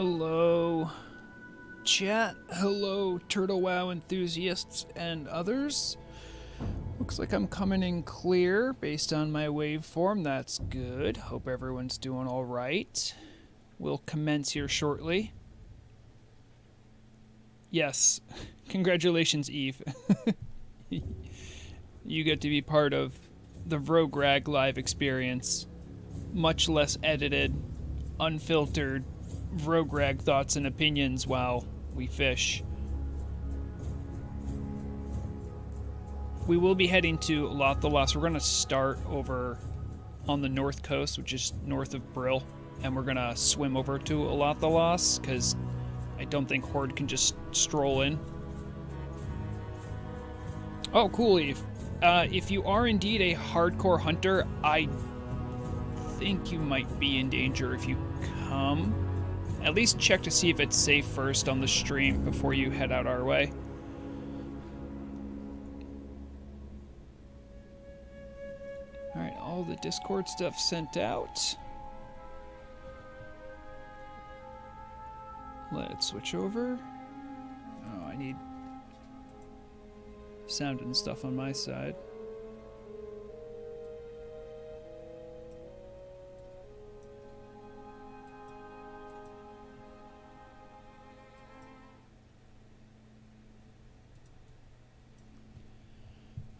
Hello, chat. Hello, Turtle WoW enthusiasts and others. Looks like I'm coming in clear based on my waveform. That's good. Hope everyone's doing all right. We'll commence here shortly. Yes, congratulations, Eve. You get to be part of the Vrograg live experience. Much less edited, unfiltered Vrograg thoughts and opinions while we fish. We will be heading to Lothalos. We're going to start over on the north coast, which is north of Brill, and we're going to swim over to Lothalos because I don't think Horde can just stroll in. Oh, cool, Eve. If you are indeed a hardcore hunter, I think you might be in danger if you come. At least check to see if it's safe first on the stream before you head out our way. Alright, all the Discord stuff sent out. Let's switch over. Oh, I need sound and stuff on my side.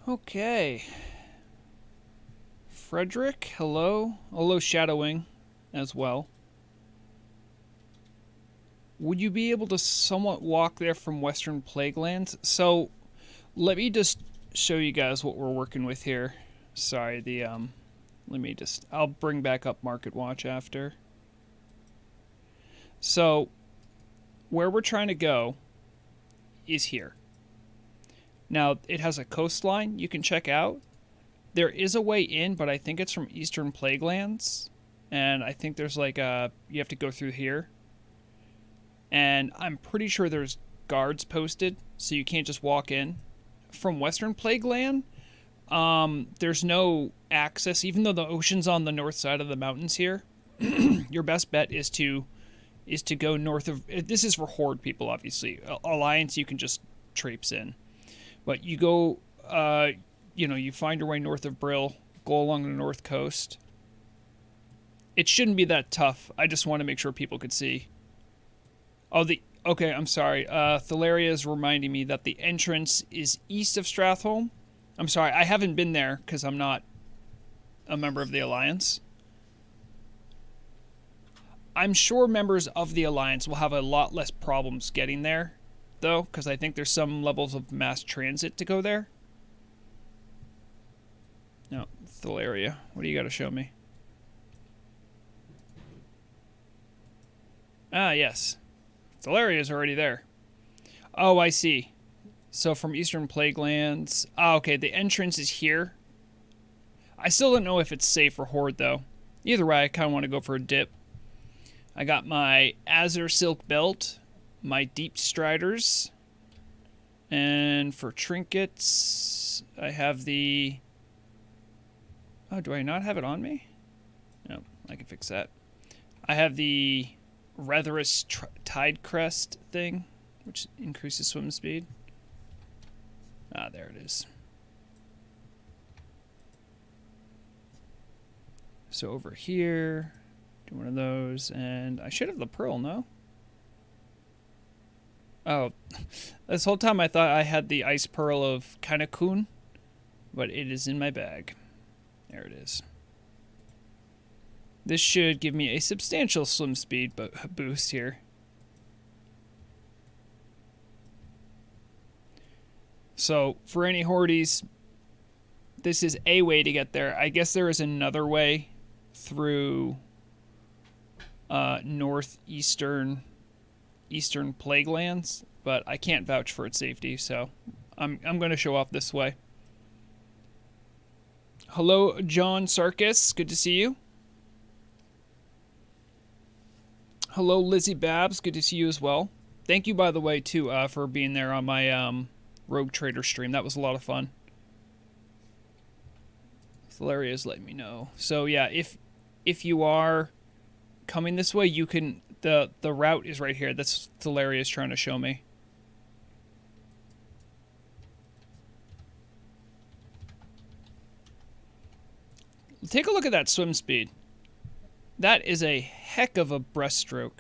Okay. Frederick, hello. Hello, Shadowing, as well. Would you be able to somewhat walk there from Western Plaguelands? So, let me just show you guys what we're working with here. Sorry, I'll bring back up Market Watch after. So, where we're trying to go is here. Now, it has a coastline you can check out. There is a way in, but I think it's from Eastern Plaguelands. And I think there's like you have to go through here. And I'm pretty sure there's guards posted, so you can't just walk in. From Western Plagueland, there's no access, even though the ocean's on the north side of the mountains here. Your best bet is to go north of... This is for Horde people, obviously. Alliance, you can just traipse in. But you go, you find your way north of Brill, go along the north coast. It shouldn't be that tough. I just want to make sure people could see. Okay, I'm sorry. Thalaria is reminding me that the entrance is east of Stratholme. I'm sorry, I haven't been there because I'm not a member of the Alliance. I'm sure members of the Alliance will have a lot less problems getting there, though, because I think there's some levels of mass transit to go there. No, Thalaria, what do you got to show me? Ah, yes. Thalaria's already there. Oh, I see. So from Eastern Plaguelands... Ah, okay, the entrance is here. I still don't know if it's safe for Horde, though. Either way, I kind of want to go for a dip. I got my Azure Silk Belt, my Deep Striders, and for trinkets, I have the... Oh, do I not have it on me? No, I can fix that. I have the Retherus Tide Crest thing, which increases swim speed. Ah, there it is. So over here, do one of those, and I should have the pearl, no? Oh, this whole time I thought I had the ice pearl of Kanakun, but it is in my bag. There it is. This should give me a substantial swim speed boost here. So, for any Hordes, this is a way to get there. I guess there is another way through northeastern Plaguelands, but I can't vouch for its safety, so I'm going to show off this way. Hello, John Sarkis. Good to see you. Hello, Lizzie Babs. Good to see you as well. Thank you, by the way, too, for being there on my Rogue Trader stream. That was a lot of fun. Thalaria's letting me know. So, yeah, if you are coming this way, you can... The route is right here. That's what Hilarious trying to show me. Take a look at that swim speed. That is a heck of a breaststroke.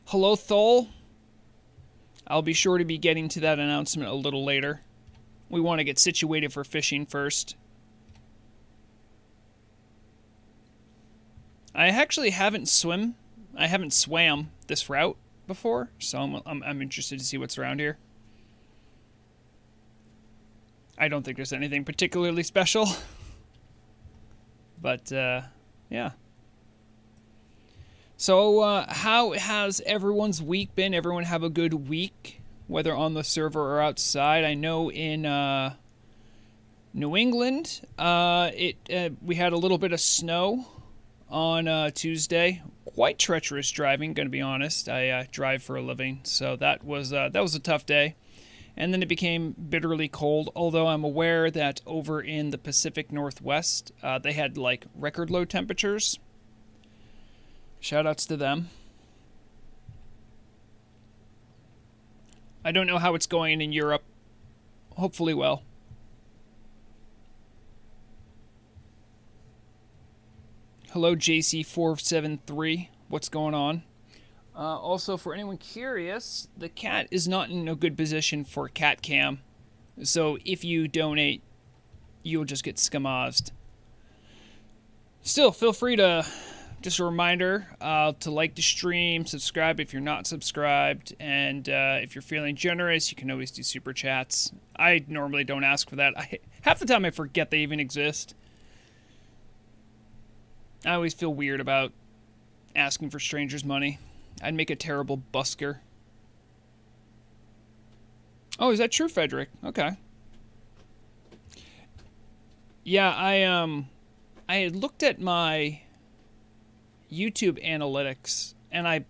Hello, Thol. I'll be sure to be getting to that announcement a little later. We want to get situated for fishing first. I actually haven't swam this route before, so I'm interested to see what's around here. I don't think there's anything particularly special. But, yeah. So, how has everyone's week been? Everyone have a good week, whether on the server or outside? I know in New England, we had a little bit of snow on Tuesday. Quite treacherous driving, gonna be honest. I drive for a living, so that was a tough day. And then it became bitterly cold, although I'm aware that over in the Pacific Northwest, they had like record low temperatures. Shoutouts to them. I don't know how it's going in Europe. Hopefully well. Hello, JC473. What's going on? Also, for anyone curious, the cat is not in a good position for cat cam. So if you donate, you'll just get skamazed. Still, feel free to, just a reminder, to like the stream, subscribe if you're not subscribed, and if you're feeling generous, you can always do super chats. I normally don't ask for that. Half the time I forget they even exist. I always feel weird about asking for strangers' money. I'd make a terrible busker. Oh, is that true, Frederick? Okay. Yeah, I had looked at my YouTube analytics, and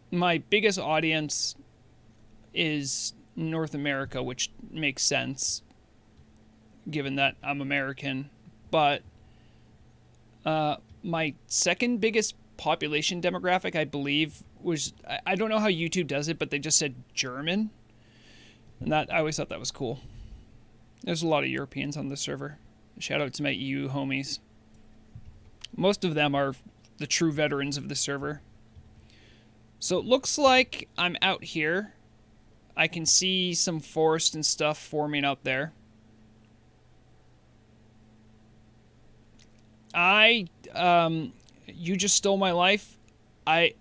my biggest audience is North America, which makes sense, given that I'm American. But my second biggest population demographic, I believe, was, I don't know how YouTube does it, but they just said German. And that, I always thought that was cool. There's a lot of Europeans on this server. Shout out to my EU homies. Most of them are the true veterans of the server. So it looks like I'm out here. I can see some forest and stuff forming out there. You just stole my life. I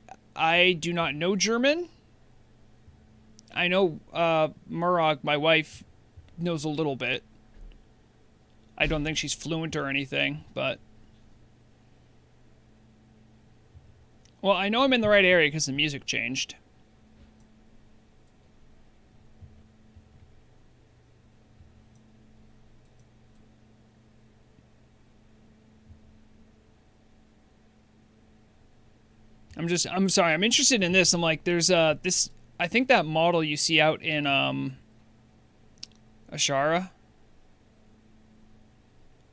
do not know German. I know Murloc, my wife, knows a little bit. I don't think she's fluent or anything, but... Well, I know I'm in the right area because the music changed. I'm sorry, I'm interested in this. I'm like, there's this, I think that model you see out in Ashara.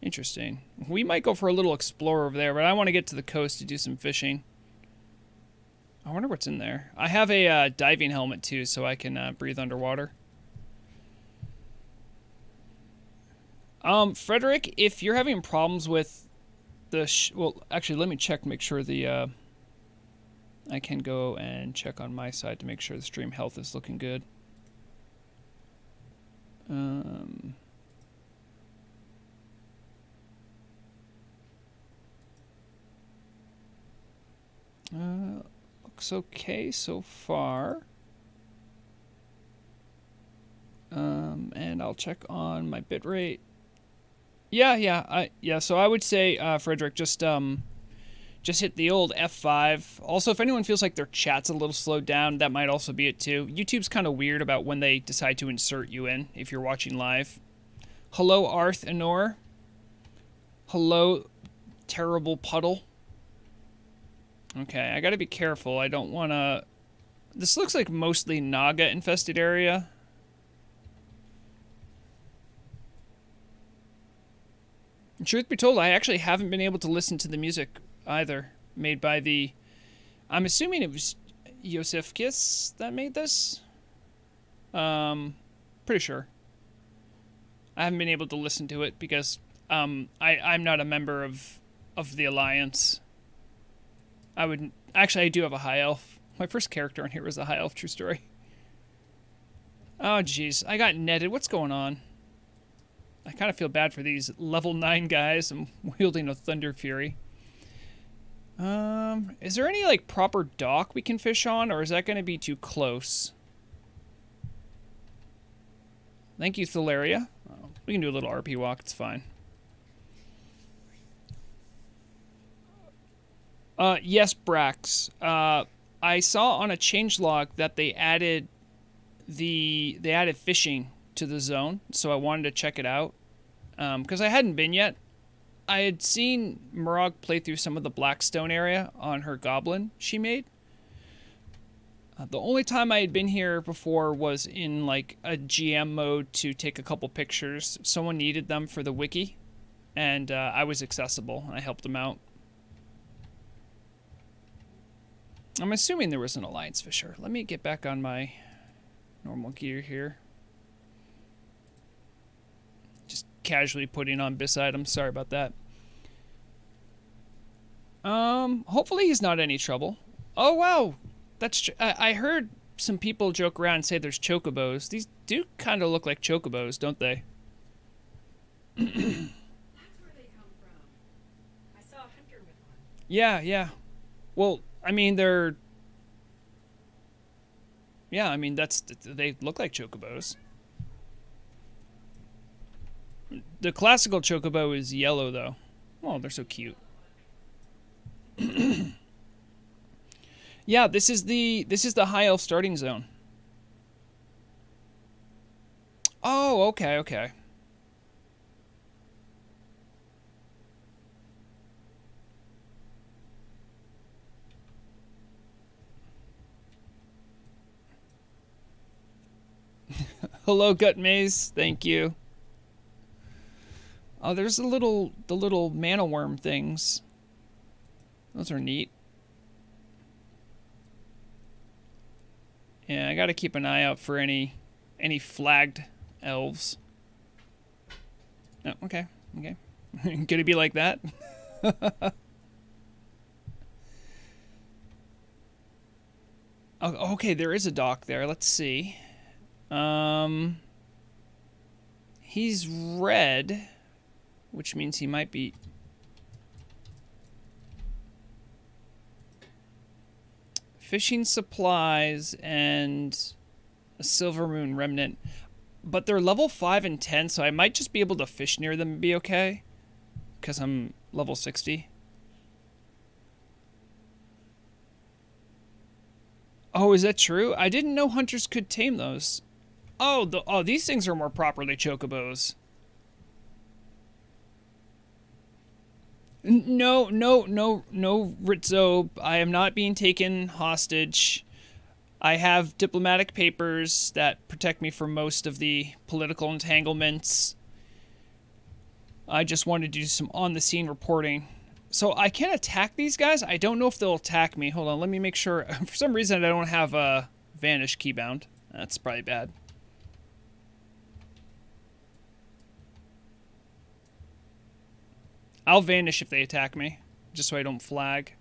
Interesting. We might go for a little explore over there, but I want to get to the coast to do some fishing. I wonder what's in there. I have a diving helmet too, so I can breathe underwater. Frederick, if you're having problems with the well, actually, let me check, make sure the I can go and check on my side to make sure the stream health is looking good. Looks okay so far. And I'll check on my bitrate. Yeah. So I would say, Frederick, just hit the old F5. Also, if anyone feels like their chat's a little slowed down, that might also be it too. YouTube's kind of weird about when they decide to insert you in if you're watching live. Hello, Arth Anor. Hello, Terrible Puddle. Okay, I gotta be careful. I don't want to... This looks like mostly Naga-infested area. Truth be told, I actually haven't been able to listen to the music either, made by the... I'm assuming it was Yosef Kiss that made this? Pretty sure. I haven't been able to listen to it because I'm not a member of the Alliance. I would... Actually, I do have a High Elf. My first character on here was a High Elf, true story. Oh, jeez. I got netted. What's going on? I kind of feel bad for these level 9 guys. I'm wielding a Thunder Fury. Is there any, like, proper dock we can fish on, or is that going to be too close? Thank you, Thalaria. We can do a little RP walk. It's fine. Yes, Brax. I saw on a changelog that they added fishing to the zone, so I wanted to check it out. Because I hadn't been yet. I had seen Murloc play through some of the Blackstone area on her goblin she made. The only time I had been here before was in like a GM mode to take a couple pictures. Someone needed them for the wiki, and I was accessible. I helped them out. I'm assuming there was an Alliance Fisher. Let me get back on my normal gear here. Just casually putting on bis items. Sorry about that. Hopefully he's not any trouble. Oh, wow. That's I heard some people joke around and say there's chocobos. These do kind of look like chocobos, don't they? That's where they come from. I saw a hunter with one. Yeah. Well, I mean, they're... Yeah, I mean, they look like chocobos. The classical chocobo is yellow, though. Oh, they're so cute. Yeah, this is the High Elf starting zone. Oh, okay. Hello, Gut Maze. Thank you. Oh, there's the little mana worm things. Those are neat. Yeah, I gotta keep an eye out for any flagged elves. Oh, okay. Gonna be like that? Oh, okay, there is a dock there. Let's see. He's red, which means he might be... Fishing supplies and a Silver Moon Remnant. But they're level 5 and 10, so I might just be able to fish near them and be okay. Because I'm level 60. Oh, is that true? I didn't know hunters could tame those. Oh, these things are more properly chocobos. No, Ritzo. I am not being taken hostage. I have diplomatic papers that protect me from most of the political entanglements. I just wanted to do some on-the-scene reporting. So I can attack these guys. I don't know if they'll attack me. Hold on, let me make sure. For some reason, I don't have a Vanish keybound. That's probably bad. I'll vanish if they attack me, just so I don't flag.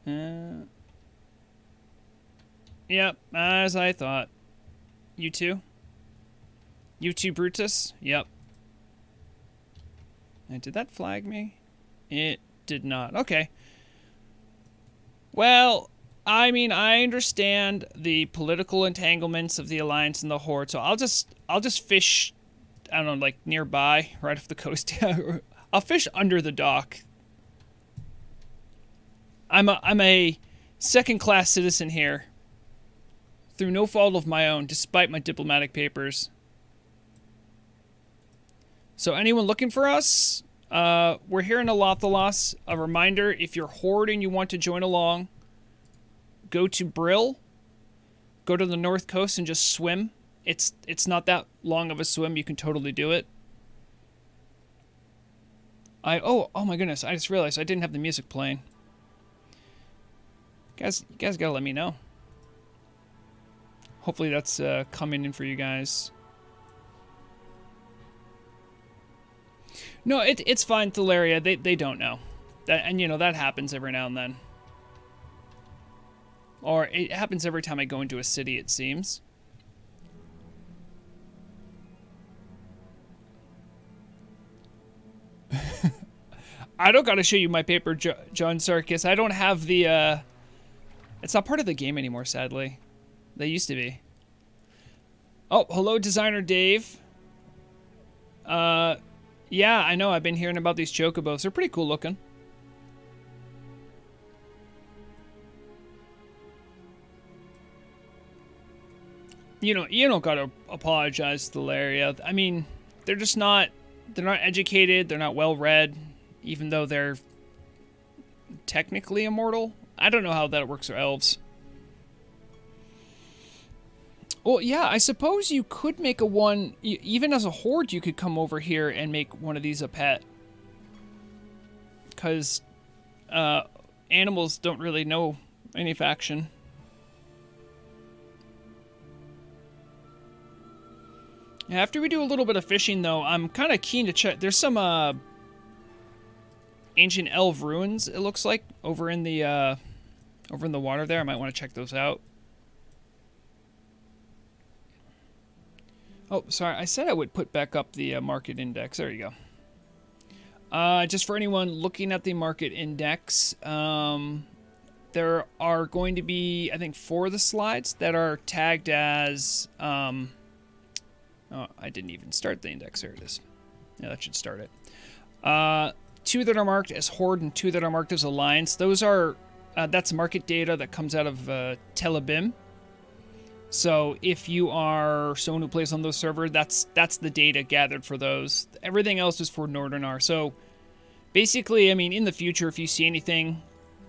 Yep, as I thought. You too? You too, Brutus? Yep. And did that flag me? It did not. Okay. Well, I mean, I understand the political entanglements of the Alliance and the Horde, so I'll just fish, I don't know, like nearby, right off the coast. I'll fish under the dock. I'm a second-class citizen here, through no fault of my own, despite my diplomatic papers. So anyone looking for us? We're here in Alothalos. A reminder, if you're Horde and you want to join along, go to Brill, go to the north coast and just swim. It's not that long of a swim. You can totally do it. Oh my goodness, I just realized I didn't have the music playing. You guys gotta let me know. Hopefully that's coming in for you guys. No, it's fine, Thalaria. They don't know. And you know, that happens every now and then. Or it happens every time I go into a city, it seems. I don't gotta show you my paper, John Sarkis. I don't have the, it's not part of the game anymore, sadly. They used to be. Oh, hello, Designer Dave. Yeah, I know. I've been hearing about these chocobos. They're pretty cool looking. You know, you don't gotta apologize to Thalaria. I mean, they're just not... They're not educated. They're not well-read. Even though they're technically immortal. I don't know how that works for elves. Well, yeah, I suppose you could make a one... Even as a horde, you could come over here and make one of these a pet. Because animals don't really know any faction. After we do a little bit of fishing, though, I'm kind of keen to check. There's some ancient elf ruins, it looks like, over in the water there. I might want to check those out. Oh, sorry. I said I would put back up the market index. There you go. Just for anyone looking at the market index, there are going to be, I think, 4 of the slides that are tagged as... Oh, I didn't even start the index. There it is. Yeah, that should start it. 2 that are marked as Horde and 2 that are marked as Alliance. Those are... that's market data that comes out of Telebim. So if you are someone who plays on those servers, that's the data gathered for those. Everything else is for Northernar. So basically, I mean, in the future, if you see anything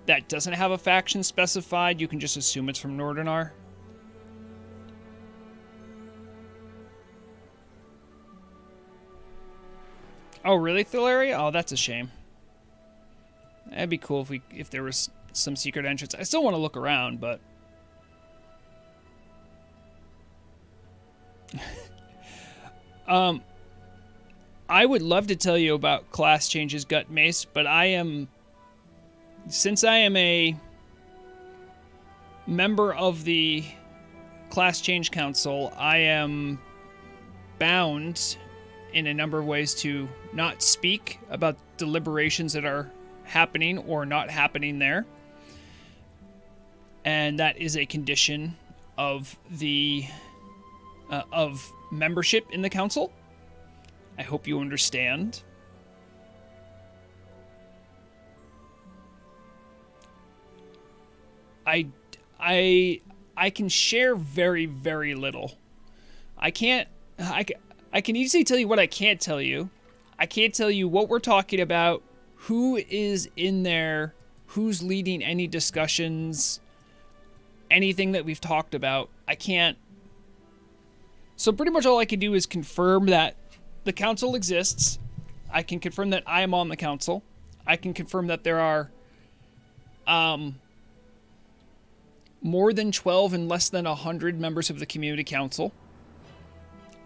that doesn't have a faction specified, you can just assume it's from Northernar. Oh, really, Thalaria? Oh, that's a shame. That'd be cool if there was some secret entrance. I still want to look around, but... I would love to tell you about class changes, Gut Mace, but since I am a member of the Class Change Council, I am bound in a number of ways to not speak about deliberations that are happening or not happening there. And that is a condition of the of membership in the council. I hope you understand. I can share very, very little. I can easily tell you what I can't tell you. I can't tell you what we're talking about, who is in there, who's leading any discussions, anything that we've talked about. I can't. So pretty much all I can do is confirm that the council exists. I can confirm that I am on the council. I can confirm that there are more than 12 and less than 100 members of the community council.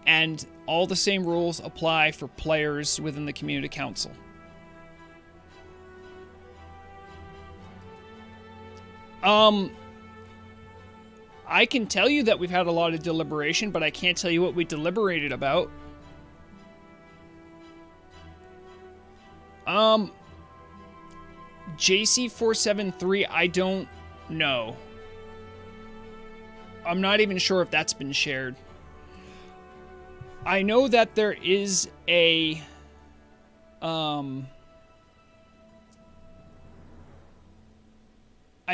And all the same rules apply for players within the community council. I can tell you that we've had a lot of deliberation, but I can't tell you what we deliberated about. JC473, I don't know. I'm not even sure if that's been shared. I know that there is a... I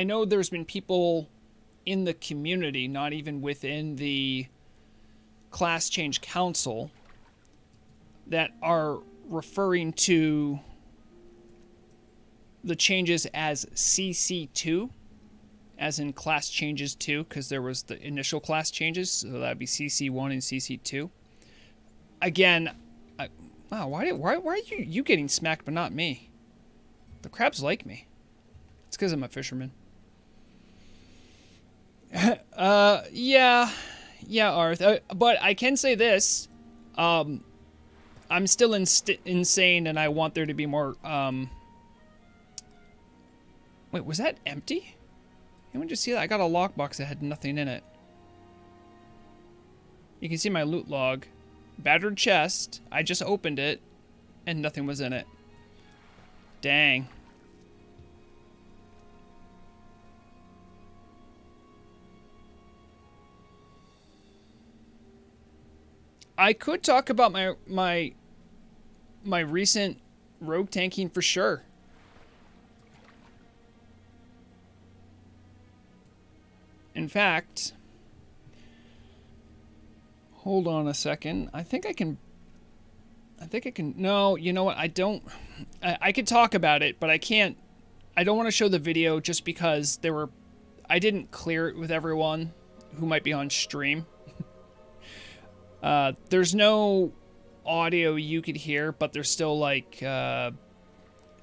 know there's been people in the community, not even within the Class Change Council, that are referring to the changes as CC2, as in Class Changes 2, because there was the initial class changes, so that'd be CC1 and CC2. Again, Wow, why are you getting smacked but not me? The crabs like me. It's because I'm a fisherman. Yeah, Arth. But I can say this. I'm still insane, and I want there to be more. Wait, was that empty? Anyone just see that? I got a lockbox that had nothing in it. You can see my loot log. Battered chest. I just opened it, and nothing was in it. Dang. I could talk about my recent rogue tanking for sure. In fact, hold on a second. I think I can. No, you know what? I don't. I could talk about it, but I can't. I don't want to show the video just because I didn't clear it with everyone who might be on stream. There's no audio you could hear, but there's still like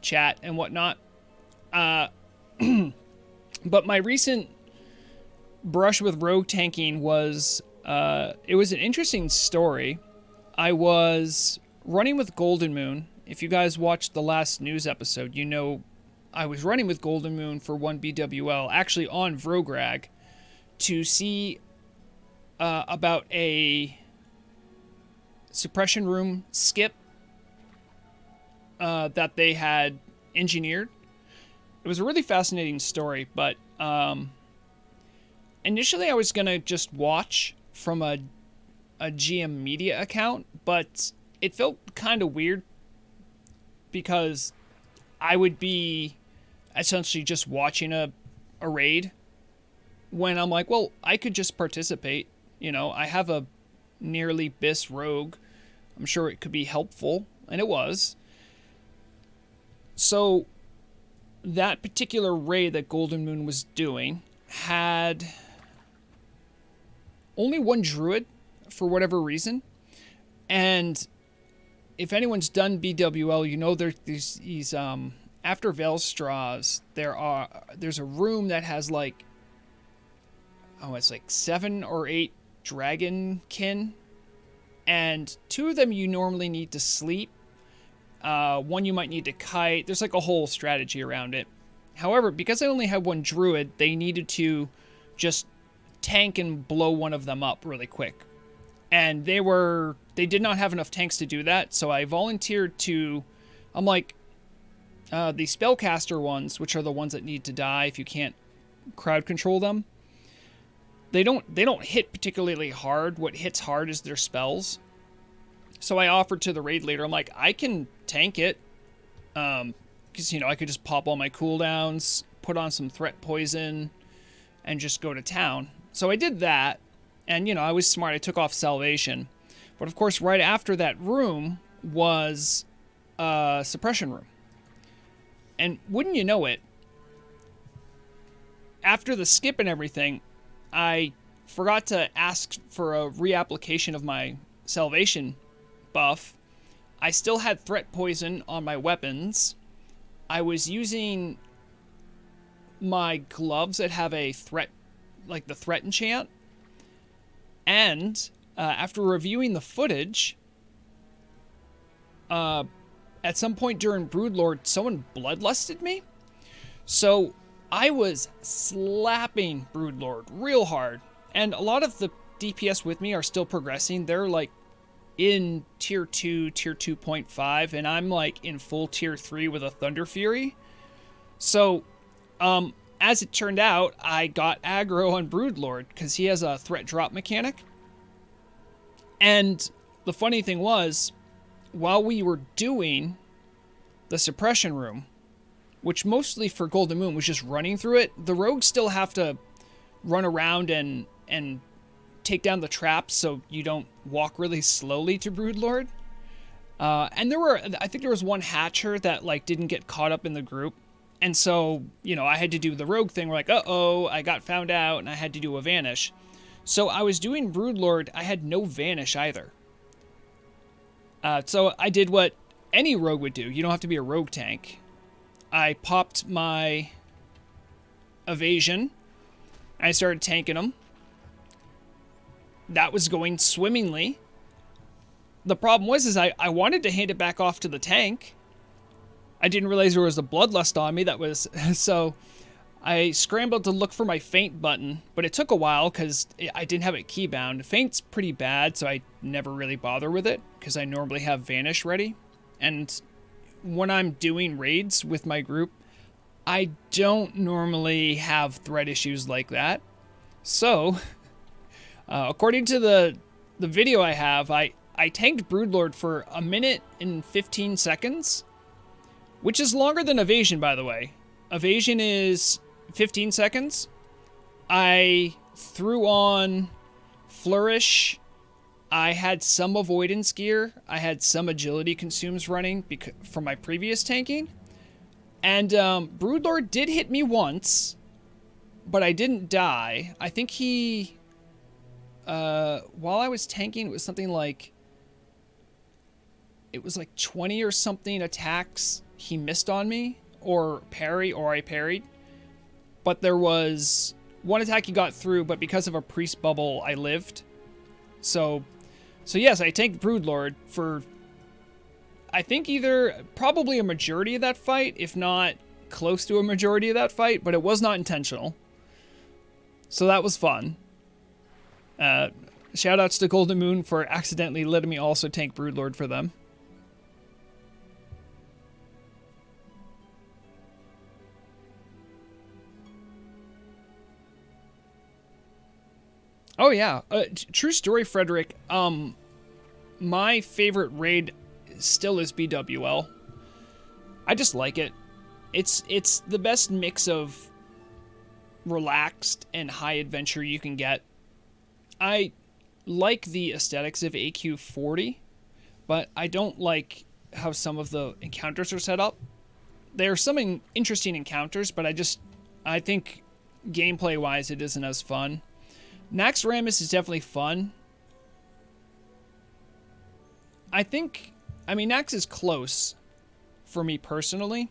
chat and whatnot. But my recent brush with rogue tanking was it was an interesting story. I was running with Golden Moon. If you guys watched the last news episode, you know I was running with Golden Moon for 1 BWL, actually on Vrograg, to see about a suppression room skip that they had engineered. It was a really fascinating story, but initially I was going to just watch from a GM Media account, but it felt kind of weird because I would be essentially just watching a raid when I'm like, well, I could just participate. You know, I have a nearly BIS rogue. I'm sure it could be helpful, and it was. So that particular raid that Golden Moon was doing had only one druid for whatever reason. And if anyone's done BWL, you know there's these after Veilstraws, there's a room that has like it's like 7 or 8 dragonkin, and 2 of them you normally need to sleep. One you might need to kite. There's like a whole strategy around it. However, because I only had one druid, they needed to just tank and blow one of them up really quick. And they did not have enough tanks to do that, so I volunteered to, I'm like, the spellcaster ones, which are the ones that need to die if you can't crowd control them, they don't hit particularly hard. What hits hard is their spells. So I offered to the raid leader, I'm like, I can tank it, because, you know, I could just pop all my cooldowns, put on some threat poison, and just go to town. So I did that, and, you know, I was smart. I took off salvation. But, of course, right after that room was a suppression room. And wouldn't you know it, after the skip and everything, I forgot to ask for a reapplication of my salvation buff. I still had threat poison on my weapons. I was using my gloves that have a threat, like the threat enchant. And after reviewing the footage, at some point during Broodlord, someone bloodlusted me. So I was slapping Broodlord real hard. And a lot of the DPS with me are still progressing. They're like in tier 2, tier 2.5, and I'm like in full tier 3 with a Thunder Fury. So, as it turned out, I got aggro on Broodlord because he has a threat drop mechanic. And the funny thing was, while we were doing the suppression room, which mostly for Golden Moon was just running through it, the rogues still have to run around and take down the traps so you don't walk really slowly to Broodlord. And I think there was one hatcher that like didn't get caught up in the group. And so, you know, I had to do the rogue thing. We're like, uh-oh, I got found out, and I had to do a vanish. So I was doing Broodlord. I had no vanish either. So I did what any rogue would do. You don't have to be a rogue tank. I popped my evasion. I started tanking them. That was going swimmingly. The problem was I wanted to hand it back off to the tank. I didn't realize there was a bloodlust on me. That was so I scrambled to look for my feint button, but it took a while because I didn't have it keybound. Feint's pretty bad, so I never really bother with it because I normally have Vanish ready. And when I'm doing raids with my group, I don't normally have threat issues like that. So, according to the video I have, I tanked Broodlord for 1 minute and 15 seconds, which is longer than Evasion, by the way. Evasion is 15 seconds. I threw on Flourish. I had some avoidance gear. I had some agility consumes running from my previous tanking. And Broodlord did hit me once, but I didn't die. I think he... while I was tanking, it was something like... It was like 20 or something attacks he missed on me, or parry, or I parried. But there was one attack he got through, but because of a priest bubble, I lived. So yes, I tanked Broodlord for, I think probably a majority of that fight, if not close to a majority of that fight, but it was not intentional. So that was fun. Shoutouts to Golden Moon for accidentally letting me also tank Broodlord for them. Oh yeah, true story, Frederick. My favorite raid still is BWL. I just like it. It's the best mix of relaxed and high adventure you can get. I like the aesthetics of AQ40, but I don't like how some of the encounters are set up. There are some interesting encounters, but I think gameplay-wise it isn't as fun. Naxxramas is definitely fun. Nax is close for me personally.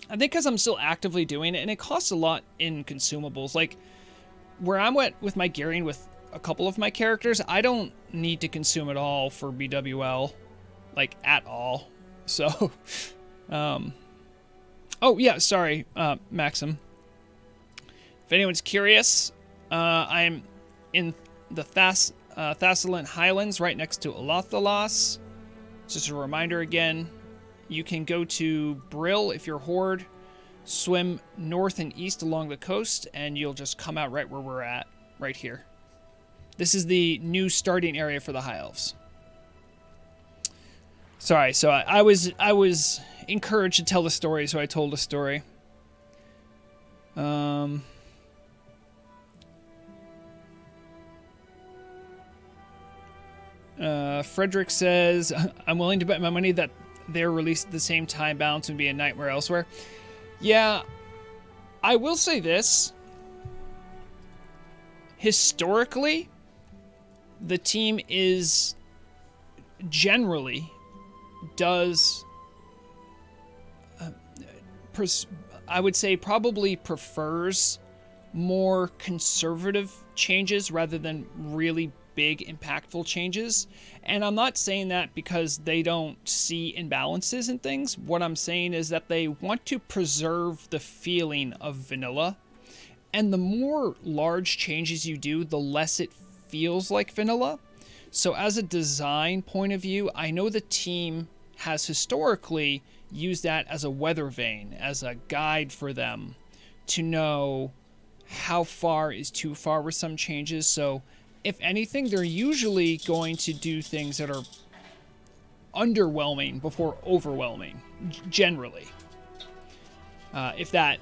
I think because I'm still actively doing it, and it costs a lot in consumables. Like, where I'm at with my gearing with a couple of my characters, I don't need to consume it all for BWL. Like, at all. So, oh, yeah, sorry, Maxim. If anyone's curious, I'm in the Thassalant Highlands right next to Elathalas. Just a reminder again, you can go to Brill if you're Horde, swim north and east along the coast, and you'll just come out right where we're at, right here. This is the new starting area for the High Elves. Sorry, so I was encouraged to tell the story, so I told a story. Frederick says, I'm willing to bet my money that they're released at the same time. Balance would be a nightmare elsewhere. Yeah, I will say this. Historically, the team is generally does, I would say probably prefers more conservative changes rather than really big impactful changes. And I'm not saying that because they don't see imbalances in things. What I'm saying is that they want to preserve the feeling of vanilla, and the more large changes you do, the less it feels like vanilla. So as a design point of view, I know the team has historically used that as a weather vane, as a guide for them to know how far is too far with some changes. So if anything, they're usually going to do things that are underwhelming before overwhelming, generally. If that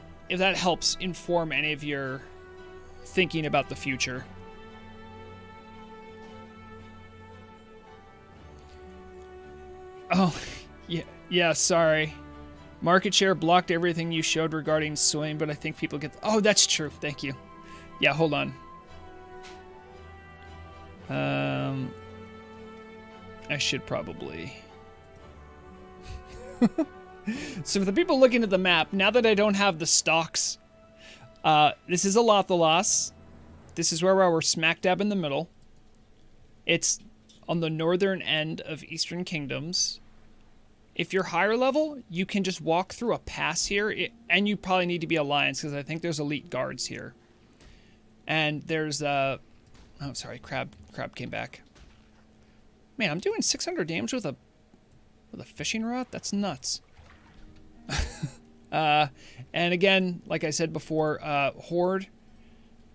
helps inform any of your thinking about the future. Oh, yeah, sorry. Market share blocked everything you showed regarding Swain, but I think people get... Oh, that's true. Thank you. Yeah, hold on. I should probably... So for the people looking at the map, now that I don't have the stocks, this is Alathalas. This is where we're smack dab in the middle. It's on the northern end of Eastern Kingdoms. If you're higher level, you can just walk through a pass here, and you probably need to be Alliance, because I think there's elite guards here. And there's, oh, sorry, Crab came back. Man, I'm doing 600 damage with a fishing rod? That's nuts. And again, like I said before, Horde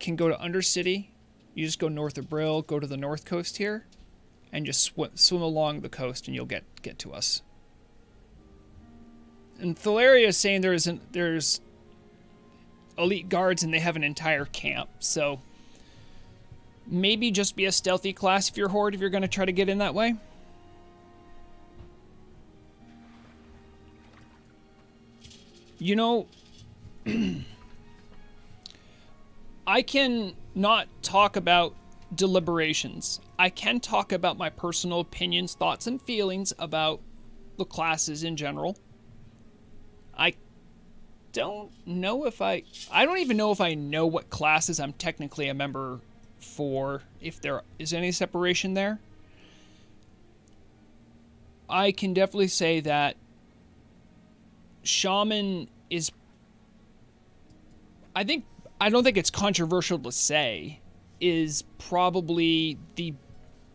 can go to Undercity. You just go north of Brill, go to the north coast here, and just swim along the coast, and you'll get to us. And Thalaria is saying there's elite guards and they have an entire camp, so maybe just be a stealthy class if you're Horde, if you're going to try to get in that way. You know, I can not talk about deliberations. I can talk about my personal opinions, thoughts, and feelings about the classes in general. I don't know if I don't even know if I know what classes I'm technically a member for, if there is any separation there. I can definitely say that Shaman is, I don't think it's controversial to say, is probably the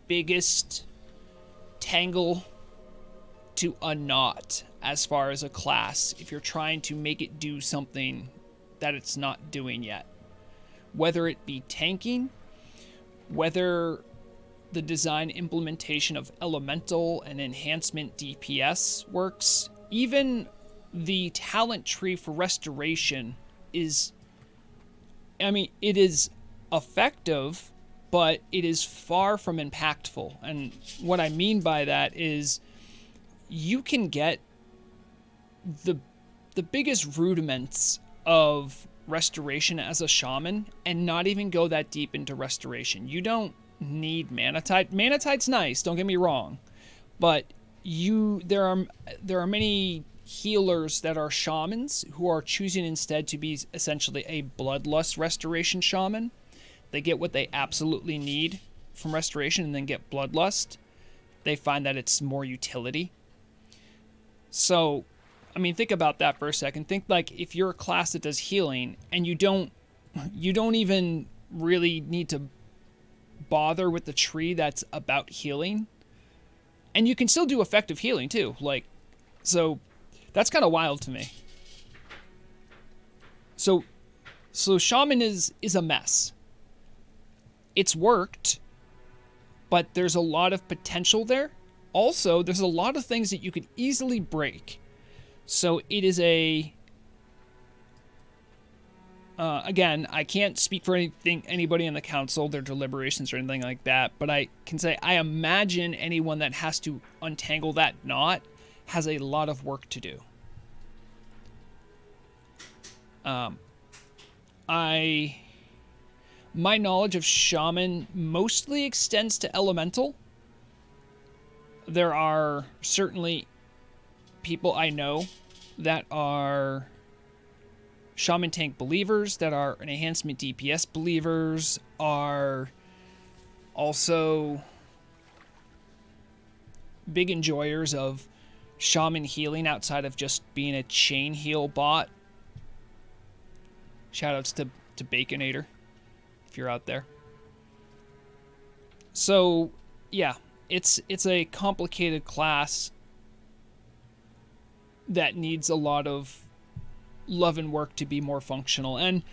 biggest tangle to unknot as far as a class, if you're trying to make it do something that it's not doing yet. Whether it be tanking, whether the design implementation of elemental and enhancement DPS works, even the talent tree for restoration is, I mean, it is effective, but it is far from impactful. And what I mean by that is you can get the biggest rudiments of restoration as a shaman and not even go that deep into restoration. You don't need Manatide. Manatide's nice, don't get me wrong, but there are many healers that are shamans who are choosing instead to be essentially a bloodlust restoration shaman. They get what they absolutely need from restoration and then get bloodlust. They find that it's more utility. So, I mean, think about that for a second. Think like if you're a class that does healing and you don't even really need to bother with the tree that's about healing, and you can still do effective healing too. Like, so that's kind of wild to me. So Shaman is a mess. It's worked, but there's a lot of potential there. Also, there's a lot of things that you could easily break. So it is again, I can't speak for anybody in the council, their deliberations or anything like that, but I can say I imagine anyone that has to untangle that knot has a lot of work to do. My knowledge of Shaman mostly extends to Elemental. There are certainly people I know that are Shaman tank believers, that are enhancement DPS believers, are also big enjoyers of Shaman healing outside of just being a chain heal bot. Shoutouts to Baconator, if you're out there. So, yeah, it's a complicated class that needs a lot of love and work to be more functional. And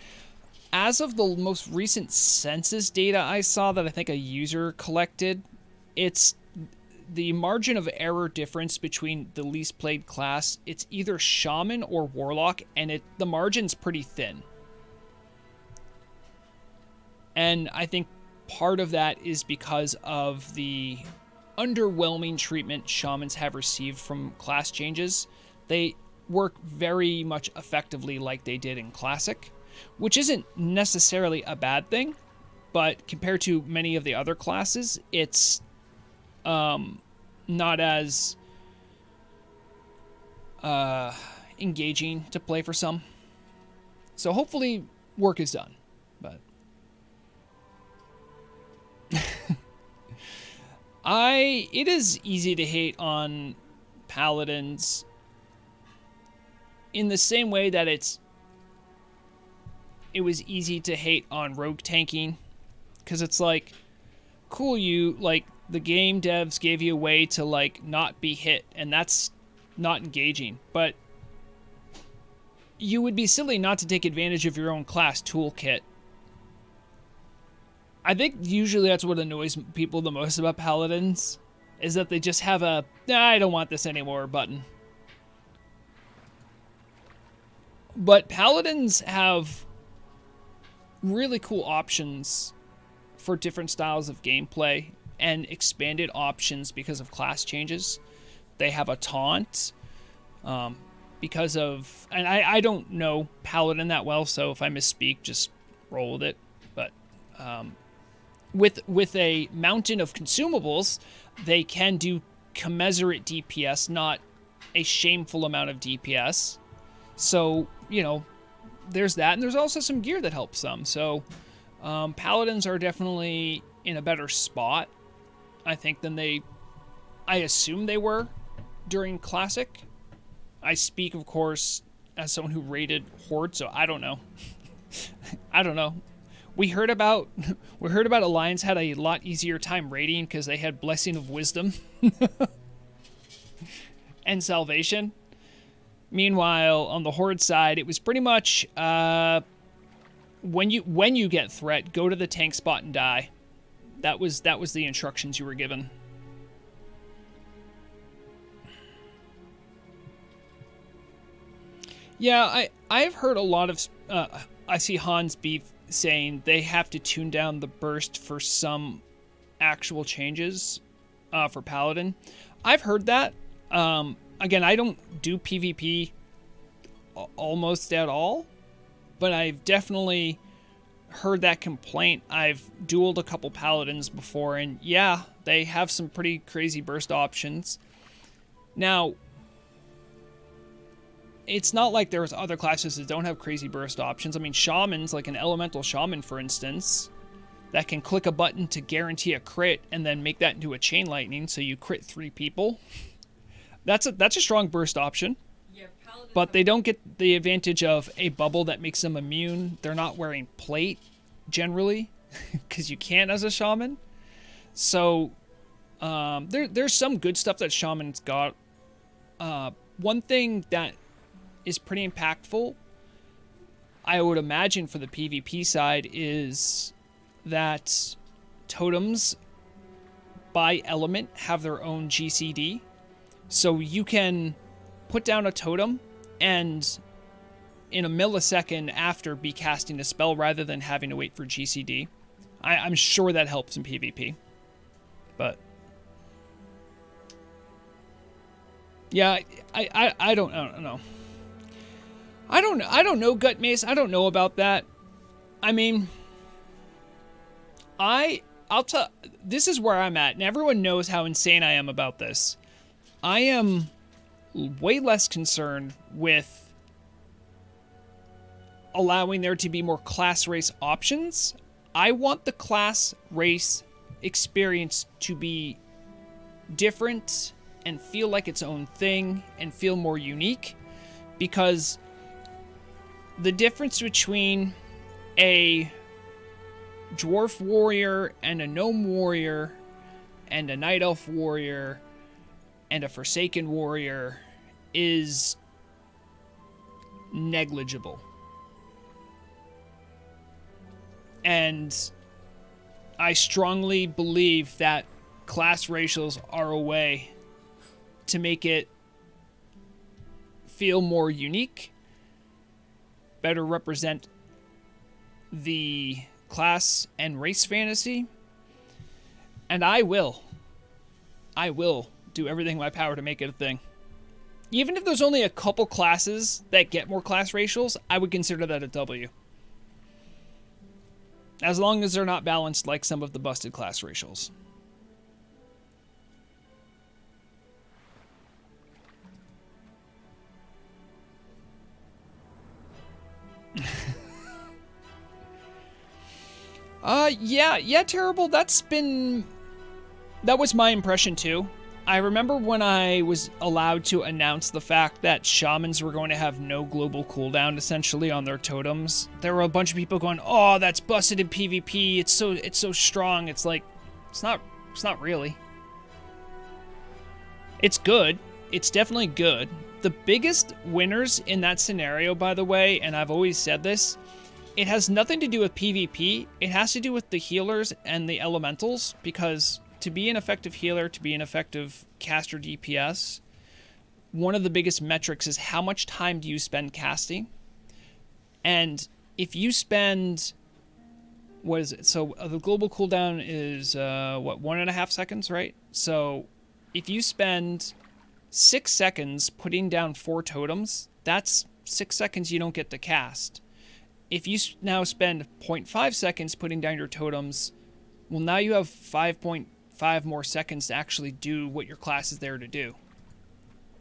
as of the most recent census data I saw that I think a user collected, it's the margin of error difference between the least played class. It's either Shaman or Warlock, and the margin's pretty thin. And I think part of that is because of the underwhelming treatment Shamans have received from class changes. They work very much effectively like they did in Classic, which isn't necessarily a bad thing, but compared to many of the other classes, it's not as engaging to play for some. So hopefully work is done. But it is easy to hate on paladins in the same way that it was easy to hate on rogue tanking, because it's like, cool, you like the game devs gave you a way to like not be hit, and that's not engaging, but you would be silly not to take advantage of your own class toolkit. I think usually that's what annoys people the most about paladins, is that they just have a, nah, I don't want this anymore button. But paladins have really cool options for different styles of gameplay and expanded options because of class changes. They have a taunt because of, and I don't know paladin that well, so if I misspeak, just roll with it. But with a mountain of consumables, they can do commensurate DPS, not a shameful amount of DPS. So, you know, there's that, and there's also some gear that helps them. So paladins are definitely in a better spot, I think, than I assume they were during Classic. I speak, of course, as someone who raided Horde, so I don't know. I don't know. We heard about Alliance had a lot easier time raiding because they had Blessing of Wisdom and Salvation. Meanwhile, on the Horde side, it was pretty much when you get threat, go to the tank spot and die. That was the instructions you were given. Yeah, I've heard a lot of I see Hans Beef saying they have to tune down the burst for some actual changes for Paladin. I've heard that. Again, I don't do PvP almost at all, but I've definitely heard that complaint. I've dueled a couple Paladins before, and yeah, they have some pretty crazy burst options. Now, it's not like there's other classes that don't have crazy burst options. I mean, Shamans, like an Elemental Shaman, for instance, that can click a button to guarantee a crit and then make that into a Chain Lightning, so you crit 3 people. That's a strong burst option. Yeah, but they don't get the advantage of a bubble that makes them immune. They're not wearing plate, generally, because you can't as a Shaman. So there's some good stuff that Shaman's got. One thing that is pretty impactful, I would imagine, for the PvP side, is that totems by element have their own GCD. So you can put down a totem and in a millisecond after be casting a spell rather than having to wait for GCD. I'm sure that helps in PvP. But yeah, I don't know. I don't know, Gut Mace. I don't know about that. I mean, I'll tell, this is where I'm at, and everyone knows how insane I am about this. I am way less concerned with allowing there to be more class race options. I want the class race experience to be different and feel like its own thing and feel more unique, because the difference between a dwarf warrior and a gnome warrior and a night elf warrior and a forsaken warrior is negligible. And I strongly believe that class racials are a way to make it feel more unique, better represent the class and race fantasy, and I will do everything in my power to make it a thing. Even if there's only a couple classes that get more class racials, I would consider that a W. As long as they're not balanced like some of the busted class racials. Yeah, Terrible. That was my impression too. I remember when I was allowed to announce the fact that shamans were going to have no global cooldown essentially on their totems. There were a bunch of people going, "Oh, that's busted in PvP. It's so strong." It's like, it's not really. It's good. It's definitely good. The biggest winners in that scenario, by the way, and I've always said this, it has nothing to do with PvP. It has to do with the healers and the elementals, because to be an effective healer, to be an effective caster DPS, one of the biggest metrics is how much time do you spend casting. And if you spend, what is it? So the global cooldown is, 1.5 seconds, right? So if you spend 6 seconds putting down 4 totems, that's 6 seconds you don't get to cast. If you now spend 0.5 seconds putting down your totems, well, now you have 5.5 more seconds to actually do what your class is there to do.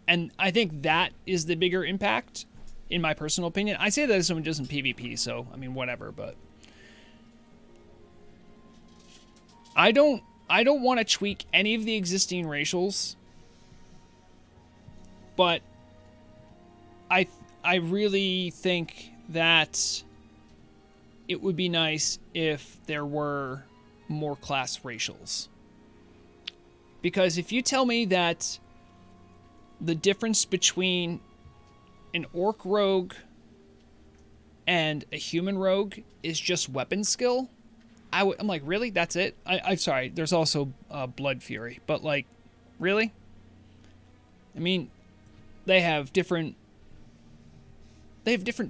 And I think that is the bigger impact, in my personal opinion. I say that as someone who doesn't PvP, so, I mean, whatever, but I don't want to tweak any of the existing racials, but I really think that it would be nice if there were more class racials. Because if you tell me that the difference between an orc rogue and a human rogue is just weapon skill, I'm like, really? That's it? I'm sorry, there's also Blood Fury, but like, really? I mean, they have different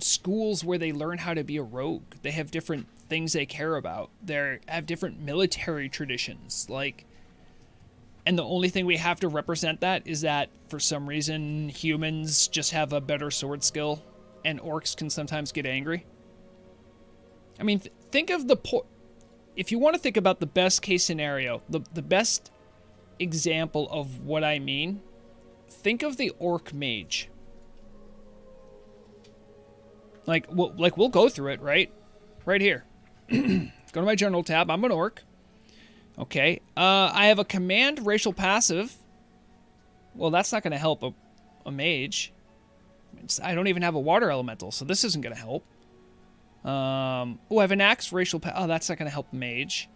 schools where they learn how to be a rogue. They have different things they care about. They have different military traditions. Like, and the only thing we have to represent that is that for some reason humans just have a better sword skill and orcs can sometimes get angry. I mean, think of if you want to think about the best case scenario, the best example of what I mean, think of the orc mage. Like we'll go through it, right? Right here. Go to my general tab. I'm an orc. Okay. I have a command racial passive. Well, that's not going to help a mage. I don't even have a water elemental, so this isn't going to help. I have an axe racial oh, that's not going to help mage.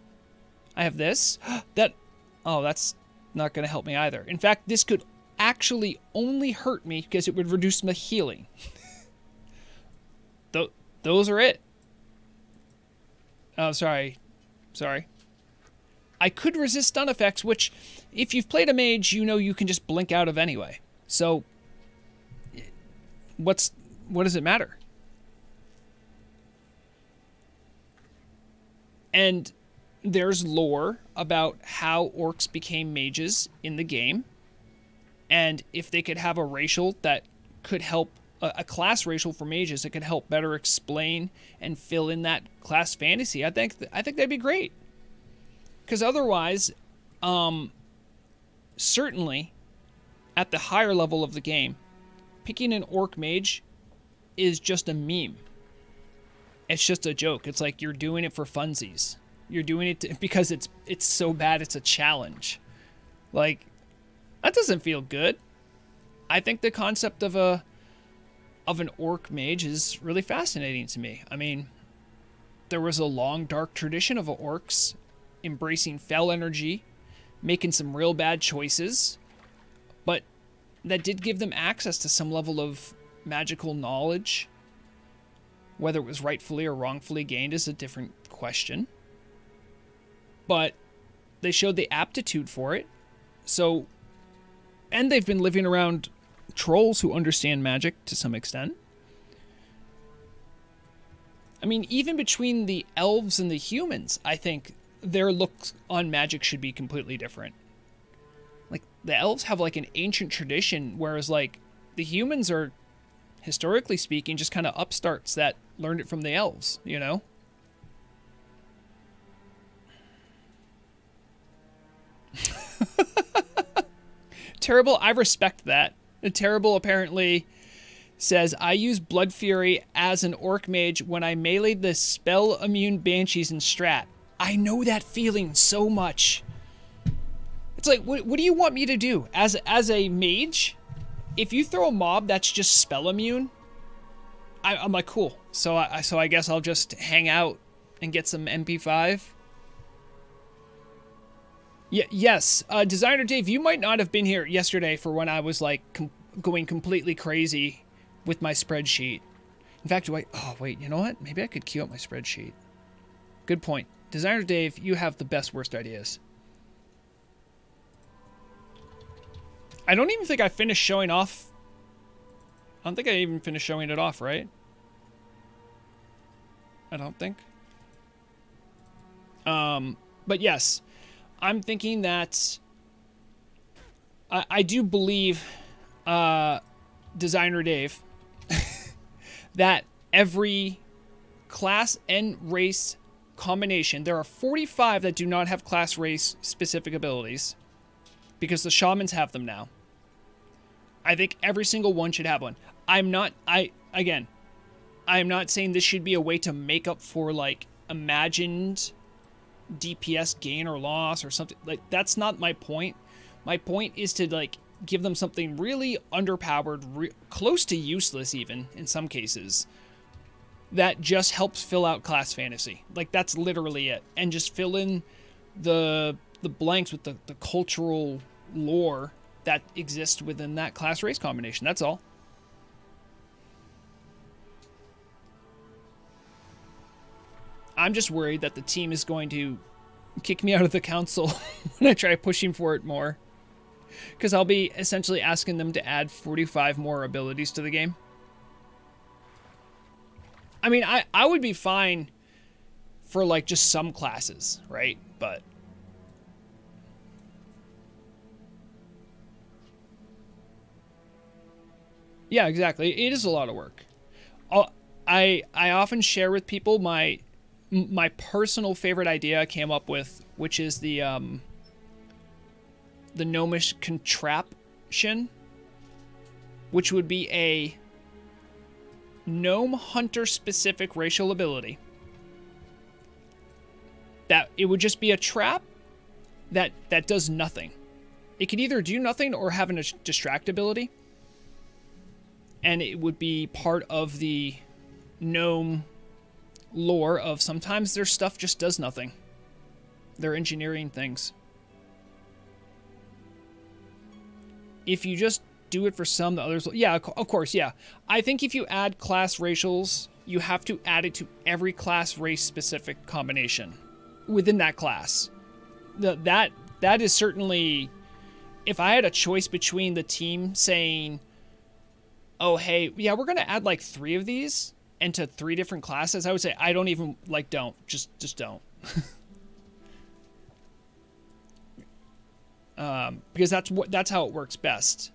I have this. That's not going to help me either. In fact, this could actually only hurt me because it would reduce my healing. Those are it. Oh, sorry. I could resist stun effects, which, if you've played a mage, you know you can just blink out of anyway. So, what does it matter? And there's lore about how orcs became mages in the game. And if they could have a racial that could help, a class racial for mages that could help better explain and fill in that class fantasy, I think that'd be great. Because otherwise, certainly, at the higher level of the game, picking an orc mage is just a meme. It's just a joke. It's like you're doing it for funsies. You're doing it because it's so bad it's a challenge. Like, that doesn't feel good. I think the concept of an orc mage is really fascinating to me. I mean, there was a long, dark tradition of orcs embracing fell energy, making some real bad choices, but that did give them access to some level of magical knowledge. Whether it was rightfully or wrongfully gained is a different question. But they showed the aptitude for it. So, and they've been living around trolls who understand magic to some extent. I mean, even between the elves and the humans, I think their look on magic should be completely different. Like, the elves have like an ancient tradition, whereas like the humans are, historically speaking, just kind of upstarts that learned it from the elves, you know? Terrible, I respect that. Terrible apparently says, I use Blood Fury as an orc mage when I meleeed the spell immune banshees in strat. I know that feeling so much. It's like, what do you want me to do? As a mage, if you throw a mob that's just spell immune, I'm like, cool. So I guess I'll just hang out and get some MP5. Yeah, yes. Designer Dave, you might not have been here yesterday for when I was like going completely crazy with my spreadsheet. In fact, oh wait, you know what? Maybe I could queue up my spreadsheet. Good point. Designer Dave, you have the best worst ideas. I don't even think I finished showing off. I don't think I even finished showing it off, right? I don't think. But yes, I'm thinking that I do believe, Designer Dave, that every class and race combination, there are 45 that do not have class race specific abilities because the shamans have them now. I think every single one should have one. I'm not saying this should be a way to make up for like imagined DPS gain or loss or something. Like, that's not my point. My point is to like give them something really underpowered, close to useless even in some cases, that just helps fill out class fantasy. Like, that's literally it. And just fill in the blanks with the cultural lore that exists within that class race combination. That's all. I'm just worried that the team is going to kick me out of the council when I try pushing for it more. Because I'll be essentially asking them to add 45 more abilities to the game. I mean, I would be fine for like just some classes, right? But yeah, exactly. It is a lot of work. I often share with people my personal favorite idea I came up with, which is the gnomish contraption, which would be a gnome hunter specific racial ability. That it would just be a trap that does nothing. It could either do nothing or have a distract ability. And it would be part of the gnome lore of sometimes their stuff just does nothing. They're engineering things. If you just do it for some, the others, yeah, of course, yeah. I think if you add class racials, you have to add it to every class race specific combination within that class. That is certainly, if I had a choice between the team saying, oh, hey, yeah, we're going to add like 3 of these into 3 different classes, I would say, I don't even, like, don't. Just don't. Because that's how it works best.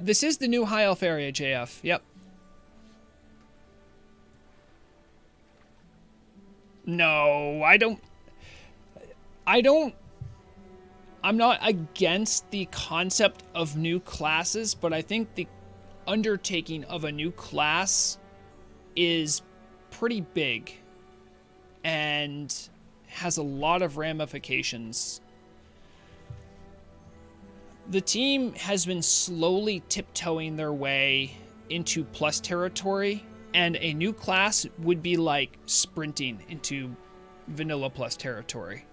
This is the new High Elf area, JF. Yep. No, I'm not against the concept of new classes, but I think the undertaking of a new class is pretty big and has a lot of ramifications. The team has been slowly tiptoeing their way into plus territory, and a new class would be like sprinting into vanilla plus territory.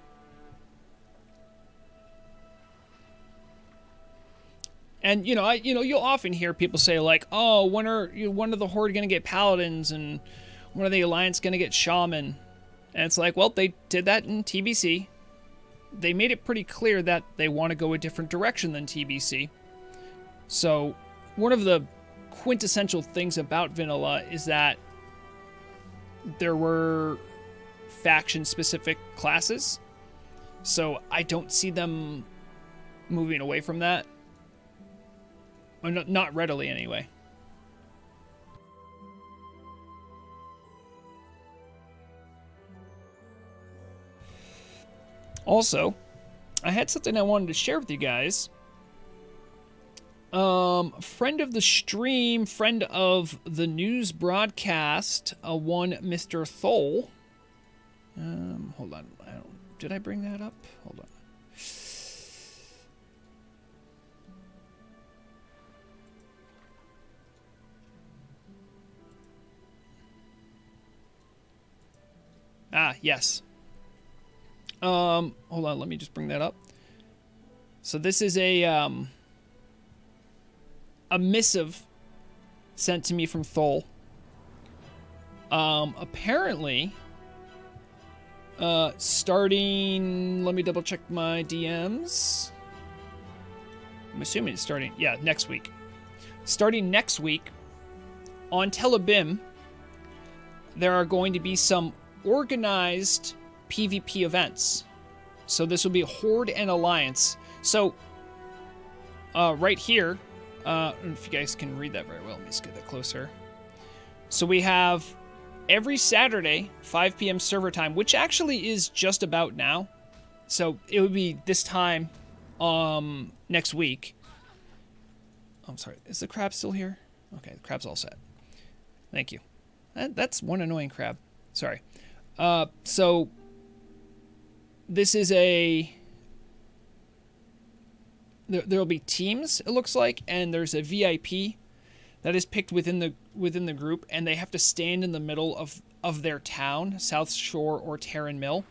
And you'll often hear people say like, "Oh, when are the Horde gonna get paladins, and when are the Alliance gonna get shaman?" And it's like, well, they did that in TBC. They made it pretty clear that they want to go a different direction than TBC. So, one of the quintessential things about vanilla is that there were faction-specific classes. So I don't see them moving away from that. Or not readily, anyway. Also, I had something I wanted to share with you guys. Friend of the stream, friend of the news broadcast, one Mr. Thole. Hold on. Did I bring that up? Hold on. Ah, yes. Hold on, let me just bring that up. So this is a missive sent to me from Thole. Apparently, starting, let me double check my DMs. I'm assuming it's starting, yeah, next week. Starting next week, on Telebim, there are going to be some organized PvP events. So this will be Horde and Alliance. So, right here, I don't know if you guys can read that very well. Let me just get that closer. So we have every Saturday, 5 p.m. server time, which actually is just about now. So it would be this time next week. I'm sorry, is the crab still here? Okay, the crab's all set. Thank you. That's one annoying crab. Sorry. So this is a... There'll be teams, it looks like, and there's a VIP that is picked within the group, and they have to stand in the middle of their town, South Shore or Terran Mill.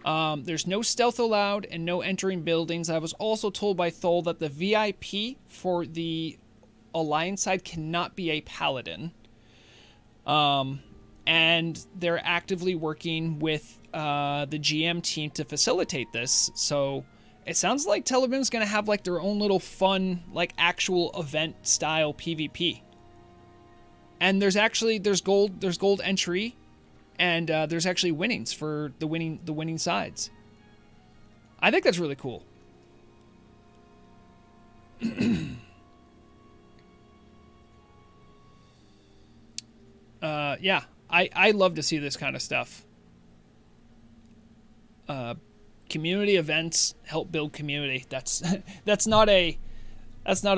There's no stealth allowed and no entering buildings. I was also told by Thole that the VIP for the Alliance side cannot be a paladin. And they're actively working with the GM team to facilitate this. So it sounds like Telebim's going to have like their own little fun, like actual event style PvP. And there's gold entry, and there's actually winnings for the winning sides. I think that's really cool. Yeah, I love to see this kind of stuff. Community events help build community. That's not a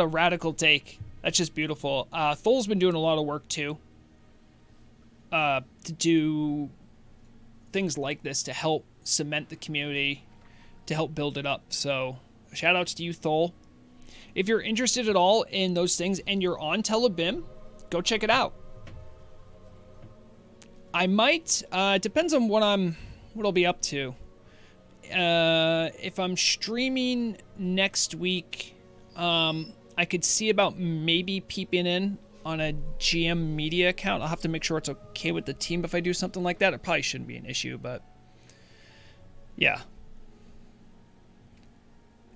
radical take. That's just beautiful. Thole's been doing a lot of work too. To do things like this to help cement the community, to help build it up. So shout outs to you, Thole. If you're interested at all in those things and you're on Telebim, go check it out. I might, it depends on what I'll be up to. If I'm streaming next week, I could see about maybe peeping in on a GM media account. I'll have to make sure it's okay with the team if I do something like that. It probably shouldn't be an issue, but yeah.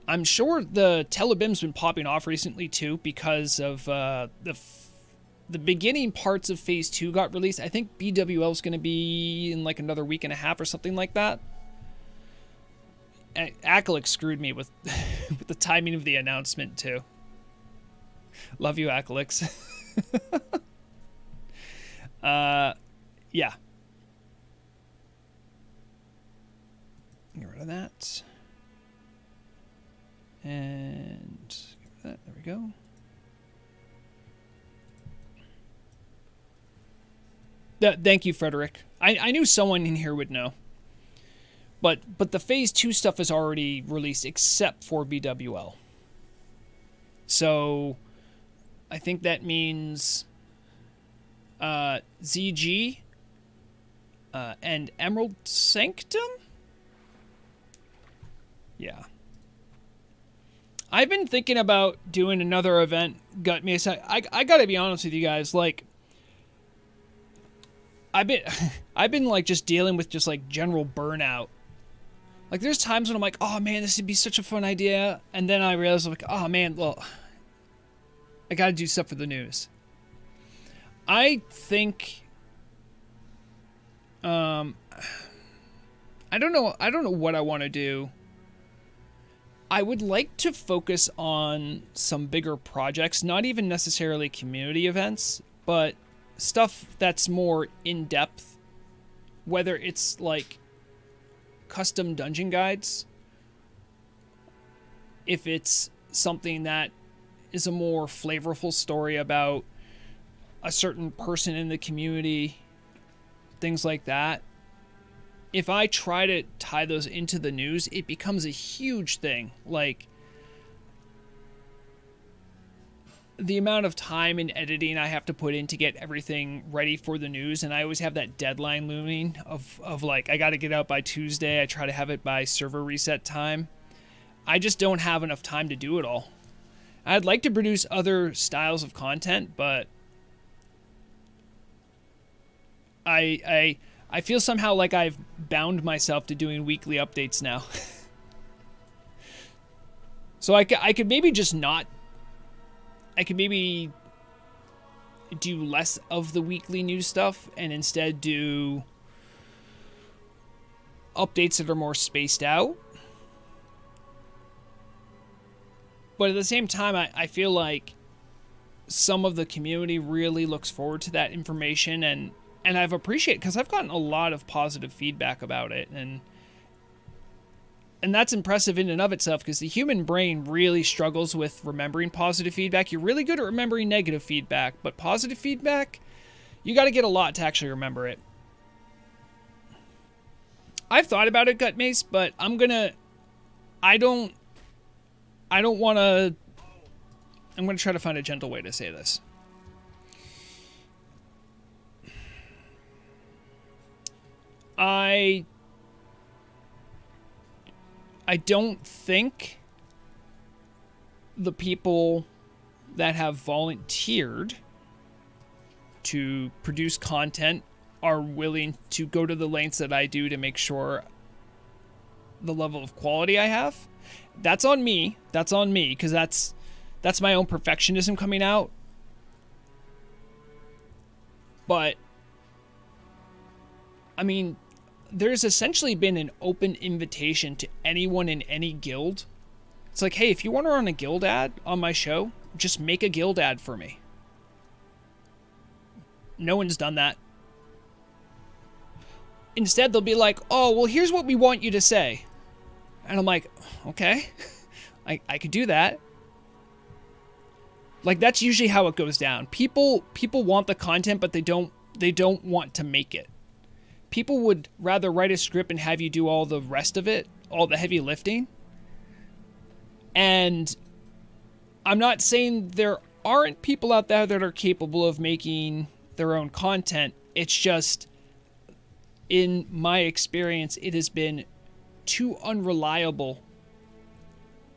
I'm sure the Telebim's been popping off recently too because of the beginning parts of Phase 2 got released. I think BWL is going to be in like another week and a half or something like that. Akalik screwed me with with the timing of the announcement too. Love you, Akalix. Yeah. Get rid of that. And get rid of that. There we go. Thank you, Frederick. I knew someone in here would know. But the Phase 2 stuff is already released except for BWL. So I think that means ZG and Emerald Sanctum? Yeah. I've been thinking about doing another event. Got me. I gotta be honest with you guys. Like, I've been like just dealing with just like general burnout. Like, there's times when I'm like, oh man, this would be such a fun idea, and then I realize I'm like, oh man, well, I gotta do stuff for the news. I think, I don't know what I want to do. I would like to focus on some bigger projects, not even necessarily community events, but stuff that's more in-depth, whether it's like custom dungeon guides, if it's something that is a more flavorful story about a certain person in the community, things like that. If I try to tie those into the news, it becomes a huge thing. Like, the amount of time and editing I have to put in to get everything ready for the news, and I always have that deadline looming of like, I got to get out by Tuesday. I try to have it by server reset time. I just don't have enough time to do it all. I'd like to produce other styles of content, but I feel somehow like I've bound myself to doing weekly updates now. So I could maybe just not. I could maybe do less of the weekly news stuff and instead do updates that are more spaced out. But at the same time, I feel like some of the community really looks forward to that information, and I've appreciated, because I've gotten a lot of positive feedback about it, and that's impressive in and of itself, because the human brain really struggles with remembering positive feedback. You're really good at remembering negative feedback, but positive feedback, you got to get a lot to actually remember it. I've thought about it, Gut Mace, but I don't want to. I'm going to try to find a gentle way to say this. I don't think the people that have volunteered to produce content are willing to go to the lengths that I do to make sure the level of quality I have. That's on me. That's on me, because that's my own perfectionism coming out. But I mean, there's essentially been an open invitation to anyone in any guild. It's like, hey, if you want to run a guild ad on my show, just make a guild ad for me. No one's done that. Instead, they'll be like, oh, well, here's what we want you to say. And I'm like, okay, I could do that. Like, that's usually how it goes down. People want the content, but they don't want to make it. People would rather write a script and have you do all the rest of it, all the heavy lifting. And I'm not saying there aren't people out there that are capable of making their own content. It's just, in my experience, it has been too unreliable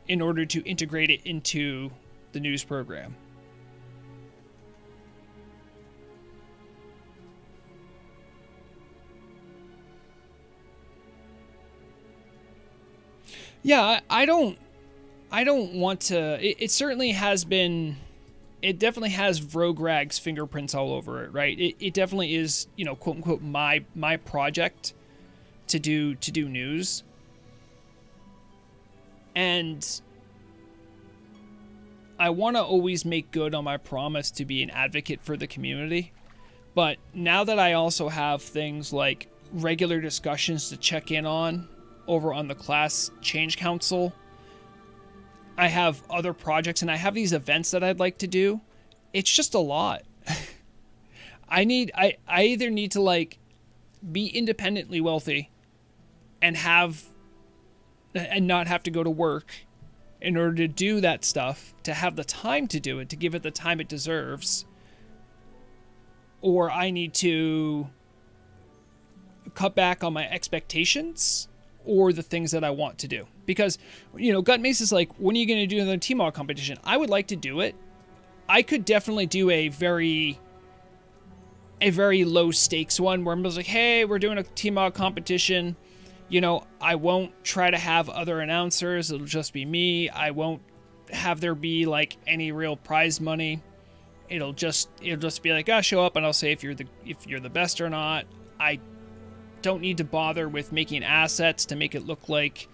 in order to integrate it into the news program. Yeah, I don't want to. It certainly has been. It definitely has Vrograg's fingerprints all over it, right? It definitely is, quote unquote, my project to do news. And I want to always make good on my promise to be an advocate for the community. But now that I also have things like regular discussions to check in on over on the class change council, I have other projects, and I have these events that I'd like to do. It's just a lot. I either need to like be independently wealthy and not have to go to work in order to do that stuff, to have the time to do it, to give it the time it deserves, or I need to cut back on my expectations or the things that I want to do. Because, Gut Mace is like, when are you going to do another T-Mod competition? I would like to do it. I could definitely do a very low stakes one where I'm just like, hey, we're doing a T-Mod competition. I won't try to have other announcers. It'll just be me. I won't have there be like any real prize money. It'll just be like, show up and I'll say if you're the best or not. I don't need to bother with making assets to make it look like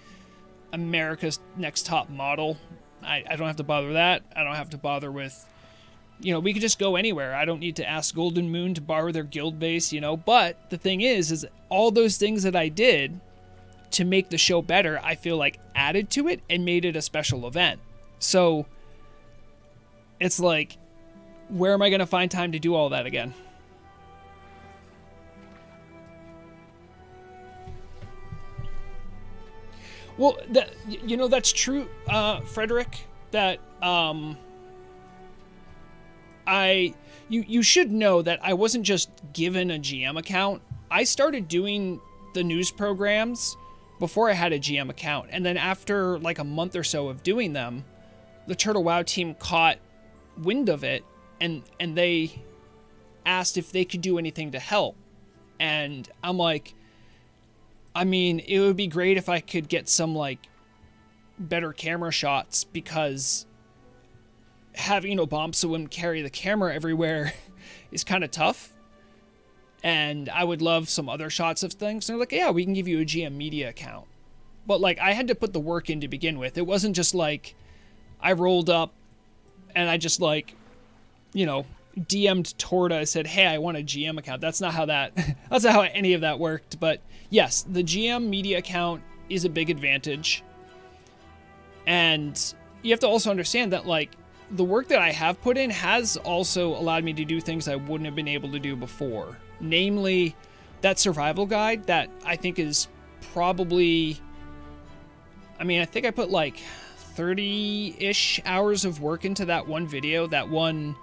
America's Next Top Model. I don't have to bother with that. I don't have to bother with, we could just go anywhere. I don't need to ask Golden Moon to borrow their guild base, But the thing is all those things that I did to make the show better, I feel like added to it and made it a special event. So it's like, where am I going to find time to do all that again? Well, that's true, Frederick, that you should know that I wasn't just given a GM account. I started doing the news programs before I had a GM account. And then after like a month or so of doing them, the Turtle WoW team caught wind of it, and they asked if they could do anything to help. And I'm like, I mean, it would be great if I could get some like better camera shots, because having Obomsawim carry the camera everywhere is kind of tough. And I would love some other shots of things. And they're like, yeah, we can give you a GM media account. But like, I had to put the work in to begin with. It wasn't just like I rolled up and I just like, DM'd Torta. I said, hey, I want a GM account. That's not how any of that worked. But yes, the GM media account is a big advantage. And you have to also understand that like the work that I have put in has also allowed me to do things I wouldn't have been able to do before. Namely, that survival guide that I think is probably, I think I put like 30-ish hours of work into that one video, that one,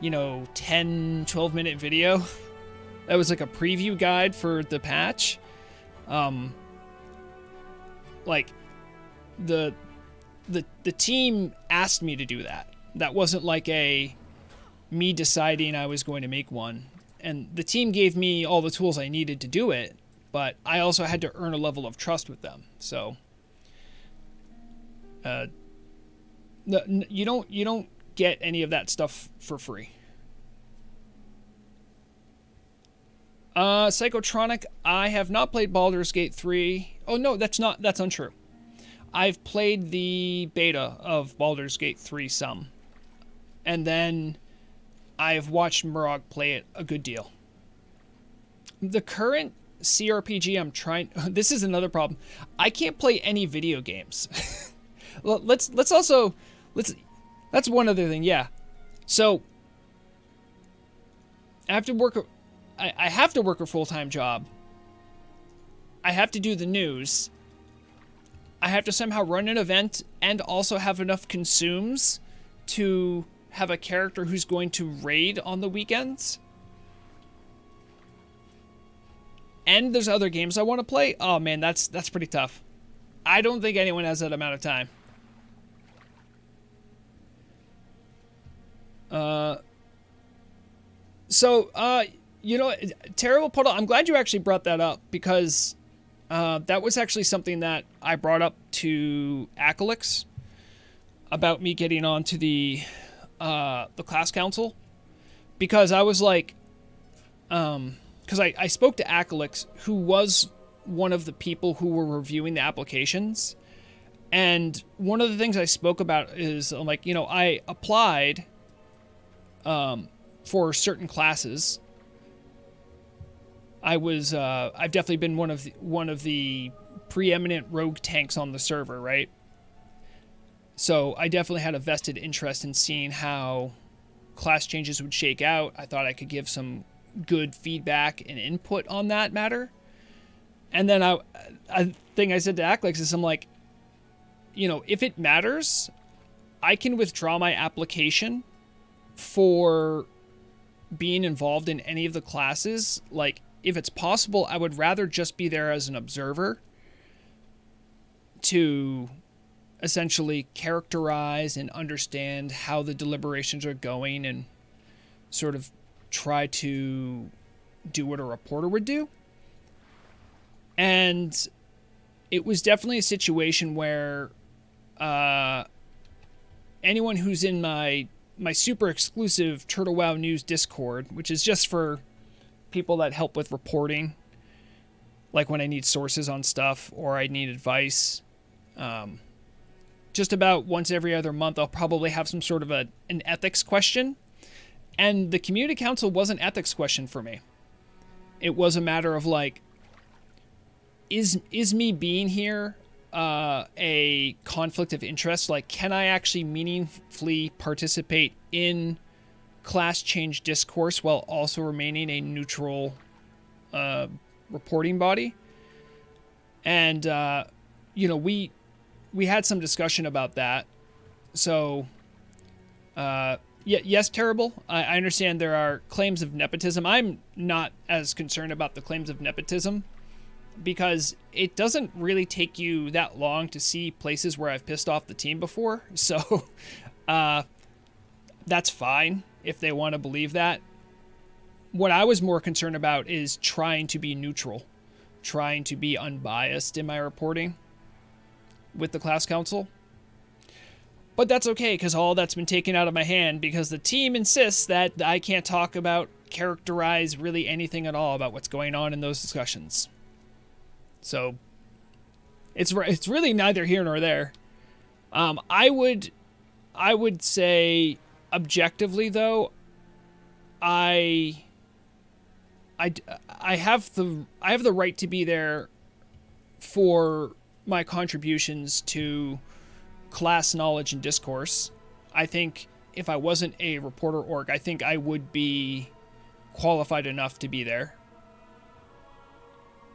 10, 12 minute video. That was like a preview guide for the patch. Like the team asked me to do that. That wasn't like me deciding I was going to make one. And the team gave me all the tools I needed to do it, but I also had to earn a level of trust with them. So, you don't get any of that stuff for free. Psychotronic, I have not played Baldur's Gate 3. Oh no, that's untrue. I've played the beta of Baldur's Gate 3 some. And then I've watched Murloc play it a good deal. The current CRPG I'm trying... This is another problem. I can't play any video games. That's one other thing, yeah. So, I have to work a full-time job. I have to do the news. I have to somehow run an event and also have enough consumes to have a character who's going to raid on the weekends. And there's other games I want to play. Oh man, that's pretty tough. I don't think anyone has that amount of time. Terrible Puddle, I'm glad you actually brought that up, because that was actually something that I brought up to Acalix about me getting onto the class council, because I was like, because I spoke to Acalix, who was one of the people who were reviewing the applications, and one of the things I spoke about is, I'm like, I applied for certain classes. I've definitely been one of the preeminent rogue tanks on the server, right? So I definitely had a vested interest in seeing how class changes would shake out. I thought I could give some good feedback and input on that matter. And then I think I said to Aclex is, I'm like, if it matters, I can withdraw my application for being involved in any of the classes. Like, if it's possible, I would rather just be there as an observer to essentially characterize and understand how the deliberations are going and sort of try to do what a reporter would do. And it was definitely a situation where anyone who's in my super exclusive Turtle WoW News Discord, which is just for people that help with reporting, like when I need sources on stuff or I need advice. Just about once every other month, I'll probably have some sort of an ethics question. And the community council was an ethics question for me. It was a matter of like, is me being here a conflict of interest. Like, can I actually meaningfully participate in class change discourse while also remaining a neutral reporting body? And, we had some discussion about that. So, yes, terrible. I understand there are claims of nepotism. I'm not as concerned about the claims of nepotism because it doesn't really take you that long to see places where I've pissed off the team before. So, that's fine if they want to believe that. What I was more concerned about is trying to be neutral, trying to be unbiased in my reporting with the class council. But that's okay, because all that's been taken out of my hand because the team insists that I can't talk about, characterize really anything at all about what's going on in those discussions. So it's really neither here nor there. I would say objectively though, I have the right to be there for my contributions to class knowledge and discourse. I think if I wasn't a reporter org, I think I would be qualified enough to be there.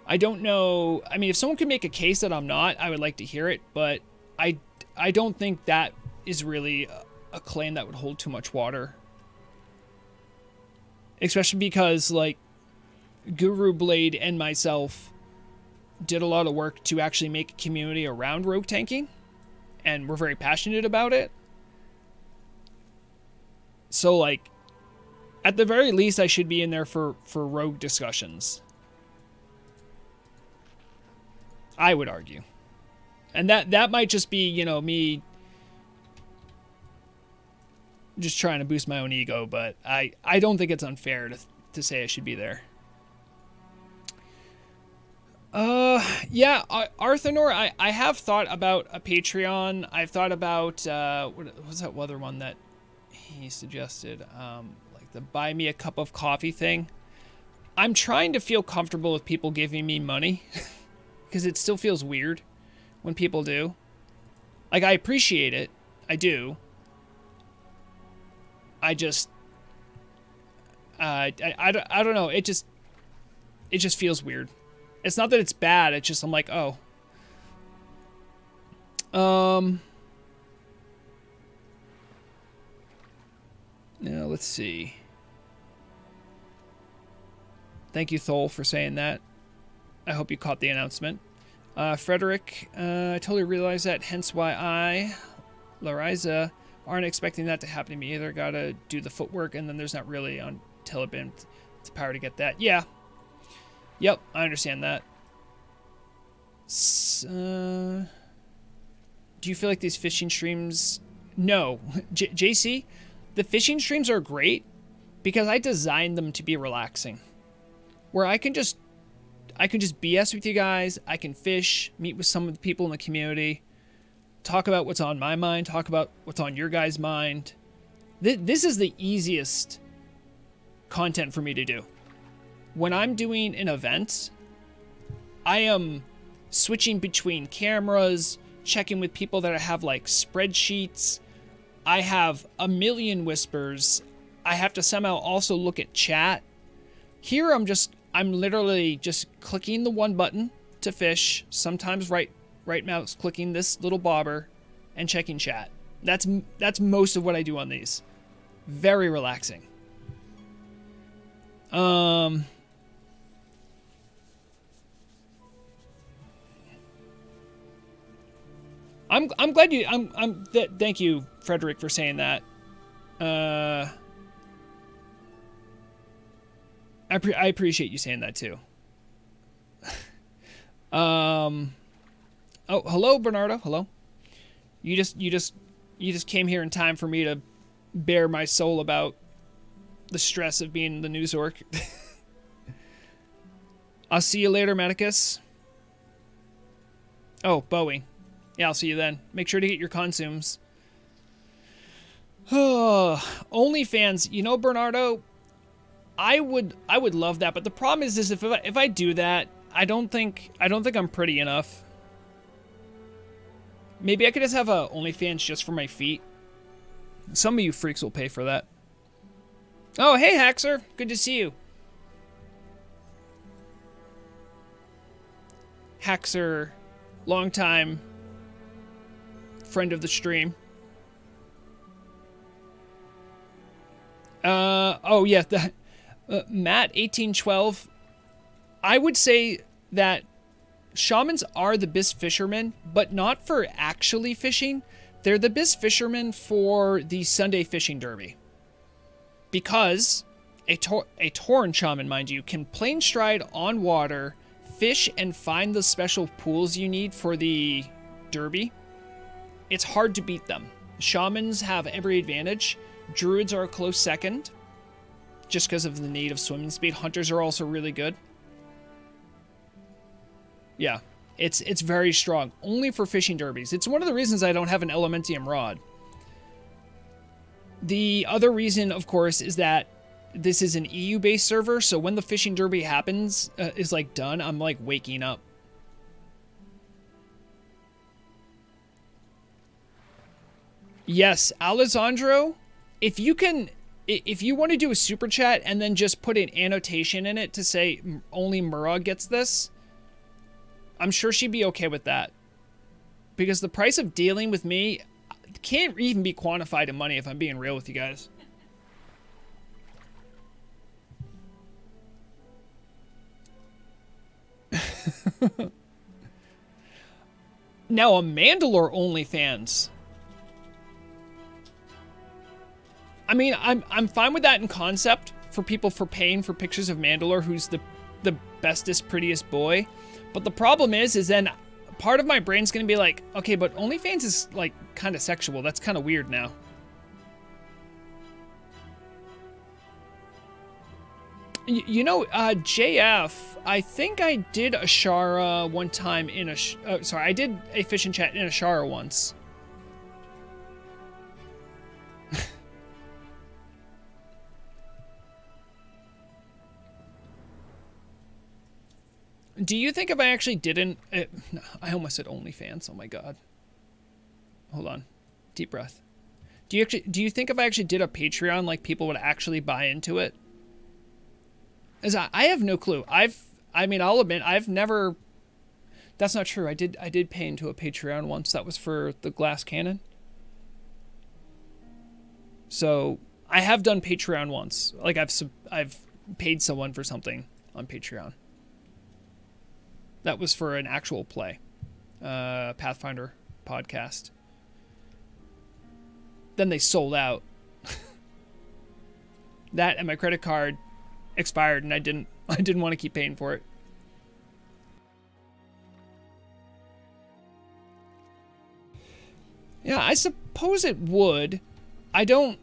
I don't know. I mean, if someone could make a case that I'm not, I would like to hear it, but I don't think that is really a claim that would hold too much water. Especially because, like, Guru Blade and myself did a lot of work to actually make a community around rogue tanking, and we're very passionate about it. So, like, at the very least, I should be in there for rogue discussions. I would argue. And that might just be, me just trying to boost my own ego, but I don't think it's unfair to say I should be there. Yeah, Arthanor, I have thought about a Patreon. I've thought about, what was that other one that he suggested? Like the buy me a cup of coffee thing. I'm trying to feel comfortable with people giving me money because it still feels weird when people do. Like, I appreciate it. I do. I just, I don't know. It just feels weird. It's not that it's bad. It's just, I'm like, oh. Now, let's see. Thank you, Thol, for saying that. I hope you caught the announcement. Frederick, I totally realized that, hence why I, Larisa, aren't expecting that to happen to me either. Gotta do the footwork, and then there's not really on Telebim the power to get that. Yeah. Yep, I understand that. Do you feel like these fishing streams... No. JC, the fishing streams are great because I designed them to be relaxing. Where I can just BS with you guys. I can fish, meet with some of the people in the community, talk about what's on my mind, talk about what's on your guys' mind. This is the easiest content for me to do. When I'm doing an event, I am switching between cameras, checking with people that have like spreadsheets. I have a million whispers. I have to somehow also look at chat. Here I'm literally just clicking the one button to fish, sometimes right mouse clicking this little bobber and checking chat. That's most of what I do on these. Very relaxing. I'm glad you thank you, Frederick, for saying that. I appreciate you saying that too. Oh, hello, Bernardo. Hello. You just came here in time for me to bare my soul about the stress of being the news orc. I'll see you later, Medicus. Oh, Bowie. Yeah, I'll see you then. Make sure to get your consumes. OnlyFans, Bernardo, I would love that, but the problem is if I do that, I don't think I'm pretty enough. Maybe I could just have a OnlyFans just for my feet. Some of you freaks will pay for that. Oh, hey, Haxer. Good to see you. Haxer, longtime friend of the stream. Oh, yeah. Matt, 1812. I would say that shamans are the best fishermen, but not for actually fishing. They're the best fishermen for the Sunday fishing derby. Because a Tauren shaman, mind you, can plane stride on water, fish, and find the special pools you need for the derby. It's hard to beat them. Shamans have every advantage. Druids are a close second, just because of the need of swimming speed. Hunters are also really good. Yeah, it's very strong. Only for fishing derbies. It's one of the reasons I don't have an Elementium rod. The other reason, of course, is that this is an EU-based server, so when the fishing derby happens, is like done, I'm like waking up. Yes, Alessandro, if you want to do a super chat and then just put an annotation in it to say only Murloc gets this, I'm sure she'd be okay with that. Because the price of dealing with me can't even be quantified in money, if I'm being real with you guys. Now, a Mandalore OnlyFans. I mean, I'm fine with that in concept for people for paying for pictures of Mandalore, who's the bestest, prettiest boy. But the problem is then part of my brain's gonna be like, okay, but OnlyFans is like kind of sexual. That's kind of weird now. You know, JF, I think I did Ashara one time in I did a fishing chat in Ashara once. Do you think if I actually didn't... I almost said OnlyFans. Oh my god. Hold on. Deep breath. Do you think if I actually did a Patreon, like, people would actually buy into it? As I have no clue. I mean, I'll admit, I've never... That's not true. I did pay into a Patreon once. That was for the Glass Cannon. So, I have done Patreon once. Like, I've paid someone for something on Patreon. That was for an actual play. Pathfinder podcast. Then they sold out. That and my credit card expired, and I didn't want to keep paying for it. Yeah, I suppose it would. I don't...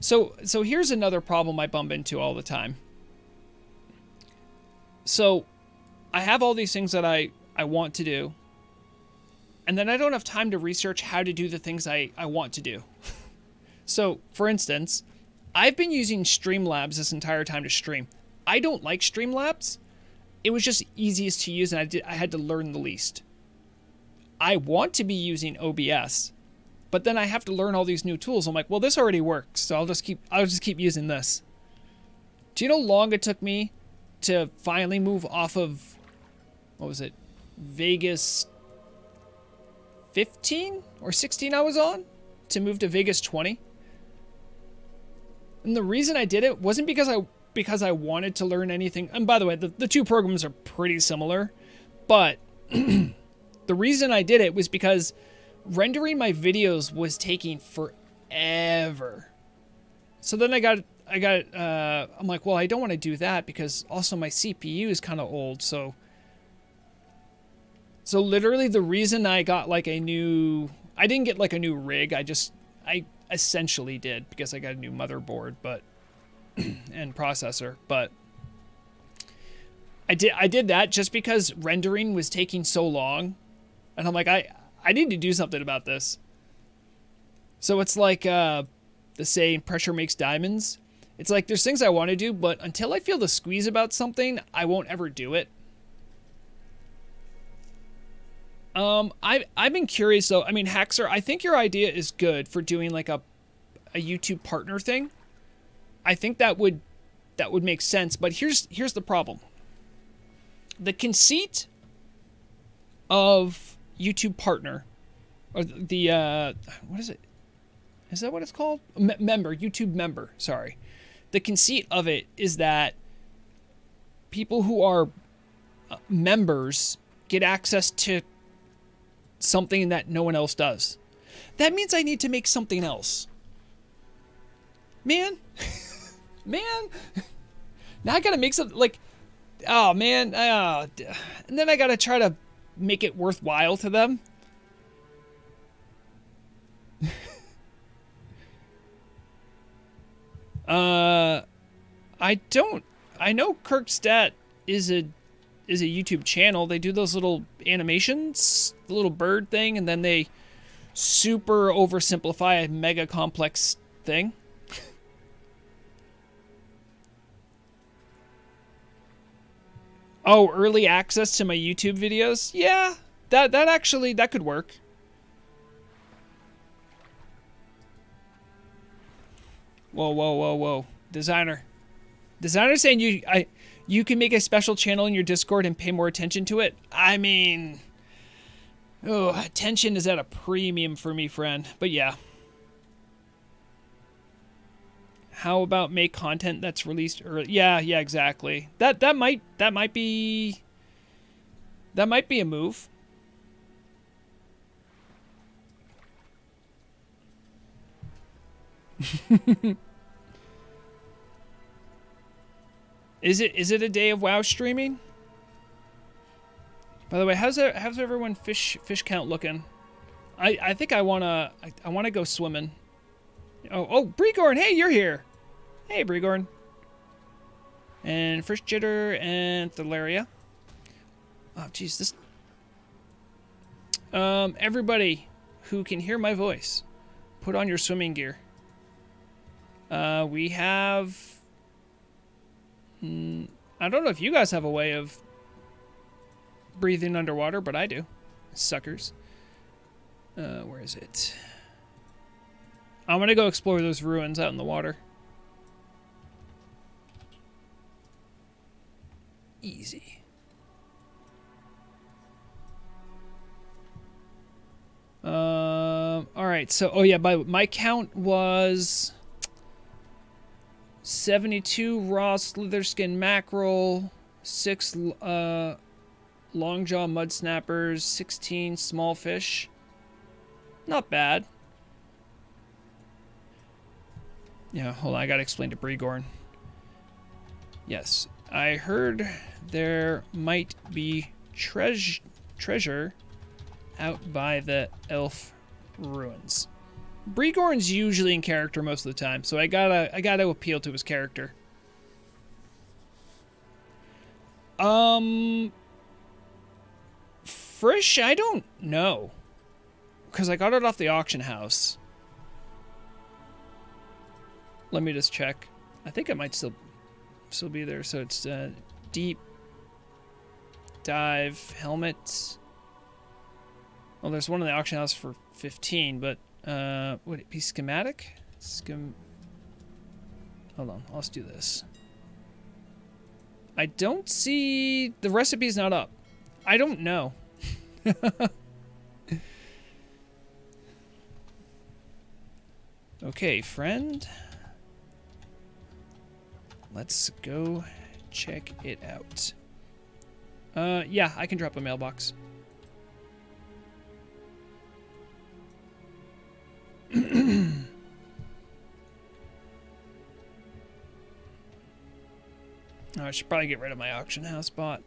So here's another problem I bump into all the time. So, I have all these things that I want to do, and then I don't have time to research how to do the things I want to do. So, for instance, I've been using Streamlabs this entire time to stream. I don't like Streamlabs. It was just easiest to use, and I had to learn the least. I want to be using OBS, but then I have to learn all these new tools. I'm like, well, this already works, so I'll just keep using this. Do you know how long it took me to finally move off of, what was it, Vegas 15 or 16 I was on, to move to Vegas 20? And the reason I did it wasn't because I wanted to learn anything. And by the way, the two programs are pretty similar, but the reason I did it was because rendering my videos was taking forever. So then I'm like, well, I don't want to do that because also my CPU is kind of old. So literally the reason I got like I didn't get like a new rig. I essentially did because I got a new motherboard, but and processor, but I did that just because rendering was taking so long, and I'm like, I need to do something about this. So it's like the saying, pressure makes diamonds. It's like there's things I want to do, but until I feel the squeeze about something, I won't ever do it. I've been curious though. I mean, Haxer, I think your idea is good for doing like a YouTube partner thing. I think that would make sense. But here's the problem. The conceit of YouTube partner, or the what is it? Is that what it's called? Member, YouTube member. Sorry. The conceit of it is that people who are members get access to something that no one else does. That means I need to make something else. Man. Man. Now I gotta make something like, oh man. And then I gotta try to make it worthwhile to them. I know Kirkstat is a YouTube channel. They do those little animations, the little bird thing, and then they super oversimplify a mega complex thing. Oh, early access to my YouTube videos? Yeah, that actually could work. Whoa. Designer saying you can make a special channel in your Discord and pay more attention to it. I mean, attention is at a premium for me, friend. But yeah. How about make content that's released early? Yeah, exactly. That might be a move. Is it a day of WoW streaming? By the way, how's everyone fish count looking? I think I wanna go swimming. Oh, Bregorn, hey, you're here. Hey, Bregorn. And Frisch Jitter and Thalaria. Oh, jeez, this. Everybody who can hear my voice, put on your swimming gear. We have. I don't know if you guys have a way of breathing underwater, but I do. Suckers. Where is it? I'm gonna go explore those ruins out in the water. Easy. Alright, so, oh yeah, my count was 72 raw slitherskin mackerel, 6 longjaw mud snappers, 16 small fish. Not bad. Yeah, hold on, I gotta explain to Bregorn. Yes, I heard there might be treasure out by the elf ruins. Bregorn's usually in character most of the time, so I gotta appeal to his character. Frisch, I don't know, because I got it off the auction house. Let me just check. I think it might still be there. So it's deep dive helmet. Well, there's one in the auction house for 15, but would it be schematic? Hold on, let's do this. I don't see the recipe's not up. I don't know. Okay, friend. Let's go check it out. Yeah, I can drop a mailbox. Oh, I should probably get rid of my auction house bot.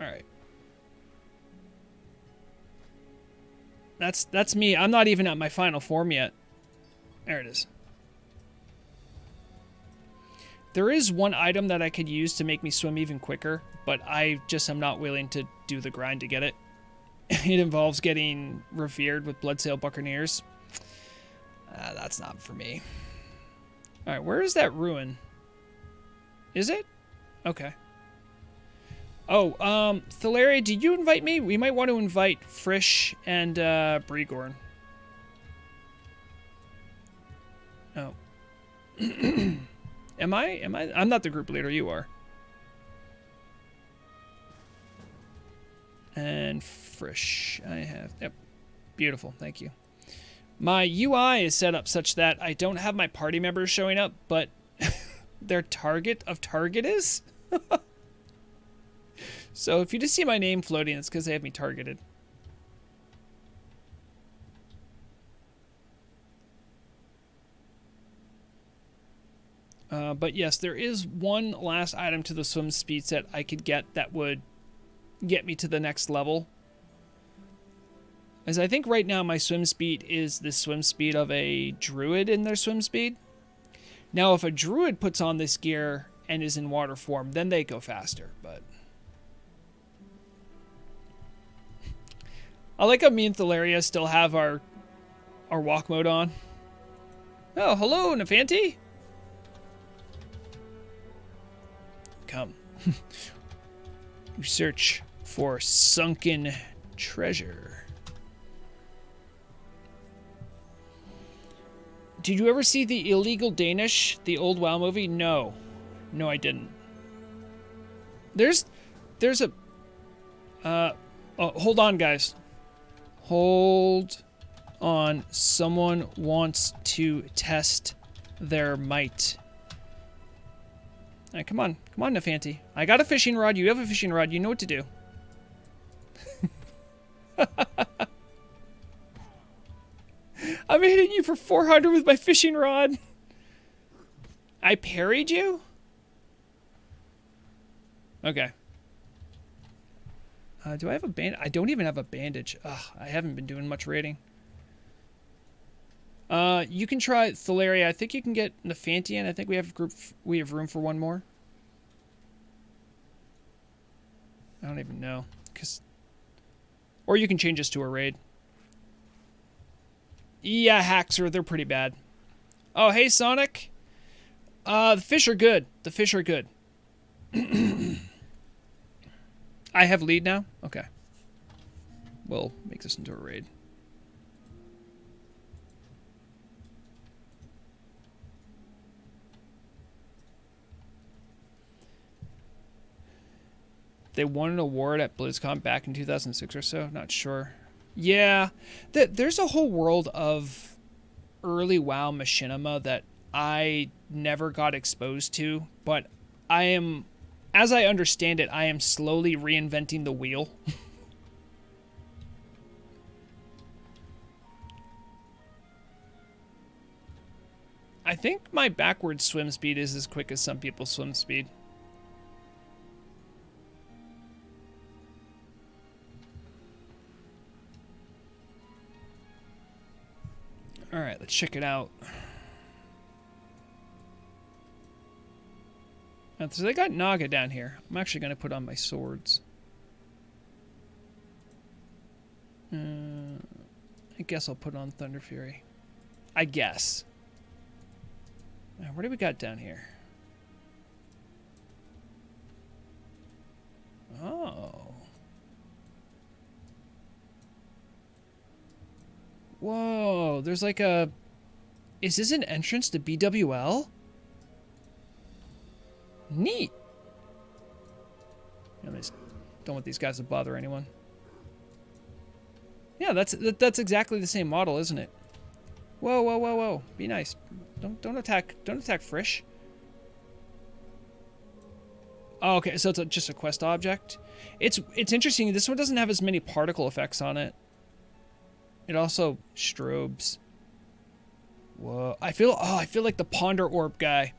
Alright. That's me. I'm not even at my final form yet. There it is. There is one item that I could use to make me swim even quicker, but I just am not willing to do the grind to get it. It involves getting revered with Bloodsail Buccaneers. That's not for me. Alright, where is that ruin? Is it? Okay. Oh, Thalaria, did you invite me? We might want to invite Frisch and Brigorn. Oh. Am I? I'm not the group leader, you are. And Frisch, I have. Yep. Beautiful, thank you. My UI is set up such that I don't have my party members showing up, but their target of target is. So if you just see my name floating, it's because they have me targeted. But yes, there is one last item to the swim speed set I could get that would get me to the next level. As I think right now my swim speed is the swim speed of a druid in their swim speed. Now if a druid puts on this gear and is in water form, then they go faster, but... I like how me and Thalaria still have our walk mode on. Oh, hello, Nephanti. Come. We search for sunken treasure. Did you ever see the Illegal Danish, the old WoW movie? No. No, I didn't. There's a... oh, hold on, guys. Hold on. Someone wants to test their might. All right, come on. Come on, Nephanti. I got a fishing rod. You have a fishing rod. You know what to do. I'm hitting you for 400 with my fishing rod. I parried you? Okay. Do I have a bandage? I don't even have a bandage. Ugh, I haven't been doing much raiding. You can try Thalaria. I think you can get Nephanti in. I think we have room for one more. I don't even know. Or you can change us to a raid. Yeah, Haxer, they're pretty bad. Oh, hey, Sonic. The fish are good. The fish are good. I have lead now? Okay. We'll make this into a raid. They won an award at BlizzCon back in 2006 or so. Not sure. Yeah. There's a whole world of early WoW machinima that I never got exposed to, but I am... As I understand it, I am slowly reinventing the wheel. I think my backwards swim speed is as quick as some people's swim speed. Alright, let's check it out. So they got Naga down here. I'm actually going to put on my swords. I guess I'll put on Thunder Fury. I guess. What do we got down here? Oh. Whoa, there's like a... Is this an entrance to BWL? Neat. I just don't want these guys to bother anyone. Yeah, that's exactly the same model, isn't it? Whoa, whoa, whoa, whoa! Be nice. Don't attack Frisch. Oh, okay, so it's just a quest object. It's interesting. This one doesn't have as many particle effects on it. It also strobes. Whoa! I feel like the Ponder Orb guy.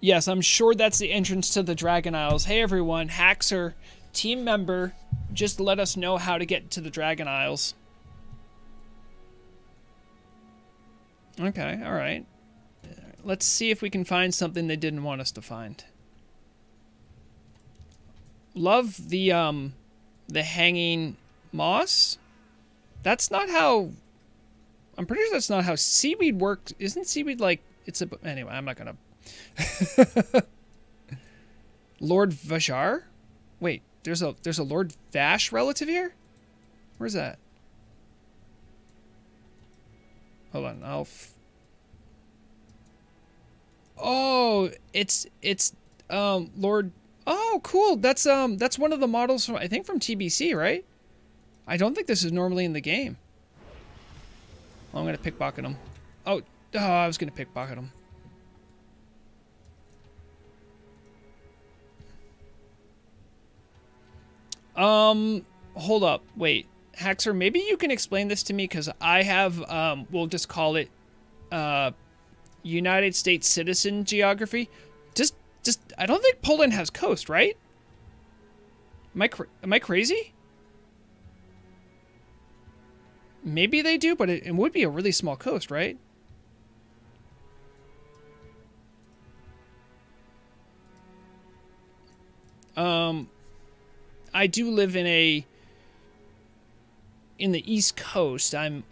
Yes, I'm sure that's the entrance to the Dragon Isles. Hey everyone, Haxer, team member, just let us know how to get to the Dragon Isles. Okay, alright. Let's see if we can find something they didn't want us to find. Love the hanging moss. That's not how... I'm pretty sure that's not how seaweed works. Isn't seaweed like... It's a... Anyway, I'm not gonna... Lord Vajar? Wait, there's a Lord Vash relative here? Where's that? Hold on, oh, it's Lord. Oh, cool. That's one of the models from, I think, from TBC, right? I don't think this is normally in the game. Oh, I'm gonna pickpocket him. Oh, I was gonna pickpocket him. Hold up. Wait. Haxer, maybe you can explain this to me, because I have, we'll just call it, United States citizen geography. Just, I don't think Poland has coast, right? Am I crazy? Maybe they do, but it would be a really small coast, right? I do live in the East Coast. I'm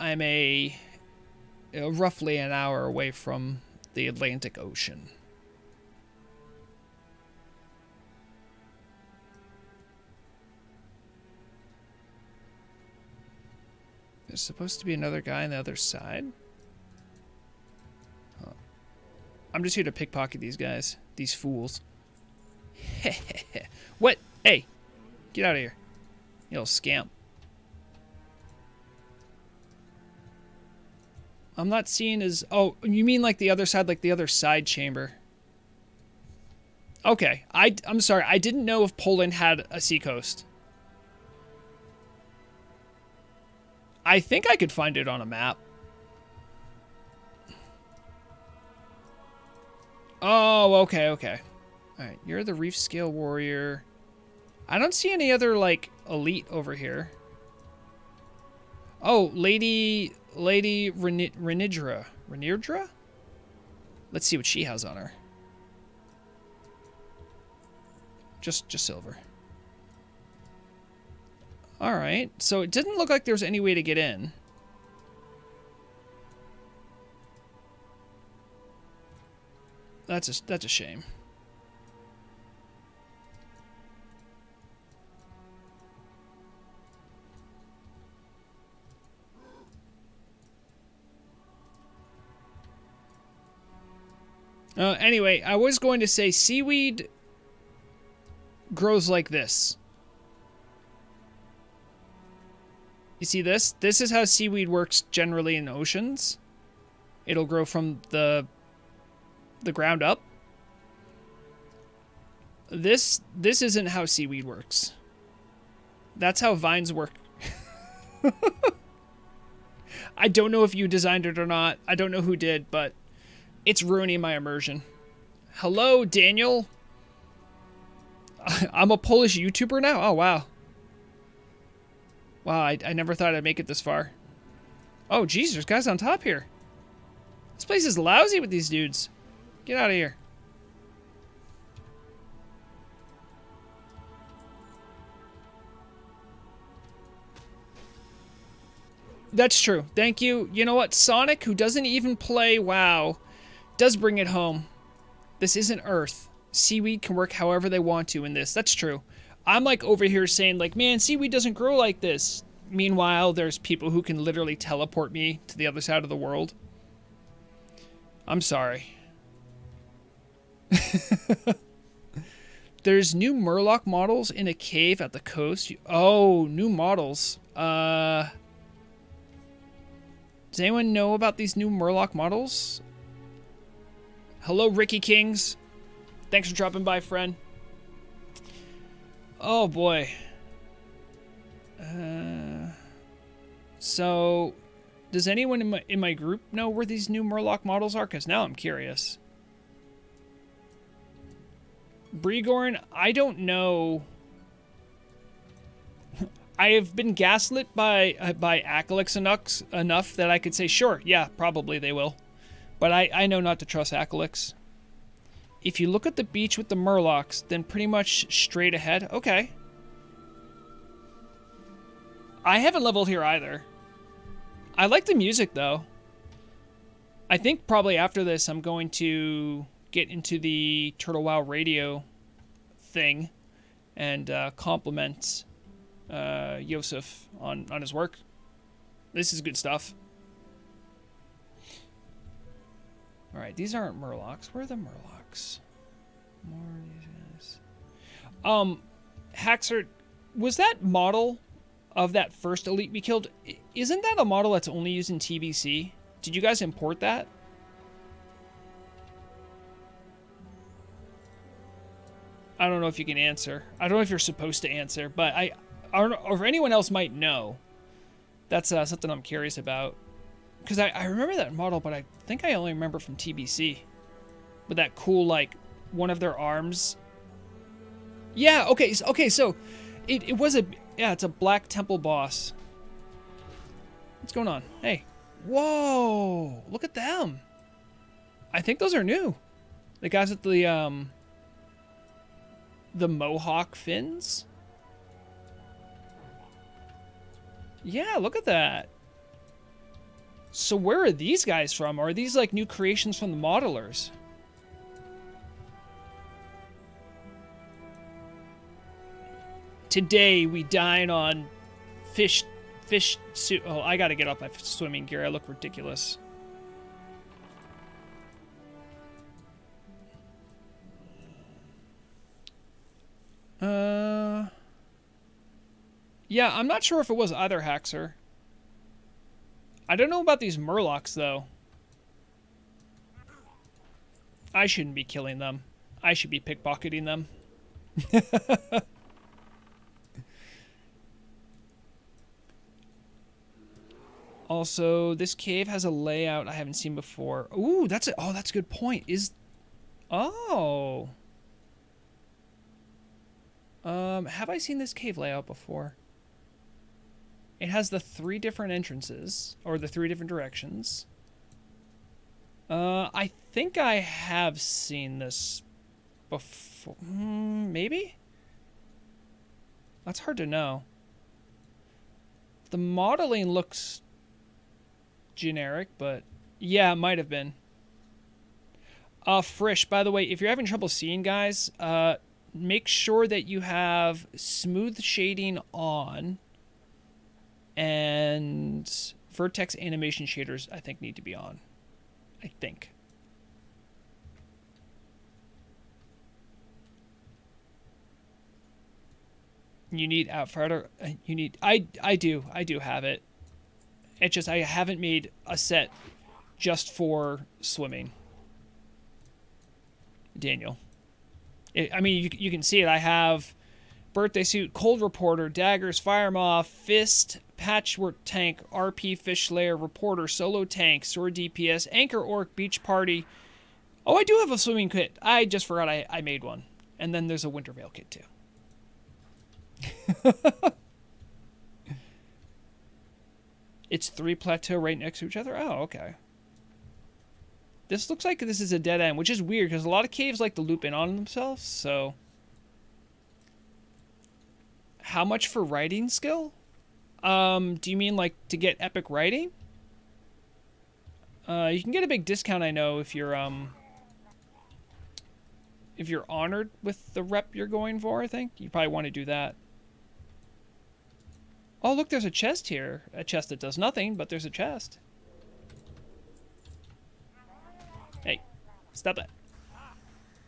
roughly an hour away from the Atlantic Ocean. There's supposed to be another guy on the other side. Huh. I'm just here to pickpocket these guys. These fools. What? Hey! Get out of here. You little scamp. I'm not seeing as... Oh, you mean like the other side, like the other side chamber. Okay. I'm sorry. I didn't know if Poland had a seacoast. I think I could find it on a map. Oh, okay. Alright, you're the Reef Scale Warrior. I don't see any other, like, elite over here. Oh, Lady Renidra. Renidra? Let's see what she has on her. Just silver. Alright, so it didn't look like there was any way to get in. That's a shame. Anyway, I was going to say seaweed grows like this. You see this? This is how seaweed works generally in oceans. It'll grow from the ground up. This isn't how seaweed works. That's how vines work. I don't know if you designed it or not. I don't know who did, but it's ruining my immersion. Hello, Daniel. I'm a Polish YouTuber now? Oh, wow. Wow, I never thought I'd make it this far. Oh, jeez, there's guys on top here. This place is lousy with these dudes. Get out of here. That's true. Thank you. You know what? Sonic, who doesn't even play WoW, does bring it home. This isn't Earth. Seaweed can work however they want to in this. That's true. I'm like over here saying like, man, seaweed doesn't grow like this. Meanwhile, there's people who can literally teleport me to the other side of the world. I'm sorry. There's new Murloc models in a cave at the coast. Oh, new models. Does anyone know about these new Murloc models? Hello, Ricky Kings. Thanks for dropping by, friend. Oh, boy. So, does anyone in my group know where these new Murloc models are? Because now I'm curious. Bregorn, I don't know. I have been gaslit by Acalix enough that I could say, sure, yeah, probably they will. But I know not to trust Acalix. If you look at the beach with the Murlocs, then pretty much straight ahead. Okay. I haven't leveled here either. I like the music, though. I think probably after this, I'm going to get into the Turtle WoW radio thing and compliment Yosef on his work. This is good stuff. All right, these aren't Murlocs. Where are the Murlocs? More of these guys. Haxer, was that model of that first elite we killed? Isn't that a model that's only used in TBC? Did you guys import that? I don't know if you can answer. I don't know if you're supposed to answer, but I don't know, or if anyone else might know. That's something I'm curious about. Because I remember that model, but I think I only remember from TBC. With that cool, like, one of their arms. Yeah, okay, so it was it's a Black Temple boss. What's going on? Hey. Whoa, look at them. I think those are new. The guys with the mohawk fins. Yeah, look at that. So where are these guys from? Are these like new creations from the modelers? Today we dine on fish soup. Oh, I gotta get off my swimming gear. I look ridiculous. Yeah, I'm not sure if it was either, Haxer. I don't know about these Murlocs, though. I shouldn't be killing them. I should be pickpocketing them. Also, this cave has a layout I haven't seen before. Ooh, that's a good point. Have I seen this cave layout before? It has the 3 different entrances, or the 3 different directions. I think I have seen this before. Maybe? That's hard to know. The modeling looks generic, but yeah, it might have been. Frisch, by the way, if you're having trouble seeing, guys, make sure that you have smooth shading on. And vertex animation shaders, I think, need to be on. I think. You need Outrider. You need. I do have it. It's just I haven't made a set just for swimming. Daniel. I mean, you can see it. I have birthday suit, cold reporter, daggers, fire moth, fist, patchwork tank, RP fish layer, reporter, solo tank, sword DPS, anchor orc, beach party. Oh, I do have a swimming kit. I just forgot I made one. And then there's a winter veil kit too. It's 3 plateau right next to each other? Oh, okay. This looks like this is a dead end, which is weird because a lot of caves like to loop in on themselves, so. How much for writing skill? Do you mean like to get epic writing? You can get a big discount, I know, if you're honored with the rep you're going for, I think. You probably want to do that. Oh, look, there's a chest here. A chest that does nothing, but there's a chest. Hey, stop that.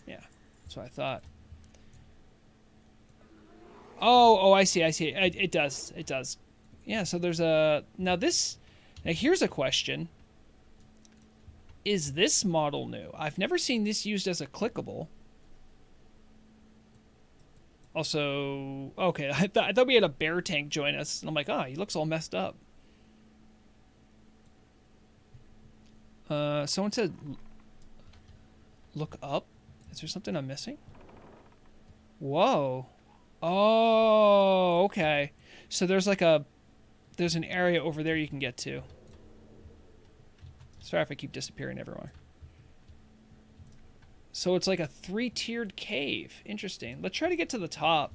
Yeah, that's what I thought. Oh, I see. It does. Yeah, so there's a... Now here's a question. Is this model new? I've never seen this used as a clickable. Also, okay, I thought we had a bear tank join us, and I'm like, he looks all messed up. Someone said, look up. Is there something I'm missing? Whoa. Oh, okay. So there's an area over there you can get to. Sorry if I keep disappearing everywhere. So it's like a 3-tiered cave. Interesting. Let's try to get to the top.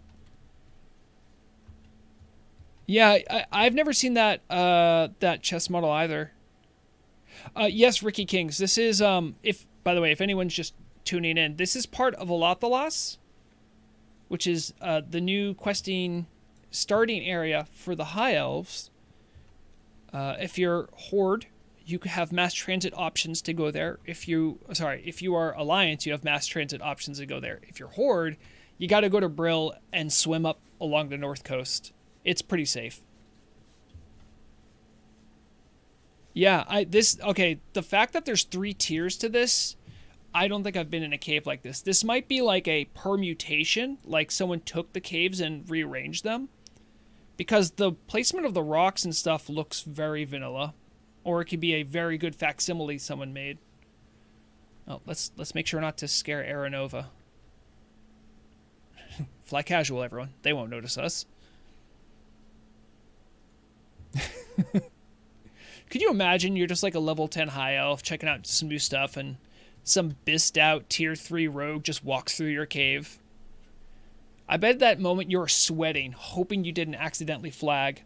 Yeah, I've never seen that that chest model either. Yes, Ricky Kings. This is by the way, if anyone's just tuning in, this is part of Alathalas. which is the new questing starting area for the High Elves. If you're Horde, you have mass transit options to go there. If you are Alliance, you have mass transit options to go there. If you're Horde, you got to go to Brill and swim up along the north coast. It's pretty safe. Yeah, the fact that there's 3 tiers to this, I don't think I've been in a cave like this. This might be like a permutation, like someone took the caves and rearranged them. Because the placement of the rocks and stuff looks very vanilla. Or it could be a very good facsimile someone made. Oh, let's make sure not to scare Aeronova. Fly casual, everyone. They won't notice us. Could you imagine you're just like a level 10 high elf checking out some new stuff and some bissed out tier 3 rogue just walks through your cave? I bet at that moment you're sweating, hoping you didn't accidentally flag.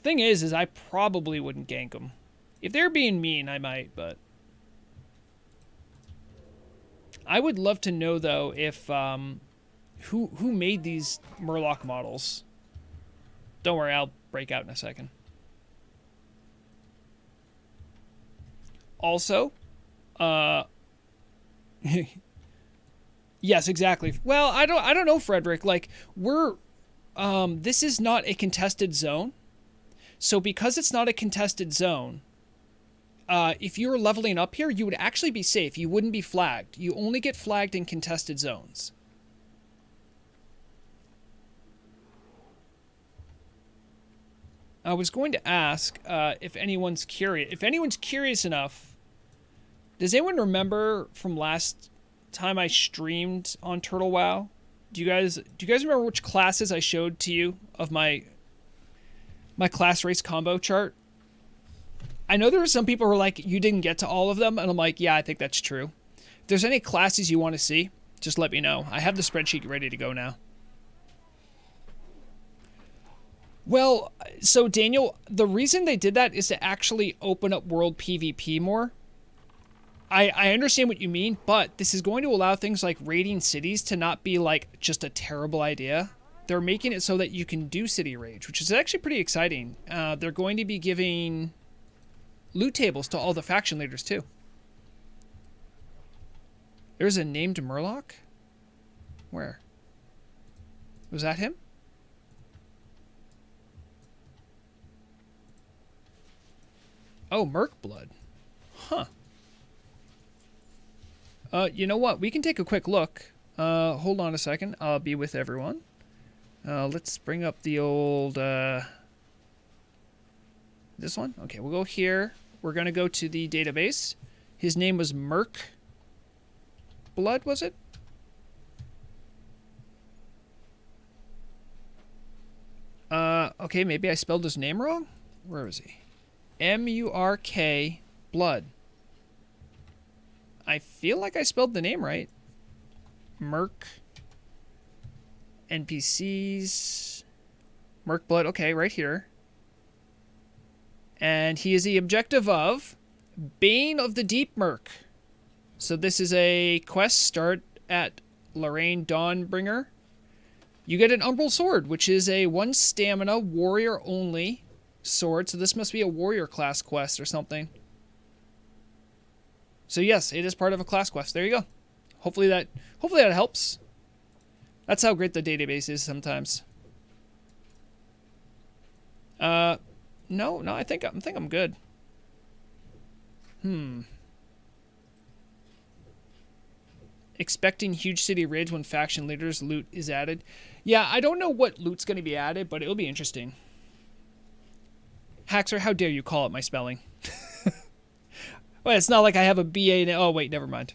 Thing is I probably wouldn't gank them. If they're being mean, I might, but... I would love to know, though, if, who made these Murloc models? Don't worry, I'll break out in a second. Also, yes, exactly. Well, I don't know, Frederick. Like, this is not a contested zone. So because it's not a contested zone, if you were leveling up here, you would actually be safe. You wouldn't be flagged. You only get flagged in contested zones. I was going to ask if anyone's curious. If anyone's curious enough, does anyone remember from last time I streamed on Turtle WoW? Do you guys remember which classes I showed to you of my class race combo chart? I know there were some people who were like, you didn't get to all of them, and I'm like, yeah, I think that's true. If there's any classes you want to see, just let me know. I have the spreadsheet ready to go now. Well, so Daniel, the reason they did that is to actually open up world PvP more. I understand what you mean, but this is going to allow things like raiding cities to not be like just a terrible idea. They're making it so that you can do city raids, which is actually pretty exciting. They're going to be giving loot tables to all the faction leaders too. There's a named Murloc? Where? Was that him? Oh, Merc Blood. Huh. You know what? We can take a quick look. Hold on a second. I'll be with everyone. Let's bring up the old... this one? Okay, we'll go here. We're going to go to the database. His name was Merc Blood, was it? Okay, maybe I spelled his name wrong? Where is he? M-U-R-K Blood. I feel like I spelled the name right. Merc. NPCs. Merc Blood. Okay, right here. And he is the objective of Bane of the Deep Merc. So this is a quest. Start at Lorraine Dawnbringer. You get an Umbral Sword, which is a 1 stamina warrior only sword. So this must be a warrior class quest or something. So yes, it is part of a class quest. There you go. Hopefully that helps. That's how great the database is sometimes. No, I think I'm good. Expecting huge city raids when faction leaders loot is added. Yeah, I don't know what loot's going to be added, but it'll be interesting. Haxer, how dare you call it my spelling? Well, it's not like I have a BA in it. Oh, wait, never mind.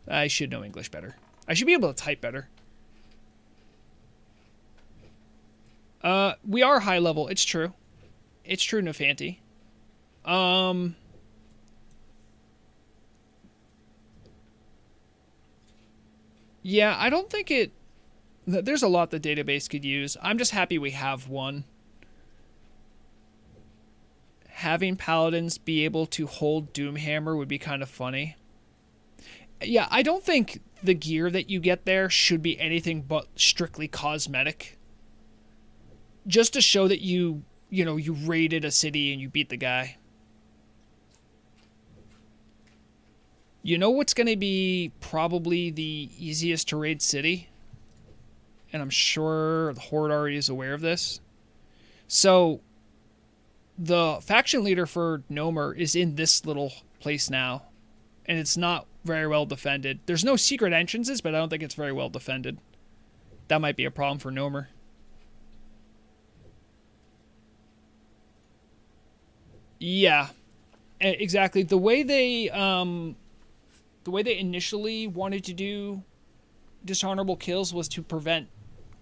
I should know English better. I should be able to type better. We are high level. It's true. It's true, Nefanti. Yeah, I don't think it... There's a lot the database could use. I'm just happy we have one. Having paladins be able to hold Doomhammer would be kind of funny. Yeah, I don't think the gear that you get there should be anything but strictly cosmetic. Just to show that you raided a city and you beat the guy. You know what's going to be probably the easiest to raid city? And I'm sure the Horde already is aware of this. So, the faction leader for Nomer is in this little place now. And it's not very well defended. There's no secret entrances, but I don't think it's very well defended. That might be a problem for Nomer. Yeah, exactly. The way they initially wanted to do dishonorable kills was to prevent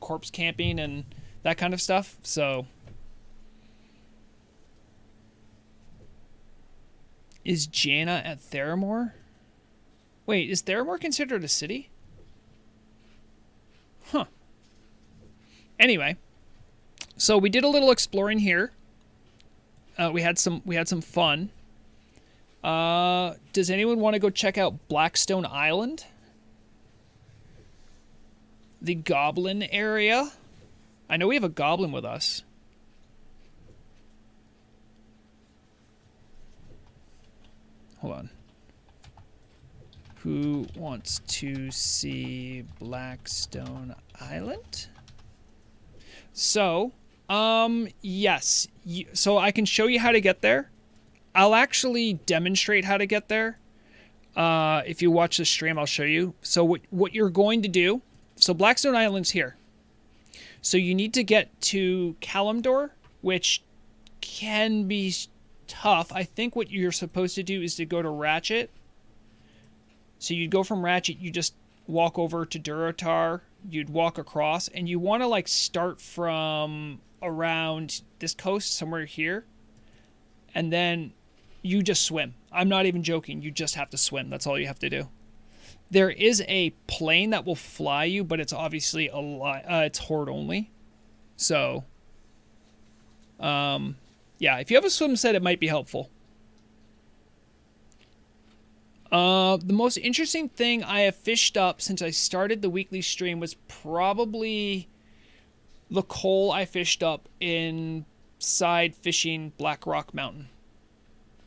corpse camping and that kind of stuff. So, is Janna at Theramore? Wait, is Theramore considered a city? Huh. Anyway, so we did a little exploring here. We had some fun. Does anyone want to go check out Blackstone Island? The goblin area? I know we have a goblin with us. Hold on. Who wants to see Blackstone Island? So, yes. So I can show you how to get there. I'll actually demonstrate how to get there. If you watch the stream, I'll show you. So what you're going to do... So Blackstone Island's here. So you need to get to Kalimdor, which can be tough. I think what you're supposed to do is to go to Ratchet. So you'd go from Ratchet, you just walk over to Durotar, you'd walk across, and you want to like start from around this coast, somewhere here, and then you just swim. I'm not even joking, you just have to swim. That's all you have to do. There is a plane that will fly you, but it's obviously it's Horde only. So, yeah, if you have a swim set, it might be helpful. The most interesting thing I have fished up since I started the weekly stream was probably the coal I fished up inside fishing Black Rock Mountain.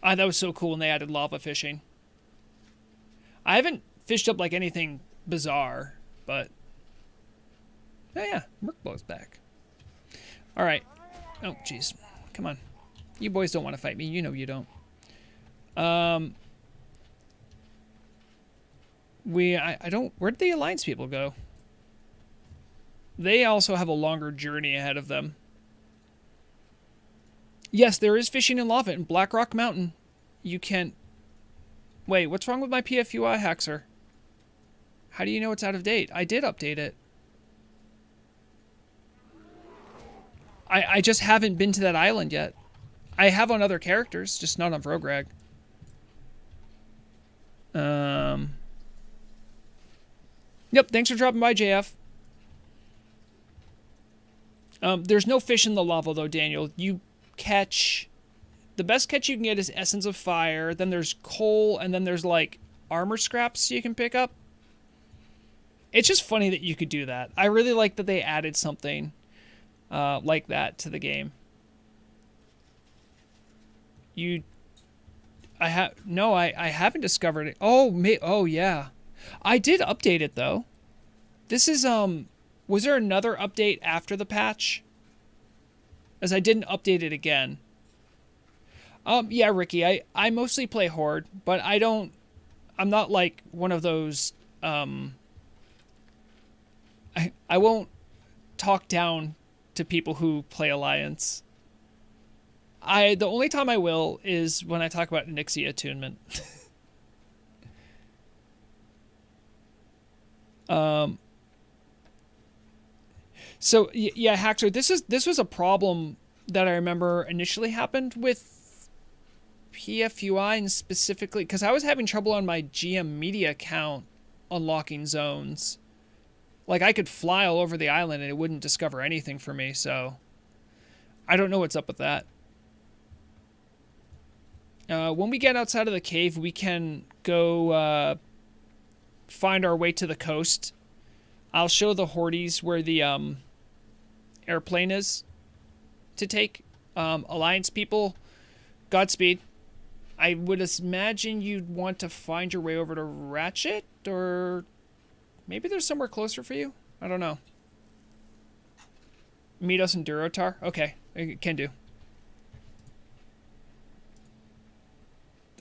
That was so cool when they added lava fishing. I haven't fished up like anything bizarre, but oh yeah, Murklow's back. All right. Oh jeez, come on. You boys don't want to fight me. You know you don't. I don't... Where'd the Alliance people go? They also have a longer journey ahead of them. Yes, there is fishing in lava in Black Rock Mountain. You can... Wait, what's wrong with my PFUI, Haxer? How do you know it's out of date? I did update it. I just haven't been to that island yet. I have on other characters, just not on Vrograg. Yep, thanks for dropping by, JF. There's no fish in the lava, though, Daniel. You catch... The best catch you can get is Essence of Fire, then there's coal, and then there's, like, armor scraps you can pick up. It's just funny that you could do that. I really like that they added something like that to the game. I haven't discovered it. Oh, yeah. I did update it, though. This is, was there another update after the patch? As I didn't update it again. Yeah, Ricky, I mostly play Horde, but I'm not like one of those, I won't talk down to people who play Alliance. The only time I will is when I talk about Nixie attunement. So yeah, Haxer, this was a problem that I remember initially happened with PFUI, and specifically because I was having trouble on my GM Media account unlocking zones. Like, I could fly all over the island and it wouldn't discover anything for me, so I don't know what's up with that. When we get outside of the cave, we can go find our way to the coast. I'll show the Hordes where the airplane is to take. Alliance people, Godspeed. I would imagine you'd want to find your way over to Ratchet, or maybe there's somewhere closer for you? I don't know. Meet us in Durotar? Okay, can do.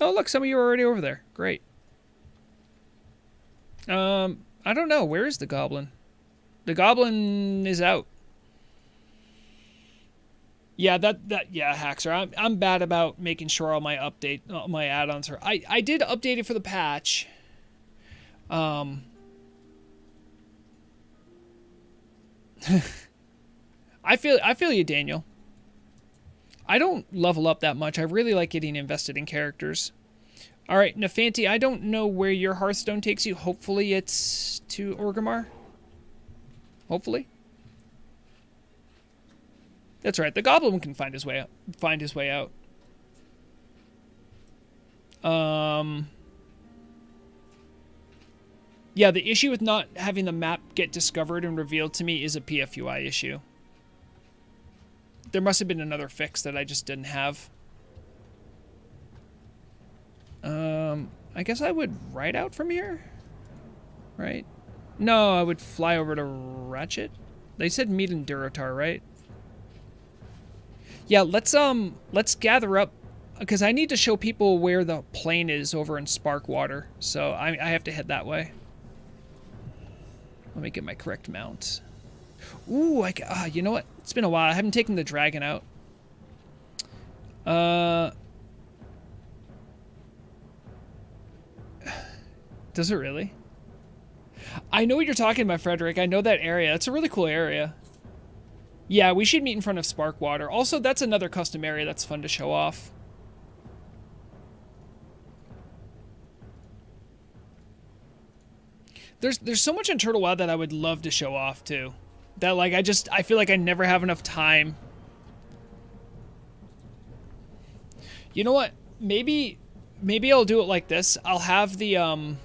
Oh, look, some of you are already over there. Great. I don't know. Where is the goblin? The goblin is out. Yeah, yeah, Haxer. I'm bad about making sure all my my add-ons are. I did update it for the patch. I feel you, Daniel. I don't level up that much. I really like getting invested in characters. All right, Nefanti, I don't know where your Hearthstone takes you. Hopefully it's to Orgrimmar. Hopefully. That's right. The goblin can find his way out. Yeah, the issue with not having the map get discovered and revealed to me is a PFUI issue. There must have been another fix that I just didn't have. I guess I would ride out from here? Right? No, I would fly over to Ratchet. They said meet in Durotar, right? Yeah, let's gather up, because I need to show people where the plane is over in Sparkwater, so I have to head that way. Let me get my correct mount. Ooh, you know what? It's been a while. I haven't taken the dragon out. Does it really? I know what you're talking about, Frederick. I know that area. It's a really cool area. Yeah, we should meet in front of Sparkwater. Also, that's another custom area that's fun to show off. There's so much in Turtle Wild that I would love to show off too. That like I feel like I never have enough time. You know what? Maybe I'll do it like this. I'll have the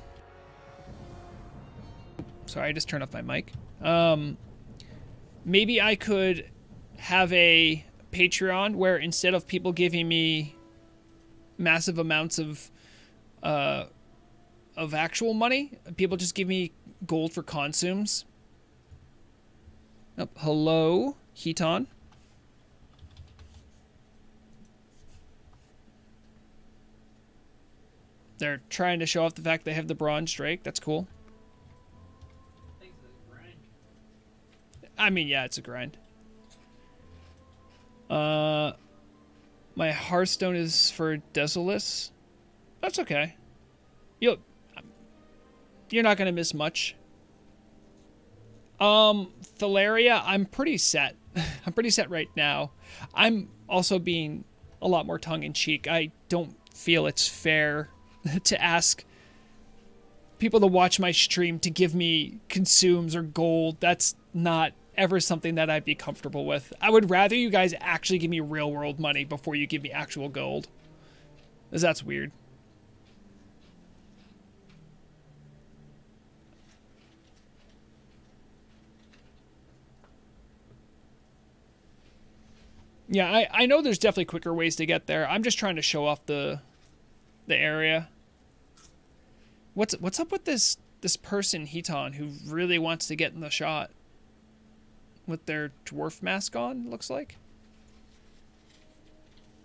sorry, I just turned off my mic. Maybe I could have a Patreon where instead of people giving me massive amounts of actual money, people just give me gold for consumes. Oh, hello, Heaton. They're trying to show off the fact they have the bronze drake. That's cool. I mean, yeah, it's a grind. My Hearthstone is for Desolus. That's okay. You're not gonna miss much. Thalaria, I'm pretty set. I'm pretty set right now. I'm also being a lot more tongue-in-cheek. I don't feel it's fair to ask people to watch my stream to give me consumes or gold. That's not ever something that I'd be comfortable with. I would rather you guys actually give me real world money before you give me actual gold. Because that's weird. Yeah, I know there's definitely quicker ways to get there. I'm just trying to show off the area. What's up with this person, Heaton, who really wants to get in the shot? With their dwarf mask on, looks like.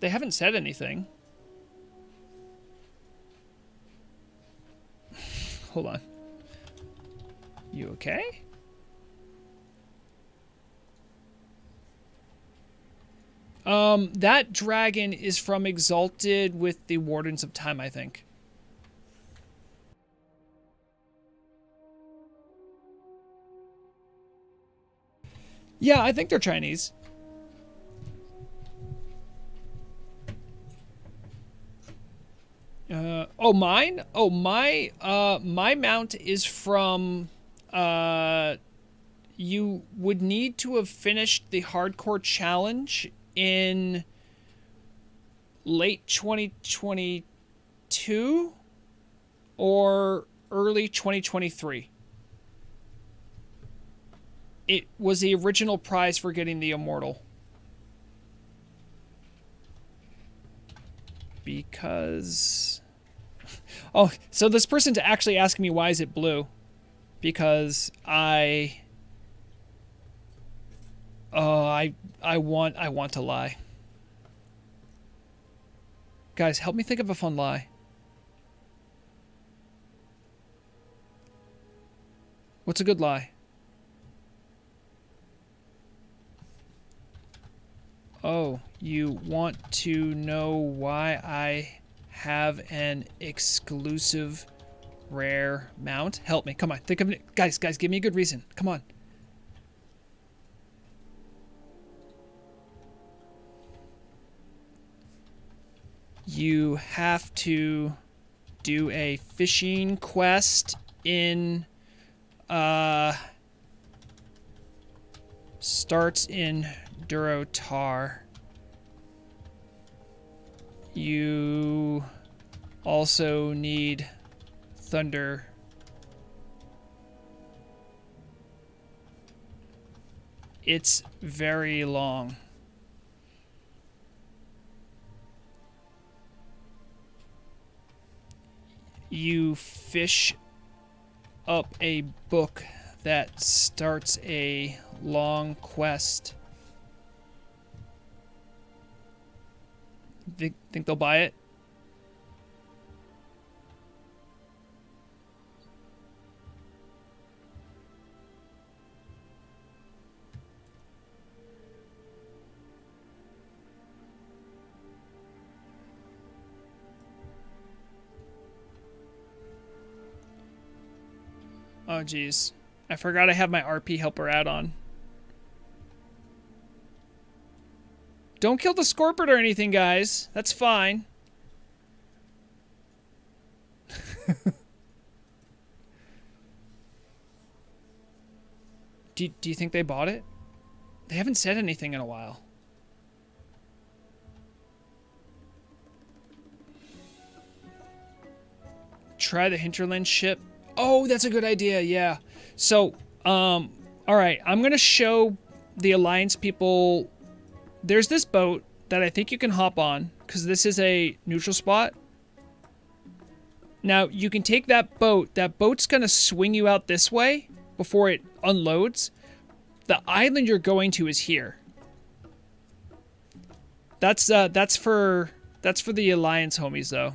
They haven't said anything. Hold on. You okay? That dragon is from Exalted with the Wardens of Time, I think. Yeah, I think they're Chinese. Oh, mine? Oh, my mount is from, you would need to have finished the hardcore challenge in late 2022 or early 2023. It was the original prize for getting the Immortal. Because... Oh, so this person's actually asking me why is it blue? Because I want to lie. Guys, help me think of a fun lie. What's a good lie? Oh, you want to know why I have an exclusive rare mount? Help me. Come on. Think of it. Guys, give me a good reason. Come on. You have to do a fishing quest in starts in Durotar. You also need thunder. It's very long. You fish up a book that starts a long quest. Think they'll buy it? Oh, geez. I forgot I have my RP helper add-on. Don't kill the Scorpion or anything, guys. That's fine. Do you think they bought it? They haven't said anything in a while. Try the hinterland ship. Oh, that's a good idea, yeah. So, alright, I'm gonna show the Alliance people... There's this boat that I think you can hop on, because this is a neutral spot. Now, you can take that boat. That boat's gonna swing you out this way before it unloads. The island you're going to is here. That's for the Alliance homies, though.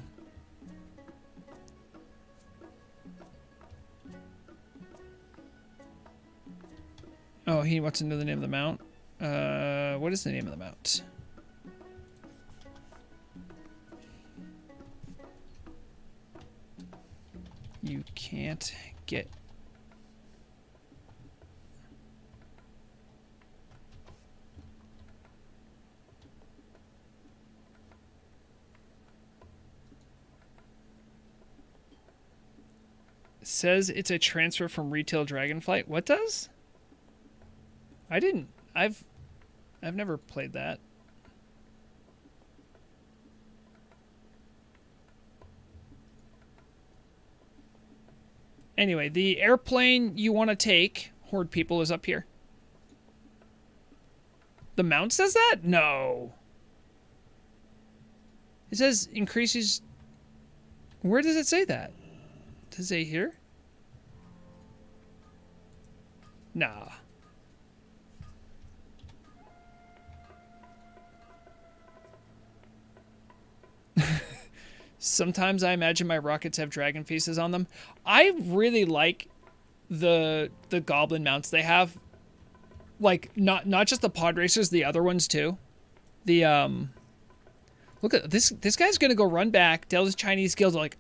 Oh, he wants to know the name of the mount. What is the name of the mount? You can't get... It says it's a transfer from retail Dragonflight. What does? I didn't. I've never played that. Anyway, the airplane you want to take, Horde people, is up here. The mount says that? No. It says increases... Where does it say that? Does it say here? Nah. Sometimes I imagine my rockets have dragon faces on them. I really like the goblin mounts they have. Like not just the pod racers, the other ones too. The look at this guy's gonna go run back, tell his Chinese guild like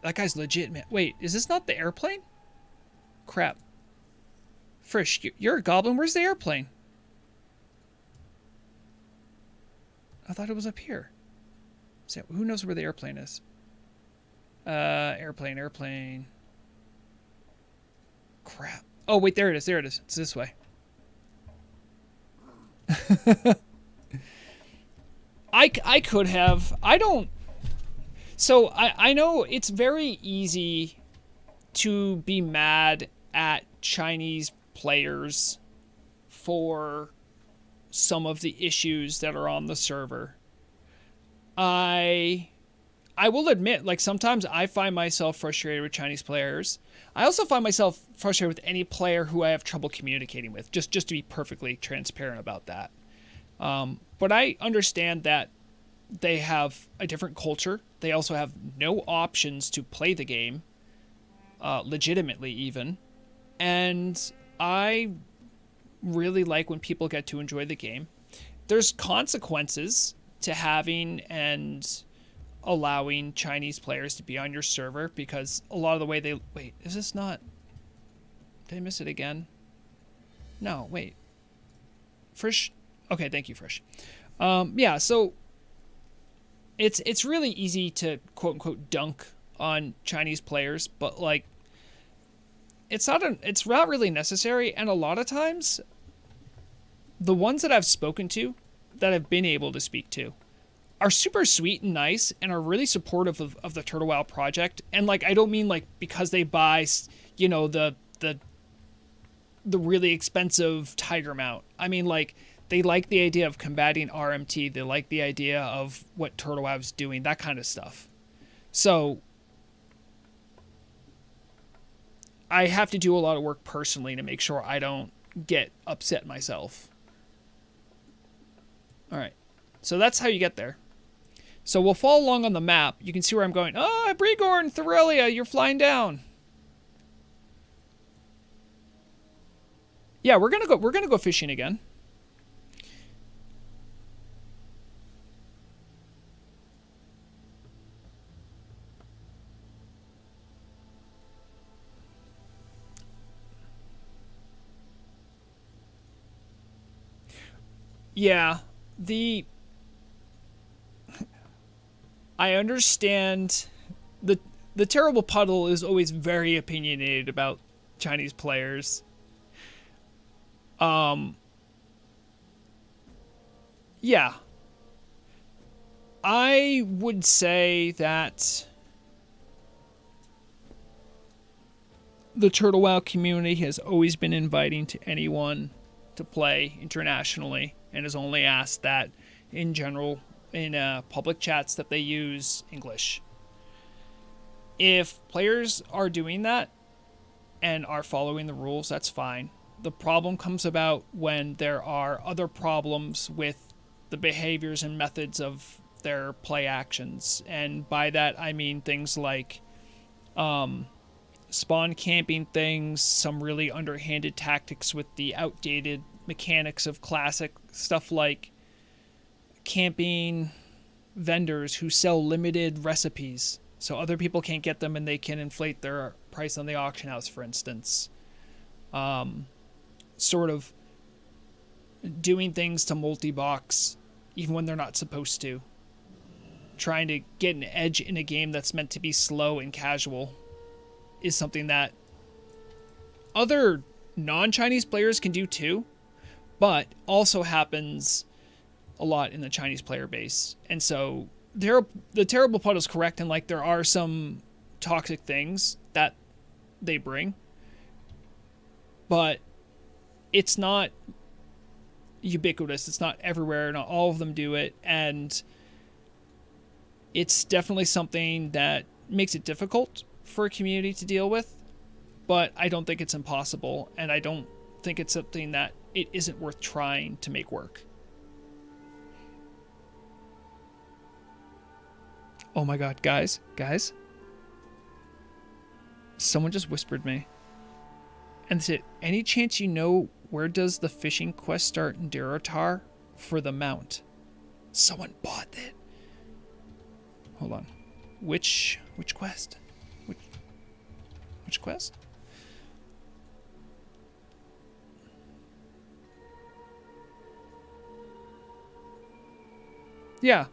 that guy's legit, man. Wait, is this not the airplane? Crap. Frisch, you're a goblin. Where's the airplane? I thought it was up here. So who knows where the airplane is? Airplane. Crap. Oh, wait, there it is. It's this way. I could have. I don't. So I know it's very easy to be mad at Chinese players for some of the issues that are on the server. I will admit, like, sometimes I find myself frustrated with Chinese players. I also find myself frustrated with any player who I have trouble communicating with, just to be perfectly transparent about that. But I understand that they have a different culture. They also have no options to play the game, legitimately even. And I really like when people get to enjoy the game. There's consequences to having and allowing Chinese players to be on your server, because a lot of the way they... Wait, is this not... Did I miss it again? No, wait. Frisch? Okay, thank you, Frisch. Yeah, so it's really easy to quote-unquote dunk on Chinese players, but, like, it's not really necessary, and a lot of times, the ones that I've spoken to, that I've been able to speak to, are super sweet and nice and are really supportive of the Turtle Wow project. And, like, I don't mean, like, because they buy, you know, the really expensive Tiger mount. I mean, like, they like the idea of combating RMT. They like the idea of what Turtle Wow's doing, that kind of stuff. So I have to do a lot of work personally to make sure I don't get upset myself. All right. So that's how you get there. So we'll follow along on the map. You can see where I'm going. Oh, Brigorn, Thorelia, you're flying down. Yeah, we're gonna go fishing again. Yeah, I understand the terrible puddle is always very opinionated about Chinese players. Yeah. I would say that the Turtle Wow community has always been inviting to anyone to play internationally, and has only asked that in general in public chats that they use English. If players are doing that and are following the rules, that's fine. The problem comes about when there are other problems with the behaviors and methods of their play actions. And by that, I mean things like spawn camping things, some really underhanded tactics with the outdated mechanics of Classic, stuff like camping vendors who sell limited recipes so other people can't get them and they can inflate their price on the auction house, for instance. Sort of doing things to multi-box even when they're not supposed to. Trying to get an edge in a game that's meant to be slow and casual is something that other non-Chinese players can do too, but also happens a lot in the Chinese player base. And so the terrible puddle is correct, and, like, there are some toxic things that they bring, but it's not ubiquitous. It's not everywhere. Not all of them do it, and it's definitely something that makes it difficult for a community to deal with, but I don't think it's impossible, and I don't think it's something that it isn't worth trying to make work. Oh my god, guys. Someone just whispered me. And they said, any chance you know where does the fishing quest start in Durotar for the mount? Someone bought it. Hold on. Which quest? Which quest? Yeah.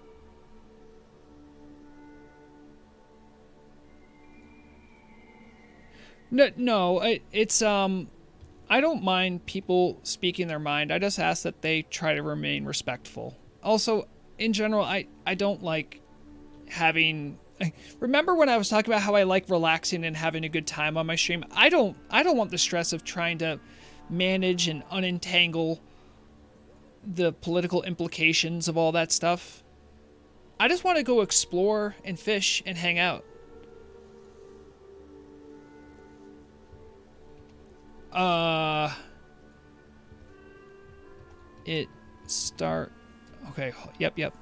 No, it's I don't mind people speaking their mind. I just ask that they try to remain respectful. Also, in general, I don't like having Remember when I was talking about how I like relaxing and having a good time on my stream? I don't want the stress of trying to manage and unentangle the political implications of all that stuff. I just want to go explore and fish and hang out. Okay, yep.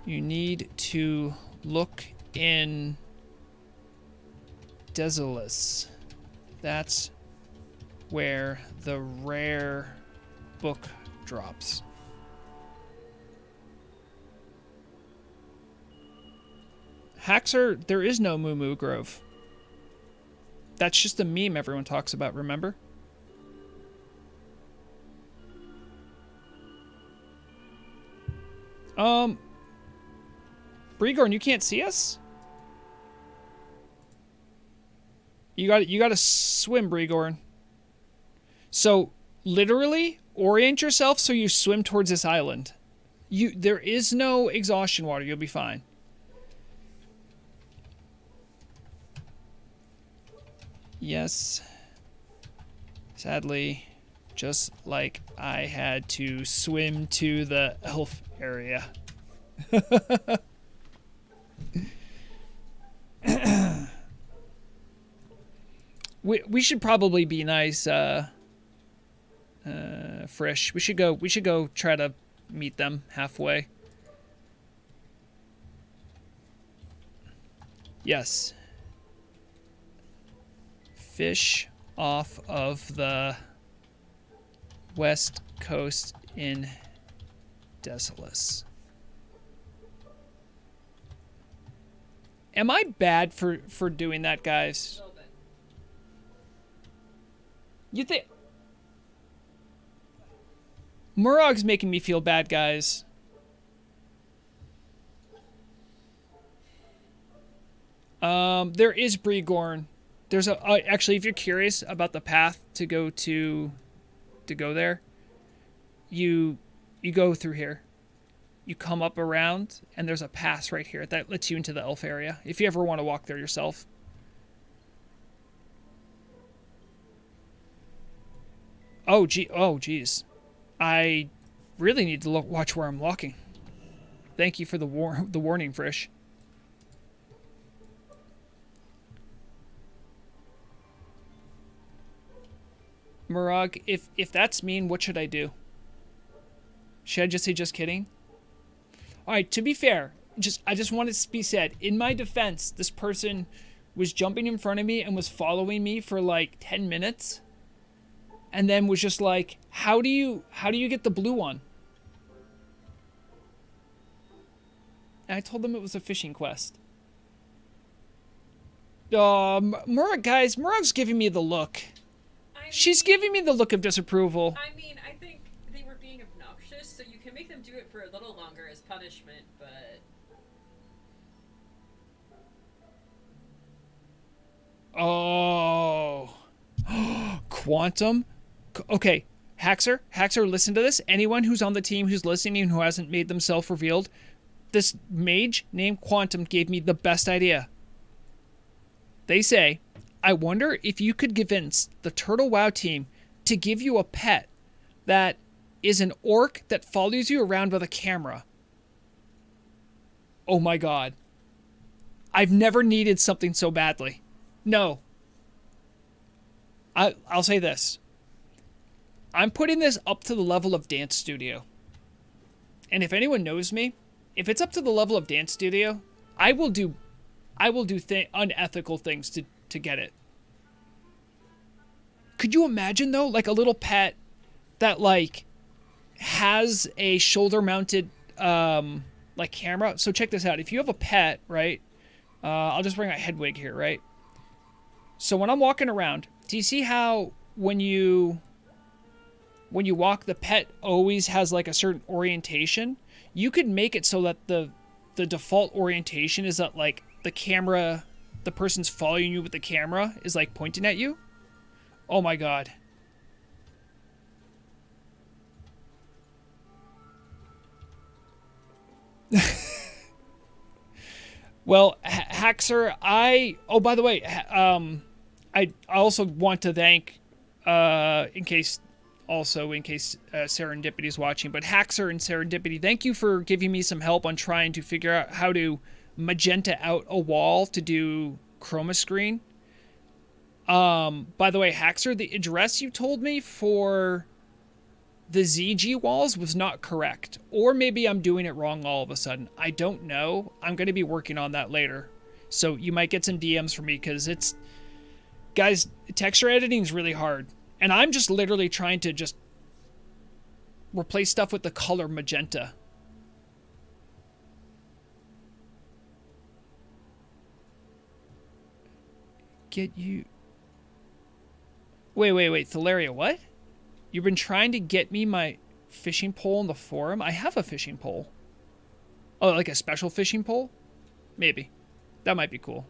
You need to look in Desolus. That's where the rare book drops. Haxor, there is no Moo Moo Grove. That's just a meme everyone talks about, remember? Brigorn, you can't see us? You gotta swim, Brigorn. So, literally, orient yourself so you swim towards this island. There is no exhaustion water, you'll be fine. Yes. Sadly, just like I had to swim to the elf area. We should probably be nice, Frisch. We should go try to meet them halfway. Yes. Fish off of the west coast in Desolus. Am I bad for doing that, guys? You think Murloc's making me feel bad, guys? There is Brigorn. There's actually, if you're curious about the path to go there, you go through here. You come up around, and there's a pass right here that lets you into the elf area. If you ever want to walk there yourself. Oh, geez. I really need to watch where I'm walking. Thank you for the warning, Frisch. Murag, if that's mean, what should I do? Should I just say just kidding? Alright, to be fair, I just want it to be said, in my defense, this person was jumping in front of me and was following me for like 10 minutes. And then was just like, how do you get the blue one? And I told them it was a fishing quest. Murag, guys, Murag's giving me the look. She's giving me the look of disapproval. I mean, I think they were being obnoxious, so you can make them do it for a little longer as punishment, but... Oh. Quantum? Okay, Haxor, listen to this. Anyone who's on the team who's listening and who hasn't made themselves revealed, this mage named Quantum gave me the best idea. They say, I wonder if you could convince the Turtle WoW team to give you a pet that is an orc that follows you around with a camera. Oh my god. I've never needed something so badly. No. I'll say this. I'm putting this up to the level of Dance Studio. And if anyone knows me, if it's up to the level of Dance Studio, I will do unethical things to get it. Could you imagine though, like a little pet that like has a shoulder mounted like camera? So check this out. If you have a pet, right? I'll just bring my Hedwig here, right? So when I'm walking around, do you see how when you walk, the pet always has like a certain orientation? You could make it so that the default orientation is that like the camera, the person's following you with the camera is like pointing at you. Oh my god. Well, Haxer, oh, by the way, I also want to thank, in case Serendipity is watching, but Haxer and Serendipity, thank you for giving me some help on trying to figure out how to magenta out a wall to do chroma screen. By the way, Haxer, the address you told me for the ZG walls was not correct. Or maybe I'm doing it wrong all of a sudden. I don't know. I'm going to be working on that later. So you might get some DMs from me because it's... Guys, texture editing is really hard. And I'm just literally trying to just replace stuff with the color magenta. Get you... Wait. Thalaria, what? You've been trying to get me my fishing pole in the forum? I have a fishing pole. Oh, like a special fishing pole? Maybe. That might be cool.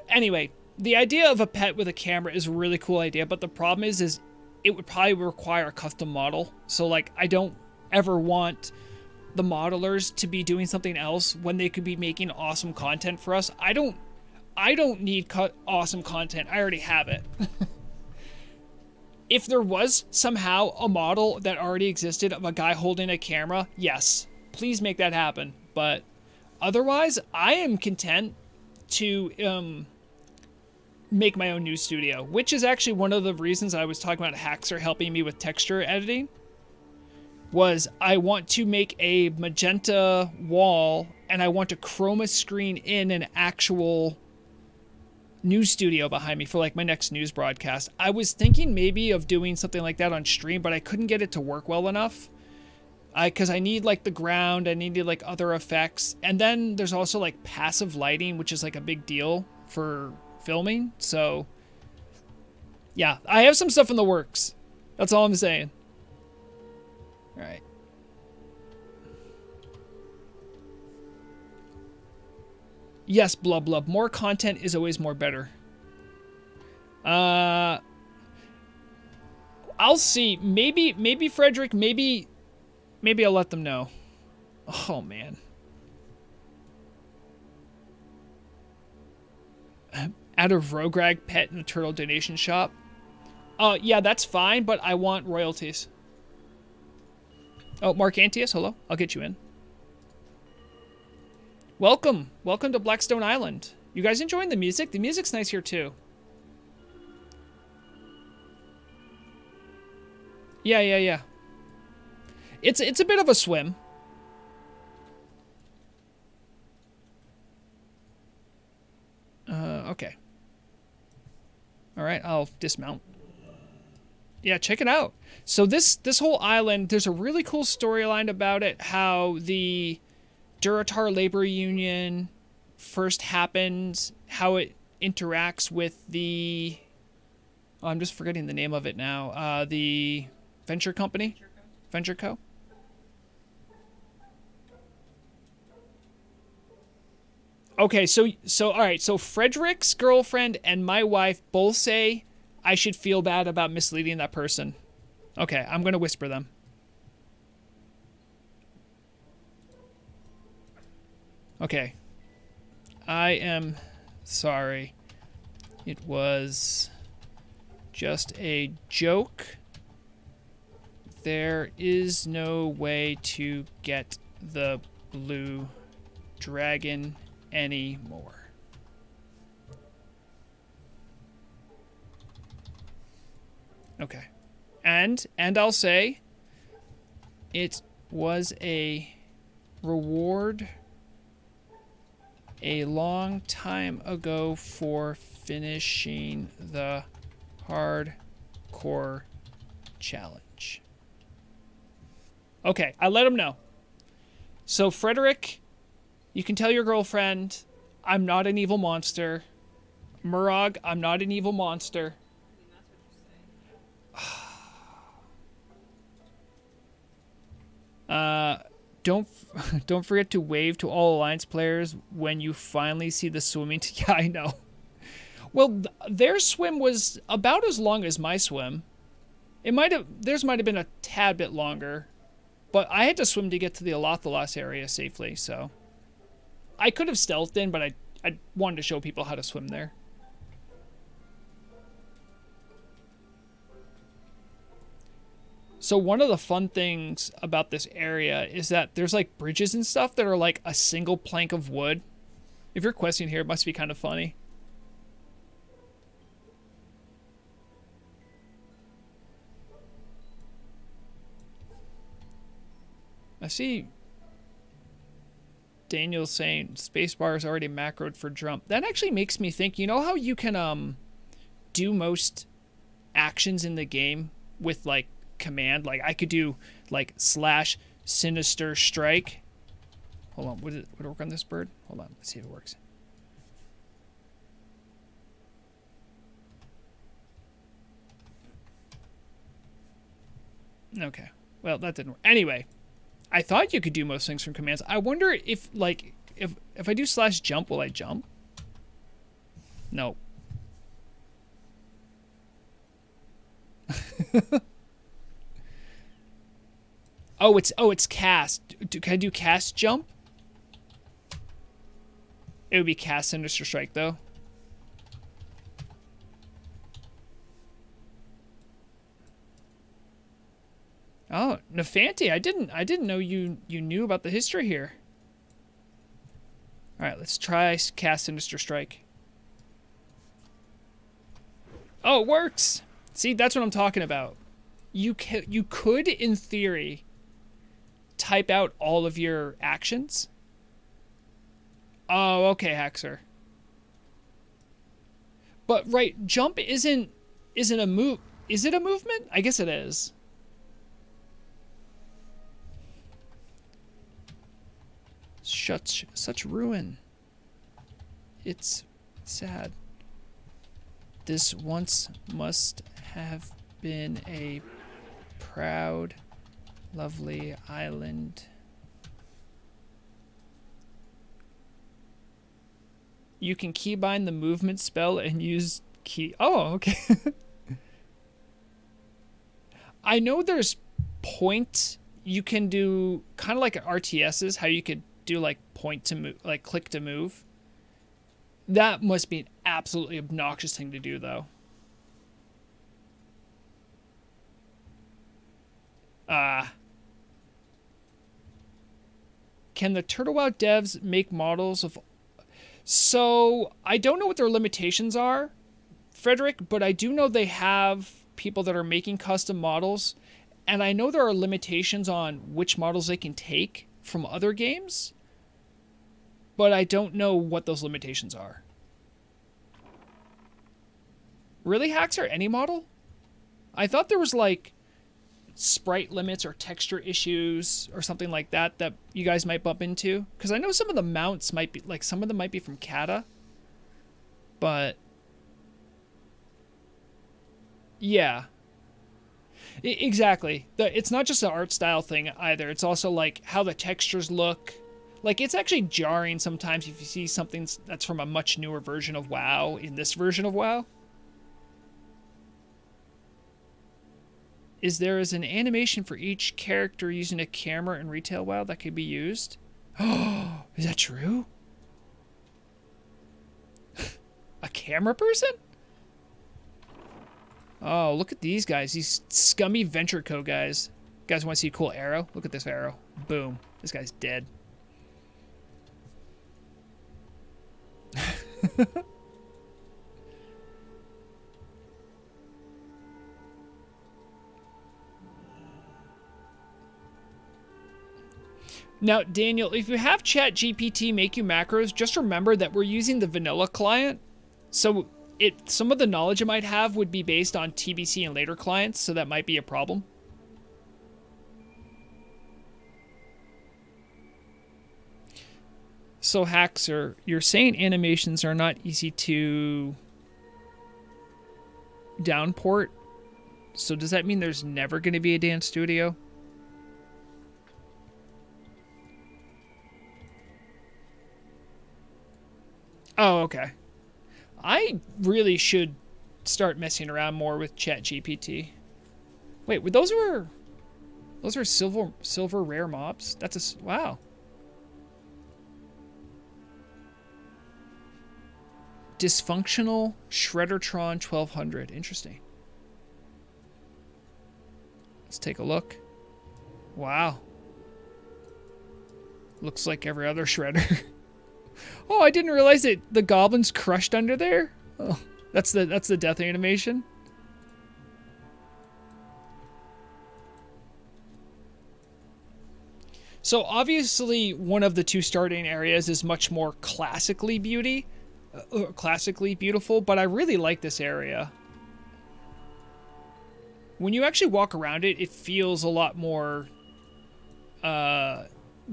Anyway, the idea of a pet with a camera is a really cool idea, but the problem is it would probably require a custom model. So, like, I don't ever want the modelers to be doing something else when they could be making awesome content for us. I don't need awesome content. I already have it. If there was somehow a model that already existed of a guy holding a camera, yes, please make that happen. But otherwise, I am content to make my own news studio, which is actually one of the reasons I was talking about Haxer helping me with texture editing. Was I want to make a magenta wall and I want to chroma screen in an actual news studio behind me for like my next news broadcast. I was thinking maybe of doing something like that on stream, but I couldn't get it to work well enough. Because I need like the ground, I needed like other effects. And then there's also like passive lighting, which is like a big deal for filming. So yeah, I have some stuff in the works. That's all I'm saying. All right. Yes, Blub Blub. More content is always more better. I'll see. Maybe Frederick, maybe I'll let them know. Oh, man. Out of Rograg pet in the turtle donation shop. Yeah, that's fine, but I want royalties. Oh, Mark Antius, hello. I'll get you in. Welcome to Blackstone Island. You guys enjoying the music? The music's nice here too. Yeah. It's a bit of a swim. Okay. All right, I'll dismount. Yeah, check it out. So this whole island, there's a really cool storyline about it, how the Duratar Labor Union first happened, how it interacts with the... Oh, I'm just forgetting the name of it now. The Venture Company? Venture Co? Okay, so all right, so Frederick's girlfriend and my wife both say I should feel bad about misleading that person. Okay, I'm going to whisper them. Okay. I am sorry. It was just a joke. There is no way to get the blue dragon anymore. Okay. And I'll say it was a reward a long time ago for finishing the hardcore challenge. Okay, I let him know. So Frederick, you can tell your girlfriend, I'm not an evil monster. Murloc, I'm not an evil monster. Don't forget to wave to all Alliance players when you finally see the swimming. Yeah, I know. Well, their swim was about as long as my swim. Theirs might have been a tad bit longer, but I had to swim to get to the Alothalos area safely. So, I could have stealthed in, but I wanted to show people how to swim there. So one of the fun things about this area is that there's like bridges and stuff that are like a single plank of wood. If you're questing here, it must be kind of funny. I see Daniel's saying spacebar is already macroed for jump. That actually makes me think, you know how you can do most actions in the game with like command? Like I could do like slash sinister strike. Hold on, would it work on this bird? Hold on, let's see if it works. Okay, well that didn't work. Anyway, I thought you could do most things from commands. I wonder if like if I do slash jump, will I jump? No. It's cast. Can I do cast jump? It would be cast sinister strike though. Oh, Nefanti, I didn't know you knew about the history here. All right, let's try cast sinister strike. Oh, it works. See, that's what I'm talking about. You could in theory type out all of your actions. Oh, okay, Haxer. But right, jump isn't a move. Is it a movement? I guess it is. Such ruin. It's sad. This once must have been a proud, lovely island. You can keybind the movement spell and use key. Oh, okay. I know there's point. You can do kind of like RTSs, how you could do like point to move, like click to move. That must be an absolutely obnoxious thing to do, though. Can the TurtleWow devs make models of... So, I don't know what their limitations are, Frederick, but I do know they have people that are making custom models, and I know there are limitations on which models they can take from other games, but I don't know what those limitations are. Really, Haxer? Any model? I thought there was like sprite limits or texture issues or something like that that you guys might bump into, because I know some of the mounts might be like, some of them might be from Kata, but yeah, exactly. It's not just an art style thing either. It's also like how the textures look. Like, it's actually jarring sometimes if you see something that's from a much newer version of WoW in this version of WoW. Is there an animation for each character using a camera in retail WoW that could be used? Oh, is that true? A camera person? Oh, look at these guys. These scummy Venture Co. guys. You guys want to see a cool arrow? Look at this arrow. Boom. This guy's dead. Now, Daniel, if you have ChatGPT make you macros, just remember that we're using the vanilla client. So some of the knowledge it might have would be based on TBC and later clients, so that might be a problem. So, Haxer, you're saying animations are not easy to downport? So does that mean there's never going to be a dance studio? Oh, okay. I really should start messing around more with ChatGPT. Wait, those were silver rare mobs? That's wow. Dysfunctional Shreddertron 1200. Interesting. Let's take a look. Wow. Looks like every other shredder. Oh, I didn't realize that the goblin's crushed under there. Oh, that's the death animation. So obviously one of the two starting areas is much more classically beautiful, but I really like this area. When you actually walk around it, it feels a lot more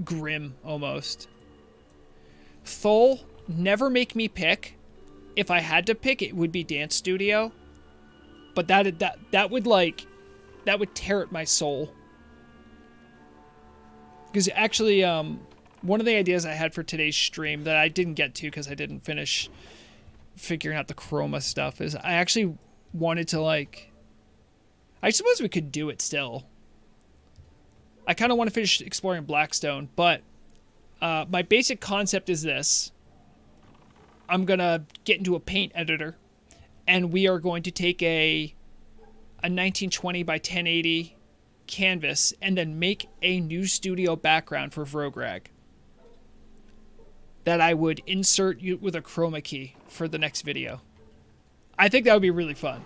grim almost. Thole, never make me pick. If I had to pick, it would be Dance Studio. But that would tear at my soul. Because actually, one of the ideas I had for today's stream that I didn't get to because I didn't finish figuring out the chroma stuff is I actually wanted to, like... I suppose we could do it still. I kind of want to finish exploring Blackstone, but my basic concept is this. I'm going to get into a paint editor, and we are going to take a 1920 by 1080 canvas and then make a new studio background for Vrograg that I would insert with a chroma key for the next video. I think that would be really fun.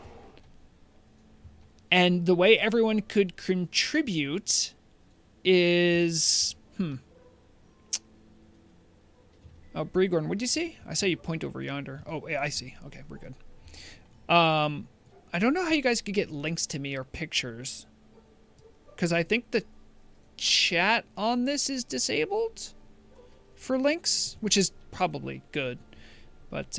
And the way everyone could contribute is... Oh, Brigorn, what'd you see? I saw you point over yonder. Oh, yeah, I see. Okay, we're good. I don't know how you guys could get links to me or pictures. Because I think the chat on this is disabled for links, which is probably good. But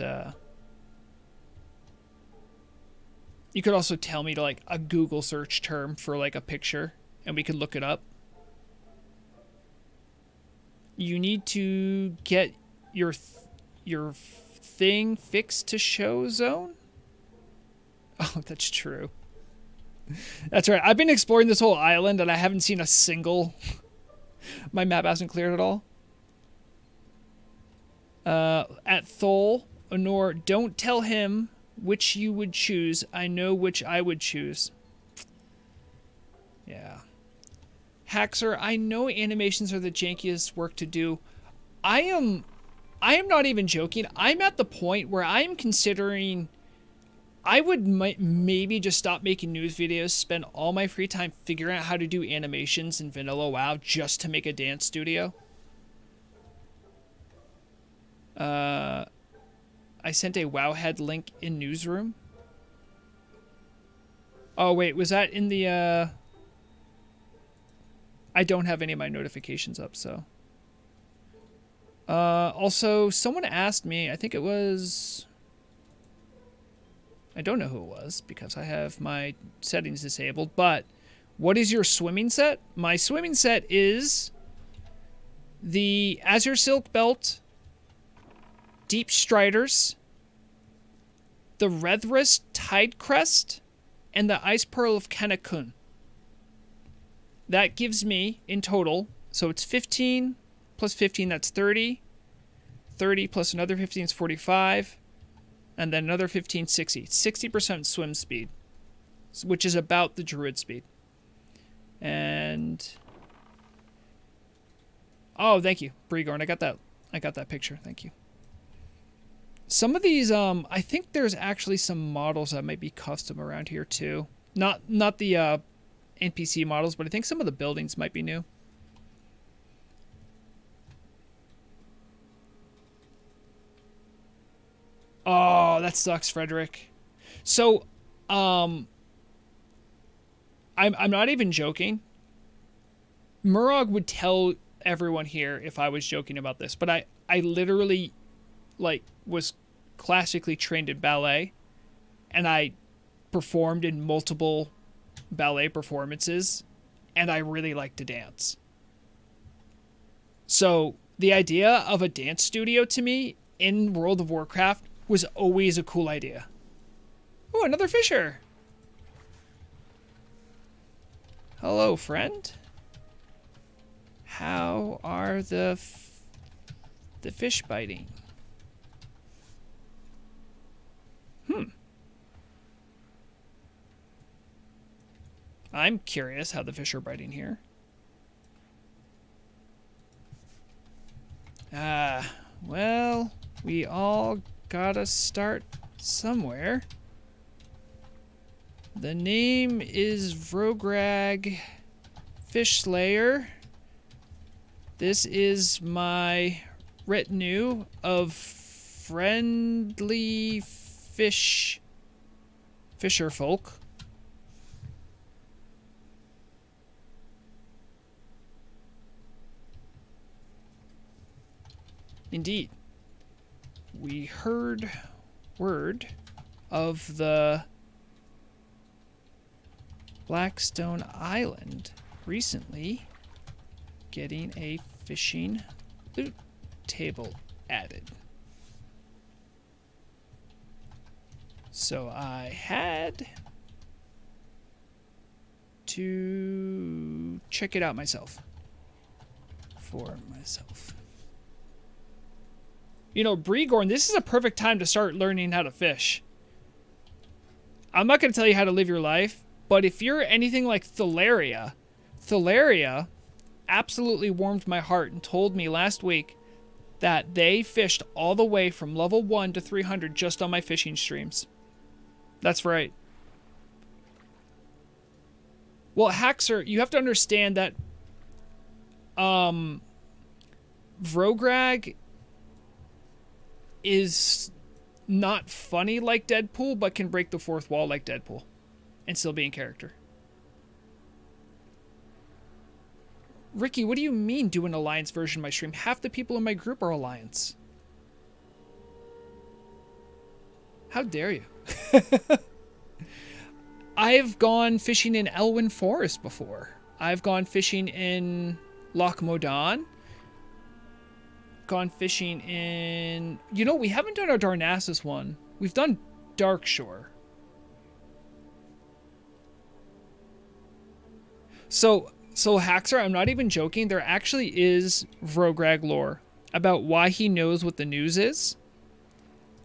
you could also tell me to, like, a Google search term for, like, a picture, and we could look it up. You need to get your thing fixed to show zone? Oh, that's true. That's right. I've been exploring this whole island and I haven't seen a single... My map hasn't cleared at all. At Thole, Honor, don't tell him which you would choose. I know which I would choose. Yeah. Haxer, I know animations are the jankiest work to do. I am not even joking. I'm at the point where I'm considering... I would maybe just stop making news videos, spend all my free time figuring out how to do animations in Vanilla WoW just to make a dance studio. I sent a Wowhead link in Newsroom. Oh, wait, was that in the... I don't have any of my notifications up, so... Also, someone asked me, I think it was... I don't know who it was because I have my settings disabled, but what is your swimming set? My swimming set is the Azure Silk Belt, Deep Striders, the Redrist Tide Crest, and the Ice Pearl of Kanakun. That gives me, in total, so it's 15 plus 15, that's 30. 30 plus another 15 is 45. And then another 15, 60. 60% swim speed, which is about the druid speed. And... Oh, thank you, Brigorn. I got that picture. Thank you. Some of these, I think there's actually some models that might be custom around here too. Not the NPC models, but I think some of the buildings might be new. Oh, that sucks, Frederick. So, I'm not even joking. Murloc would tell everyone here if I was joking about this, but I literally, like, was classically trained in ballet, and I performed in multiple ballet performances, and I really like to dance. So, the idea of a dance studio to me in World of Warcraft was always a cool idea. Oh, another fisher. Hello, friend. How are the fish biting? I'm curious how the fish are biting here. Well, we all gotta start somewhere. The name is Vrograg Fish Slayer. This is my retinue of friendly fisher folk. Indeed. We heard word of the Blackstone Island recently getting a fishing loot table added. So I had to check it out myself. For myself. You know, Bregorn, this is a perfect time to start learning how to fish. I'm not going to tell you how to live your life, but if you're anything like Thalaria absolutely warmed my heart and told me last week that they fished all the way from level 1 to 300 just on my fishing streams. That's right. Well, Haxer, you have to understand that Vrograg is not funny like Deadpool, but can break the fourth wall like Deadpool and still be in character. Ricky, what do you mean do an Alliance version of my stream? Half the people in my group are Alliance. How dare you? I've gone fishing in Elwyn Forest before. I've gone fishing in Loch Modan. Gone fishing in... You know, we haven't done our Darnassus one. We've done Darkshore. So Haxer, I'm not even joking. There actually is Vrograg lore about why he knows what the news is.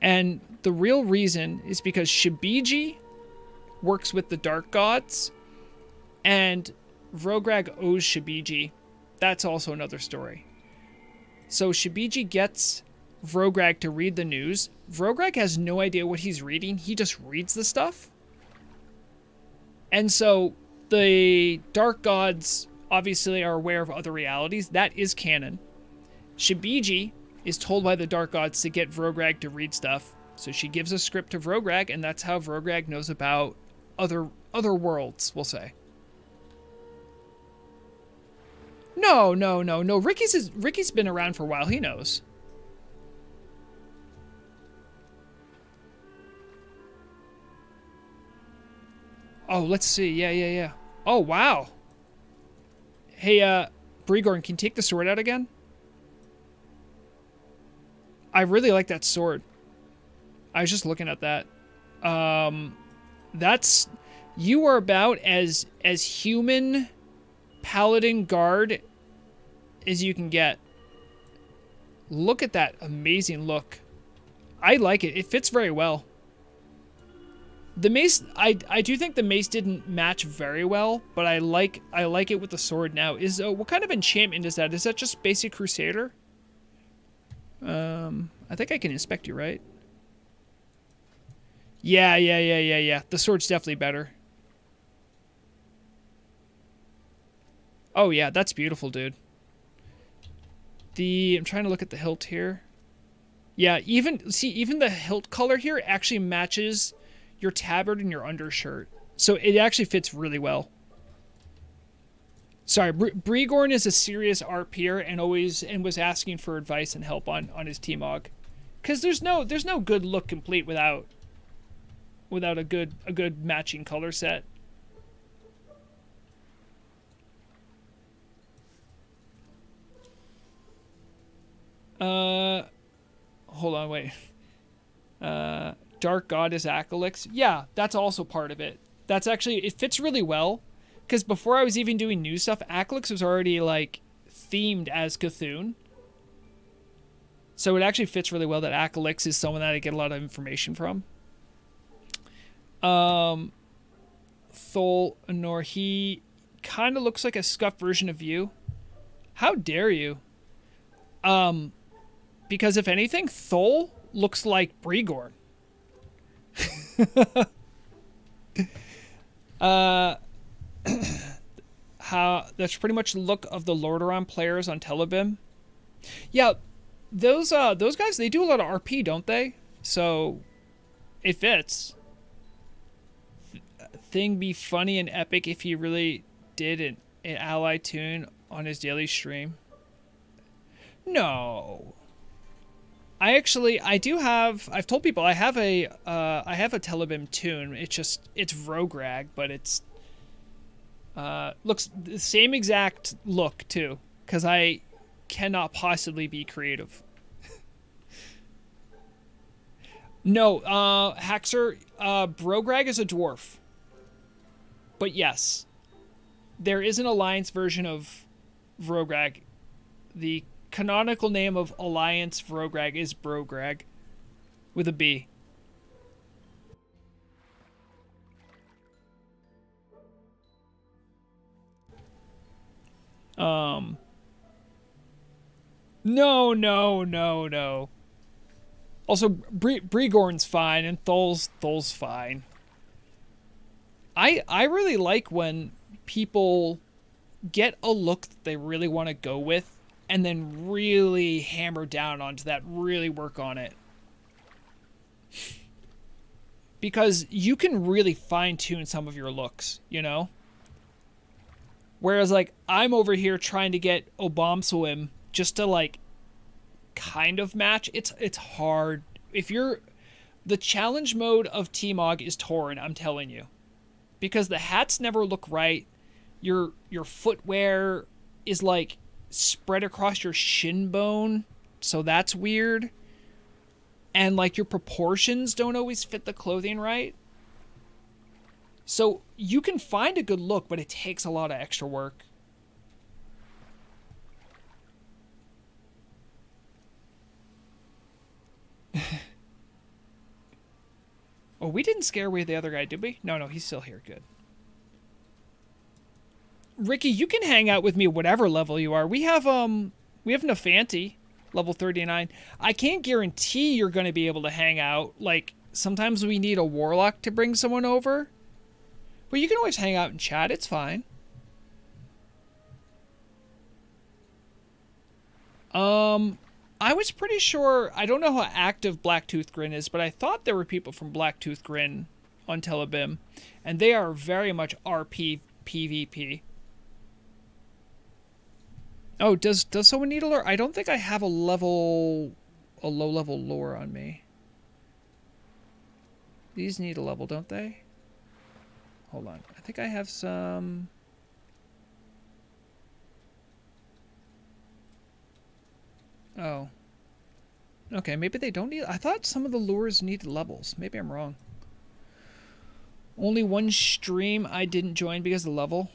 And the real reason is because Shibiji works with the Dark Gods. And Vrograg owes Shibiji. That's also another story. So Shibiji gets Vrograg to read the news. Vrograg has no idea what he's reading. He just reads the stuff. And so the Dark Gods obviously are aware of other realities. That is canon. Shibiji is told by the Dark Gods to get Vrograg to read stuff. So she gives a script to Vrograg, and that's how Vrograg knows about other worlds, we'll say. No. Ricky's been around for a while. He knows. Oh, let's see. Yeah. Oh, wow. Hey, Bregorn, can you take the sword out again? I really like that sword. I was just looking at that. That's... You are about as human paladin guard as you can get. Look at that amazing look. I like it. It fits very well. The mace, I do think the mace didn't match very well, but I like it with the sword now. What kind of enchantment is that? Is that just basic Crusader? I think I can inspect you, right? Yeah. The sword's definitely better. Oh yeah, that's beautiful, dude. I'm trying to look at the hilt here. Yeah, even the hilt color here actually matches your tabard and your undershirt. So it actually fits really well. Sorry, Bregorn is a serious RPer and was asking for advice and help on his T-Mog. Cuz there's no good look complete without a good matching color set. Hold on, wait. Dark Goddess Acalix. Yeah, that's also part of it. That's actually, it fits really well. Because before I was even doing new stuff, Acalix was already, like, themed as Cthulhu. So it actually fits really well that Acalix is someone that I get a lot of information from. Um, Thol Nor, he kind of looks like a scuffed version of you. How dare you? Um, because if anything, Thol looks like Brigorn. uh, how that's pretty much the look of the Lordaeron players on Telebim. Yeah, those guys, they do a lot of RP, don't they? So it fits. Thing be funny and epic if he really did an ally tune on his daily stream. No. I've told people I have a Telebim tune. It's Vrograg, but it's looks the same exact look too, because I cannot possibly be creative. No, Haxer, Brograg is a dwarf. But yes, there is an Alliance version of Vrograg. The canonical name of Alliance Vrograg is Brograg, with a B. No. Also, Brigorn's fine, and Thol's fine. I really like when people get a look that they really want to go with, and then really hammer down onto that, really work on it. Because you can really fine-tune some of your looks, you know? Whereas, like, I'm over here trying to get Obamswim just to, like, kind of match. It's hard. If you're... The challenge mode of T-Mog is torn, I'm telling you. Because the hats never look right. Your footwear is, like, spread across your shin bone, so that's weird. And, like, your proportions don't always fit the clothing right. So you can find a good look, but it takes a lot of extra work. Oh, we didn't scare away the other guy, did we? No, he's still here. Good. Ricky, you can hang out with me whatever level you are. We have Nefanti, level 39. I can't guarantee you're going to be able to hang out. Like, sometimes we need a warlock to bring someone over. But you can always hang out and chat. It's fine. I was pretty sure... I don't know how active Blacktooth Grin is, but I thought there were people from Blacktooth Grin on Telebim. And they are very much RP PvP. Oh, does someone need a lure? I don't think I have a low-level lure on me. These need a level, don't they? Hold on. I think I have some... Oh. Okay, maybe they don't need... I thought some of the lures needed levels. Maybe I'm wrong. Only one stream I didn't join because of the level.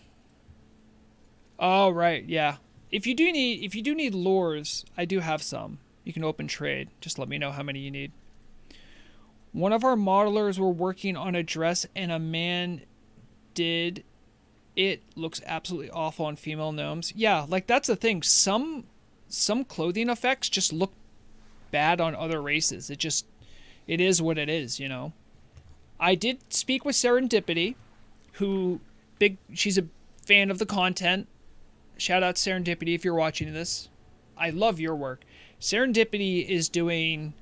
Oh, right, yeah. If you do need lures, I do have some. You can open trade. Just let me know how many you need. One of our modelers were working on a dress and a man did. It looks absolutely awful on female gnomes. Yeah, like that's the thing. Some clothing effects just look bad on other races. It is what it is, you know. I did speak with Serendipity, she's a fan of the content. Shout out Serendipity if you're watching this. I love your work. Serendipity is doing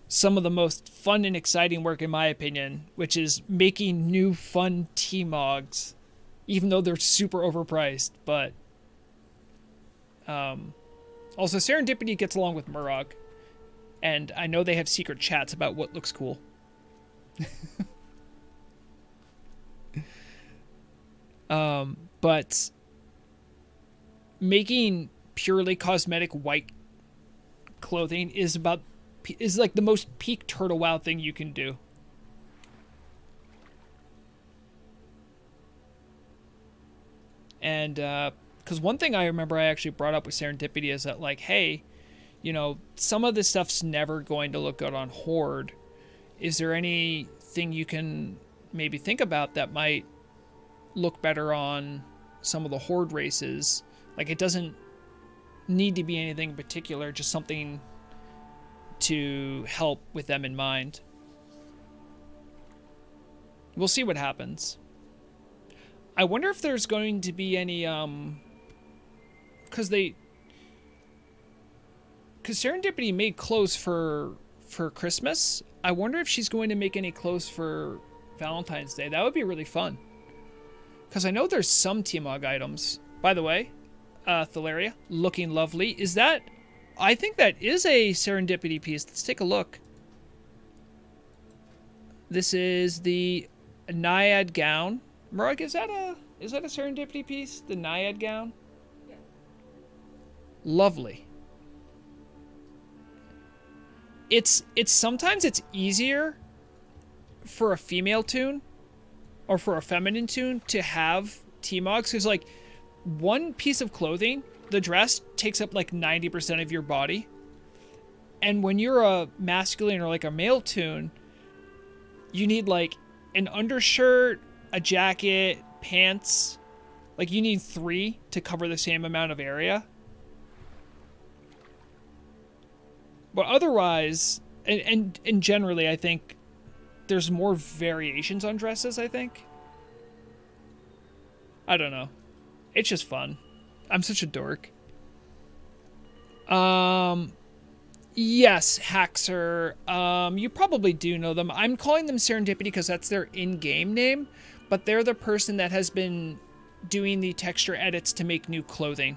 some of the most fun and exciting work in my opinion, which is making new fun T-Mogs, even though they're super overpriced. But also Serendipity gets along with Murloc, and I know they have secret chats about what looks cool. But making purely cosmetic white clothing is like the most peak Turtle Wow thing you can do. And because one thing I remember I actually brought up with Serendipity is that, like, hey, you know, some of this stuff's never going to look good on Horde. Is there anything you can maybe think about that might look better on some of the horde races. Like, it doesn't need to be anything in particular, just something to help with them in mind. We'll see what happens. I wonder if there's going to be any because Serendipity made clothes for Christmas. I wonder if she's going to make any clothes for Valentine's Day. That would be really fun. Because I know there's some T-Mog items. By the way, Thalaria, looking lovely. Is that... I think that is a Serendipity piece. Let's take a look. This is the Naiad gown. Murloc, is that a Serendipity piece? The Naiad gown? Yeah. Lovely. It's sometimes it's easier for a female toon or for a feminine toon to have T-Mogs, because like one piece of clothing, the dress, takes up like 90% of your body. And when you're a masculine or like a male toon, you need like an undershirt, a jacket, pants. Like you need 3 to cover the same amount of area. But otherwise, and generally, I think there's more variations on dresses, I think. I don't know. It's just fun. I'm such a dork. Yes, Haxer. You probably do know them. I'm calling them Serendipity because that's their in-game name, but they're the person that has been doing the texture edits to make new clothing.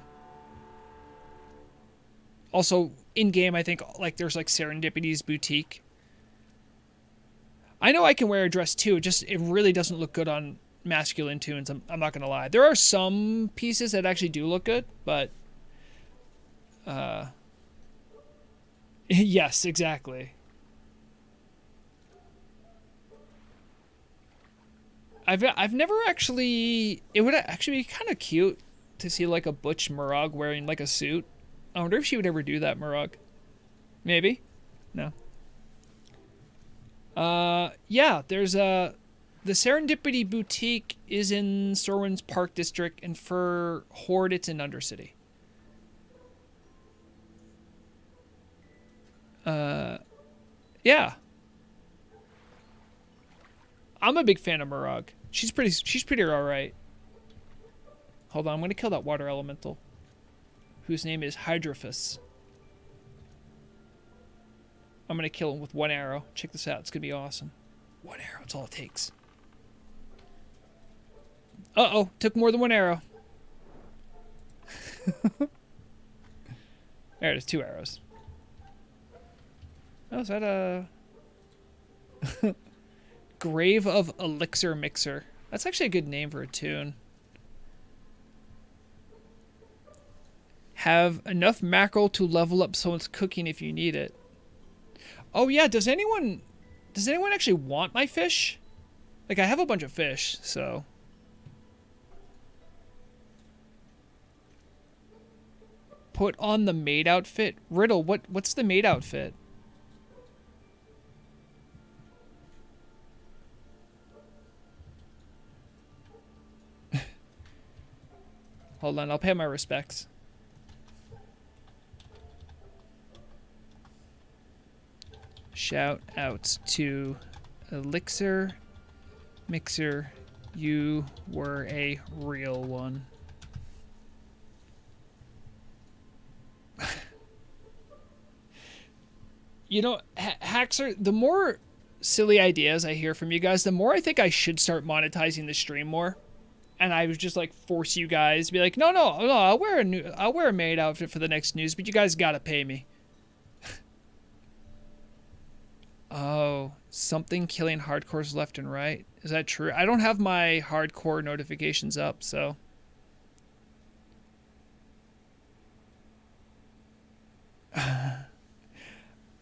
Also, in-game, I think like there's like Serendipity's boutique. I know I can wear a dress too. It really doesn't look good on masculine toons. I'm not gonna lie. There are some pieces that actually do look good, but yes, exactly. I've never actually. It would actually be kind of cute to see like a butch Murloc wearing like a suit. I wonder if she would ever do that, Murloc. Maybe. No. Yeah, there's the Serendipity Boutique is in Sorwin's Park District, and for Horde, it's in Undercity. Yeah. I'm a big fan of Murloc. She's pretty alright. Hold on, I'm gonna kill that water elemental, whose name is Hydrophus. I'm gonna kill him with 1 arrow. Check this out, it's gonna be awesome. 1 arrow, it's all it takes. Uh-oh, took more than 1 arrow. There it is, 2 arrows. Oh, is that a... Grave of Elixir Mixer. That's actually a good name for a toon. Have enough mackerel to level up someone's cooking if you need it. Oh yeah, does anyone actually want my fish? Like, I have a bunch of fish, so... Put on the maid outfit? Riddle, what's the maid outfit? Hold on, I'll pay my respects. Shout out to Elixir Mixer. You were a real one. You know, Haxer, the more silly ideas I hear from you guys, the more I think I should start monetizing the stream more. And I was just like force you guys to be like, no, I'll wear a maid outfit for the next news, but you guys gotta pay me. Oh, something killing hardcores left and right. Is that true? I don't have my hardcore notifications up, so.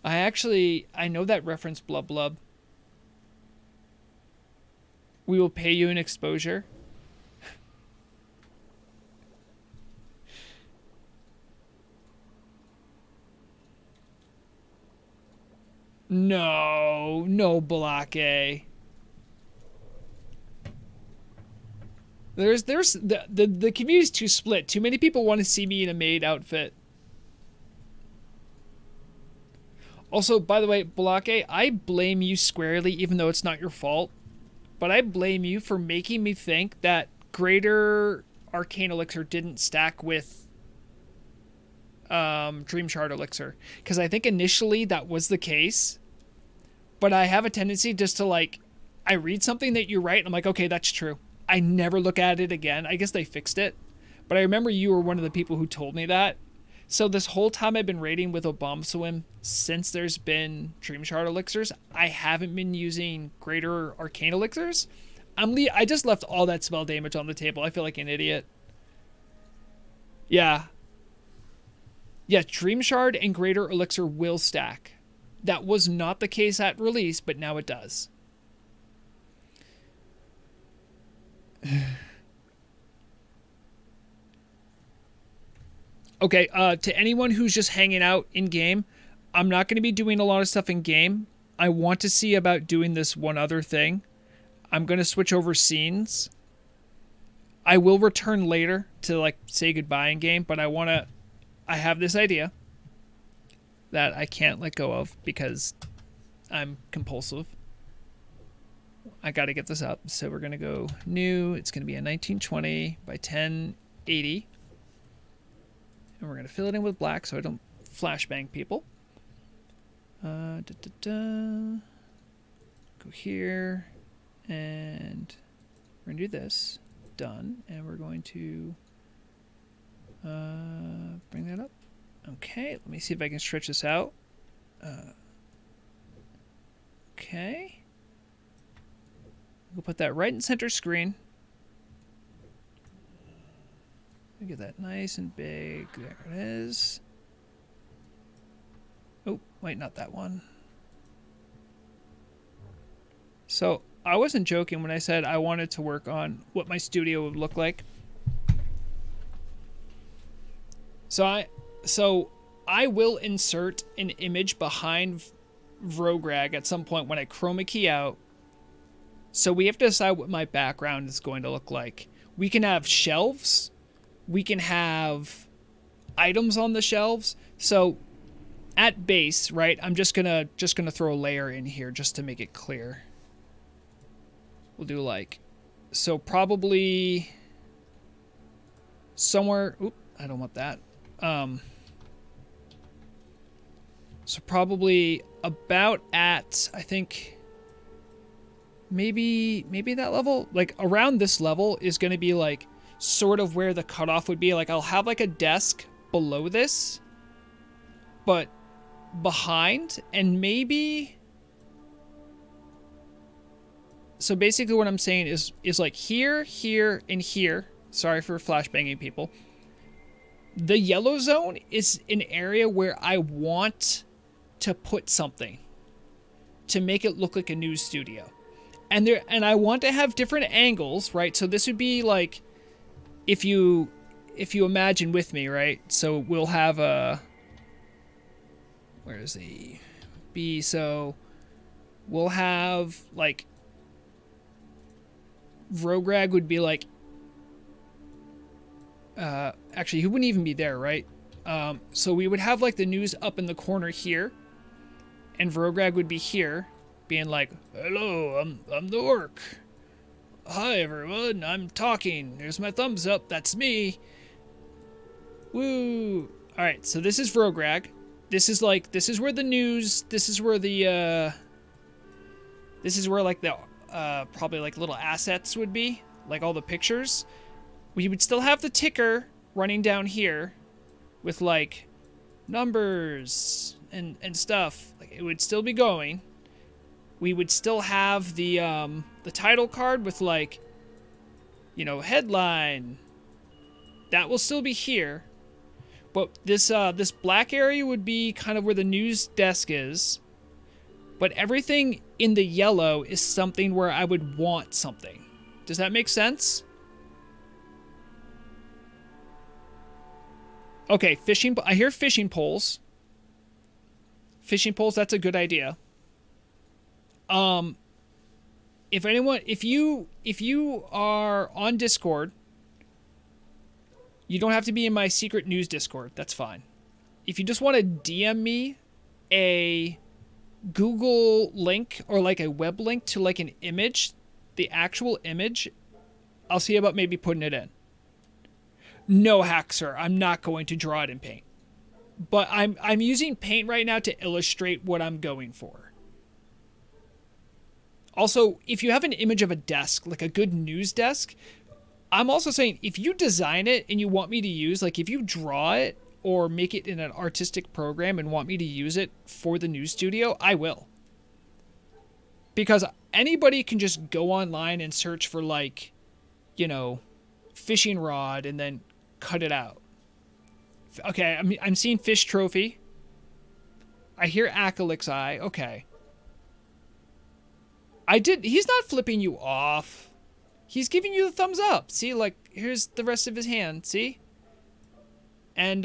I know that reference, Blub Blub. We will pay you an exposure. No, Block A. There's the community's too split. Too many people want to see me in a maid outfit. Also, by the way, Blake, I blame you squarely, even though it's not your fault. But I blame you for making me think that Greater Arcane Elixir didn't stack with Dream Shard Elixir. Because I think initially that was the case. But I have a tendency just to like, I read something that you write and I'm like, okay, that's true. I never look at it again. I guess they fixed it. But I remember you were one of the people who told me that. So this whole time I've been raiding with Obama Swim, since there's been Dream Shard Elixirs, I haven't been using Greater Arcane Elixirs. I just left all that spell damage on the table. I feel like an idiot. Yeah. Yeah, Dream Shard and Greater Elixir will stack. That was not the case at release, but now it does. Okay, to anyone who's just hanging out in game, I'm not going to be doing a lot of stuff in game. I want to see about doing this one other thing. I'm going to switch over scenes. I will return later to like say goodbye in game, but I have this idea that I can't let go of because I'm compulsive. I got to get this up. So we're going to go new. It's going to be a 1920 by 1080. And we're going to fill it in with black so I don't flashbang people. Go here. And we're going to do this. Done. And we're going to bring that up. Okay. Let me see if I can stretch this out. Okay. We'll put that right in center screen. Get that nice and big. There it is. Oh, wait, not that one. So I wasn't joking when I said I wanted to work on what my studio would look like. So I will insert an image behind Vrograg at some point when I chroma key out. So we have to decide what my background is going to look like. We can have shelves. We can have items on the shelves. So at base, right, I'm just gonna throw a layer in here just to make it clear. We'll do like, so probably somewhere, oop, I don't want that. So probably about at, I think, maybe that level, like around this level is going to be like sort of where the cutoff would be. Like I'll have like a desk below this, but behind, and maybe. So basically what I'm saying is like here, here, and here. Sorry for flashbanging people. The yellow zone is an area where I want to put something to make it look like a news studio. And I want to have different angles, right? So this would be like, if you imagine with me, right? So we'll have a, where's the B? So we'll have like, Vrograg would be like, actually he wouldn't even be there, right? So we would have like the news up in the corner here, and Vrograg would be here, being like, hello, I'm the orc. Hi everyone, I'm talking. There's my thumbs up, that's me. Woo. Alright, so this is Vrograg. This is where the news, this is where the, this is where like the, probably like little assets would be, like all the pictures. We would still have the ticker running down here with like numbers and stuff. Like it would still be going. We would still have the title card with like, you know, headline. That will still be here. But this this black area would be kind of where the news desk is. But everything in the yellow is something where I would want something. Does that make sense? Okay, fishing. I hear fishing poles. Fishing poles, that's a good idea. if you are on Discord, you don't have to be in my secret news Discord. That's fine. If you just want to DM me a Google link or like a web link to like an image, the actual image, I'll see about maybe putting it in. No, hack, sir. I'm not going to draw it in Paint. But I'm using Paint right now to illustrate what I'm going for. Also, if you have an image of a desk, like a good news desk, I'm also saying if you design it and you want me to use, like if you draw it or make it in an artistic program and want me to use it for the news studio, I will. Because anybody can just go online and search for like, fishing rod and then cut it out. Okay, I'm seeing fish trophy. I hear Acalyx eye. Okay. He's not flipping you off. He's giving you the thumbs up. See, like, here's the rest of his hand, see? And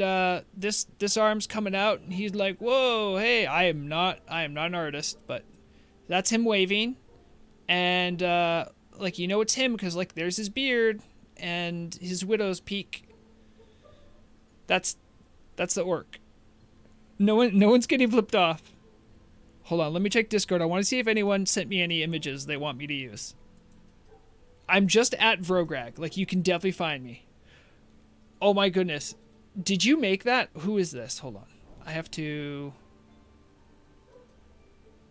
this arm's coming out, and he's like, whoa, hey, I am not an artist, but that's him waving. And, it's him, because, like, there's his beard, and his widow's peak. That's the orc. No one's getting flipped off. Hold on, let me check Discord. I want to see if anyone sent me any images they want me to use. I'm just at Vrograg. Like, you can definitely find me. Oh my goodness. Did you make that? Who is this? Hold on. I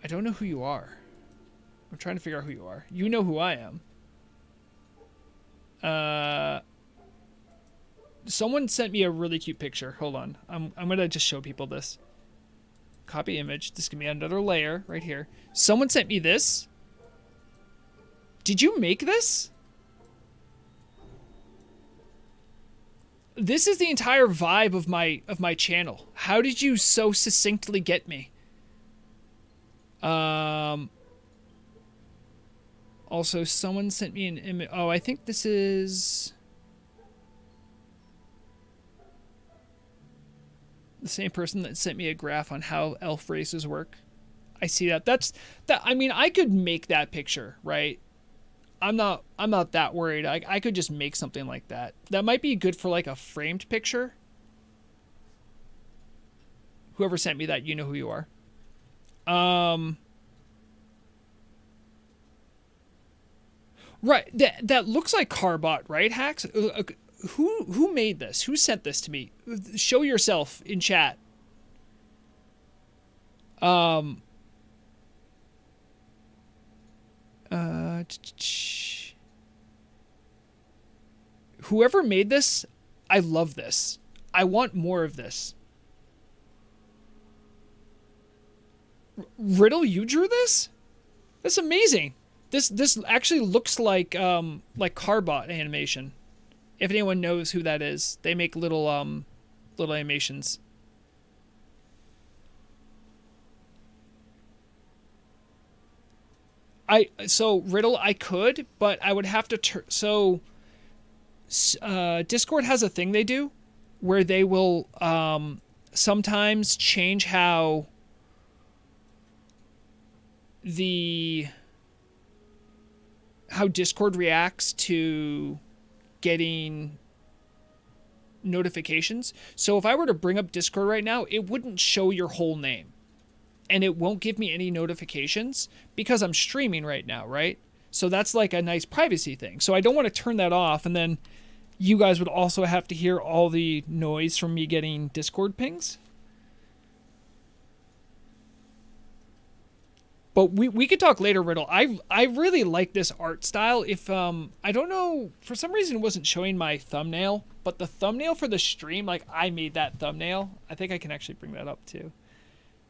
don't know who you are. I'm trying to figure out who you are. You know who I am. Someone sent me a really cute picture. Hold on. I'm going to just show people this. Copy image. This can be another layer right here. Someone sent me this. Did you make this? This is the entire vibe of my channel. How did you so succinctly get me? Also, someone sent me an image. Oh, I think this is the same person that sent me a graph on how elf races work. I see that. I mean, I could make that picture, right? I'm not that worried. I could just make something like that. That might be good for like a framed picture. Whoever sent me that, you know who you are. Right. That looks like Carbot, right, Hacks? Who made this? Who sent this to me? Show yourself in chat. Whoever made this, I love this. I want more of this. Riddle, you drew this? That's amazing. This actually looks like Carbot animation. If anyone knows who that is, they make little animations. So Riddle, I could, but I would have to Discord has a thing they do where they will sometimes change how Discord reacts to getting notifications. So if I were to bring up Discord right now, it wouldn't show your whole name. And it won't give me any notifications because I'm streaming right now, right? So that's like a nice privacy thing. So I don't want to turn that off, and then you guys would also have to hear all the noise from me getting Discord pings. But we could talk later, Riddle. I really like this art style. If I don't know, for some reason it wasn't showing my thumbnail, but the thumbnail for the stream, like I made that thumbnail. I think I can actually bring that up too.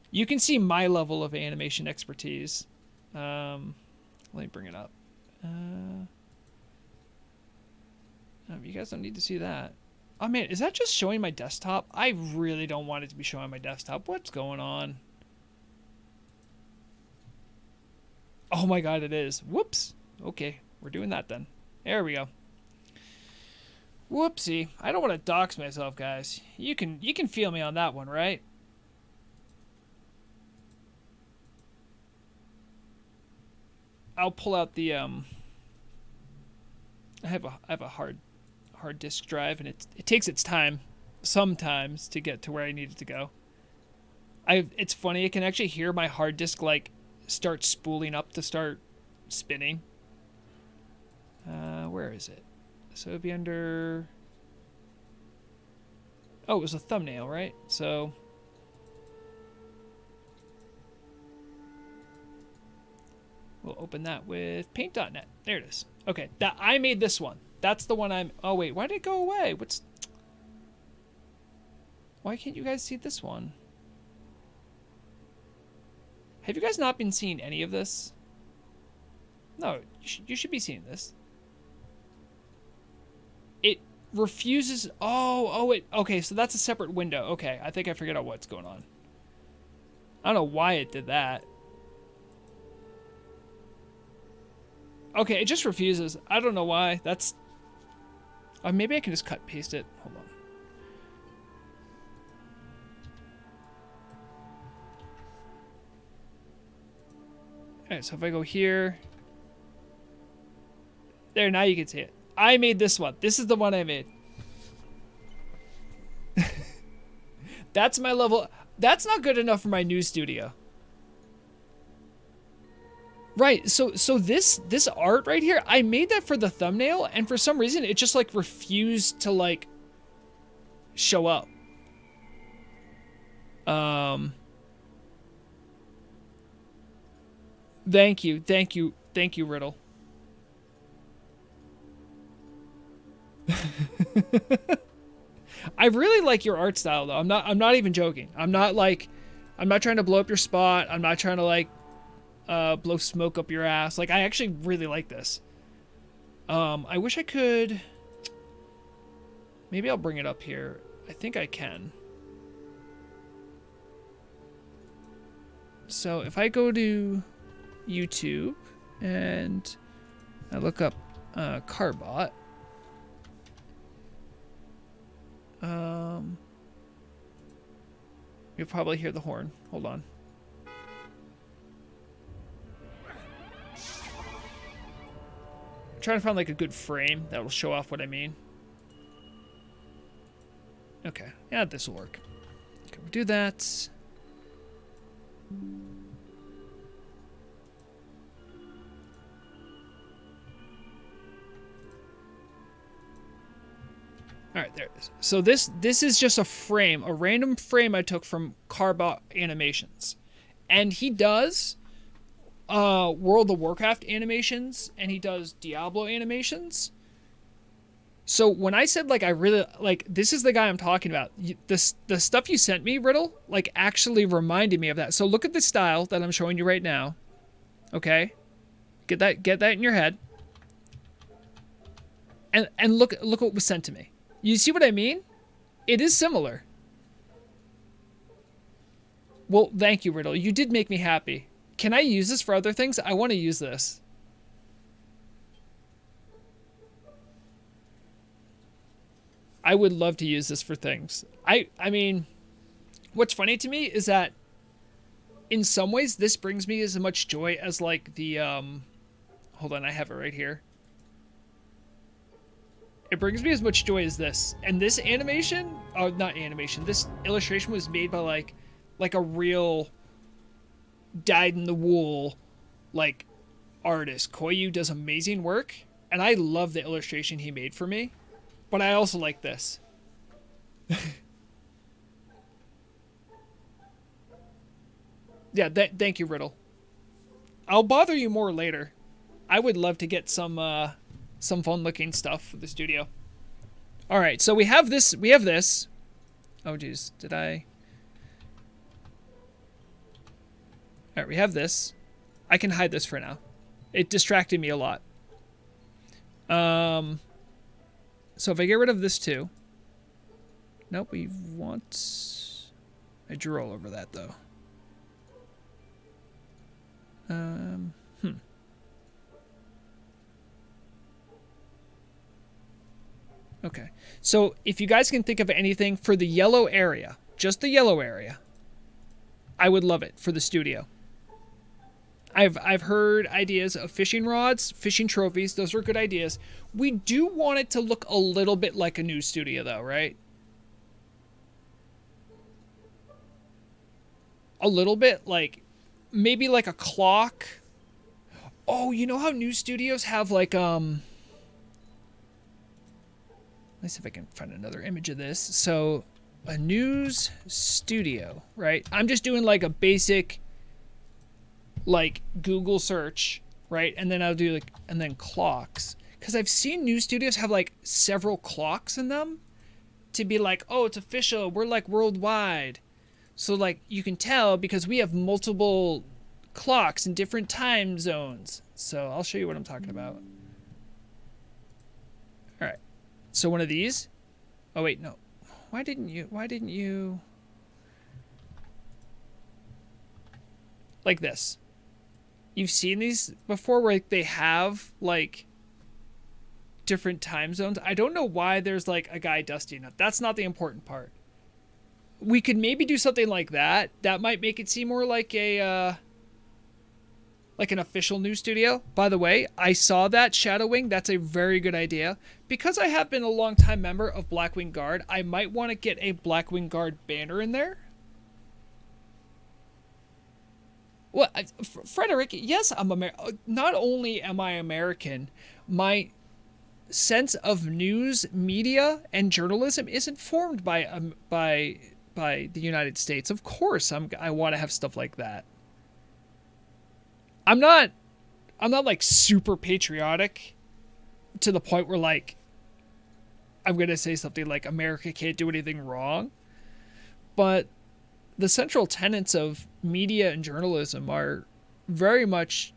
You can see my level of animation expertise. Let me bring it up. You guys don't need to see that. Oh man, is that just showing my desktop? I really don't want it to be showing my desktop. What's going on? Oh my god, it is. Whoops. Okay, we're doing that then. There we go. Whoopsie. I don't want to dox myself, guys. You can feel me on that one, right? I'll pull out the I have a hard disk drive, and it takes its time sometimes to get to where I need it to go. It's funny, I can actually hear my hard disk like start spooling up to start spinning. Where is it? So it'd be under. Oh, it was a thumbnail, right? So we'll open that with paint.net. There it is. Okay, that I made this one. That's the one I'm. Oh wait, why did it go away? Why can't you guys see this one? Have you guys not been seeing any of this? No, you should be seeing this. It refuses. Okay, so that's a separate window. Okay, I think I figured out what's going on. I don't know why it did that. Okay, it just refuses. I don't know why. That's. Maybe I can just cut paste it. Hold on. Alright, so if I go here. There, now you can see it. I made this one. This is the one I made. That's my level. That's not good enough for my news studio. Right, so this art right here, I made that for the thumbnail, and for some reason it just like refused to like show up. Thank you, Riddle. I really like your art style though. I'm not even joking. I'm not trying to blow up your spot. I'm not trying to like blow smoke up your ass. Like, I actually really like this. I wish I could. Maybe I'll bring it up here. I think I can. So if I go to YouTube and I look up Carbot, you'll probably hear the horn. Hold on. I'm trying to find like a good frame that will show off what I mean. Okay, yeah, this will work. Okay, we'll do that. All right, there it is. So this is just a frame, a random frame I took from Carbot Animations, and he does World of Warcraft animations, and he does Diablo animations. So when I said like I really like this is the guy I'm talking about. The stuff you sent me, Riddle, like actually reminded me of that. So look at the style that I'm showing you right now. Okay, get that in your head. And look what was sent to me. You see what I mean? It is similar. Well, thank you, Riddle. You did make me happy. Can I use this for other things? I want to use this. I would love to use this for things. I mean, what's funny to me is that in some ways this brings me as much joy as like the hold on, I have it right here. It brings me as much joy as this. And this animation, oh, not animation, this illustration was made by like a real dyed-in-the-wool like artist. Koyu does amazing work, and I love the illustration he made for me. But I also like this. Yeah, thank you, Riddle. I'll bother you more later. I would love to get some fun-looking stuff for the studio. All right, so we have this. We have this. Oh, geez, did I? All right, we have this. I can hide this for now. It distracted me a lot. So if I get rid of this too. Nope, we want. I drew all over that though. Okay, so if you guys can think of anything for the yellow area, just the yellow area, I would love it for the studio. I've heard ideas of fishing rods, fishing trophies. Those are good ideas. We do want it to look a little bit like a news studio, though, right? A little bit, like maybe like a clock. Oh, you know how news studios have like Let's see if I can find another image of this. So, a news studio, right? I'm just doing like a basic like Google search, right? And then I'll do like, and then clocks. Because I've seen news studios have like several clocks in them to be like, oh, it's official. We're like worldwide. So like you can tell because we have multiple clocks in different time zones. So I'll show you what I'm talking about. All right. So one of these. Oh, wait, no. Why didn't you? Like this. You've seen these before where they have like different time zones. I don't know why there's like a guy dusting it. That's not the important part. We could maybe do something like that. That might make it seem more like a like an official news studio. By the way, I saw that shadowing. That's a very good idea. Because I have been a long time member of Blackwing Guard, I might want to get a Blackwing Guard banner in there. Well, Frederick, yes, I'm American. Not only am I American, my sense of news, media, and journalism is informed by the United States. Of course, I want to have stuff like that. I'm not like super patriotic to the point where like I'm gonna say something like America can't do anything wrong, but the central tenets of media and journalism are very much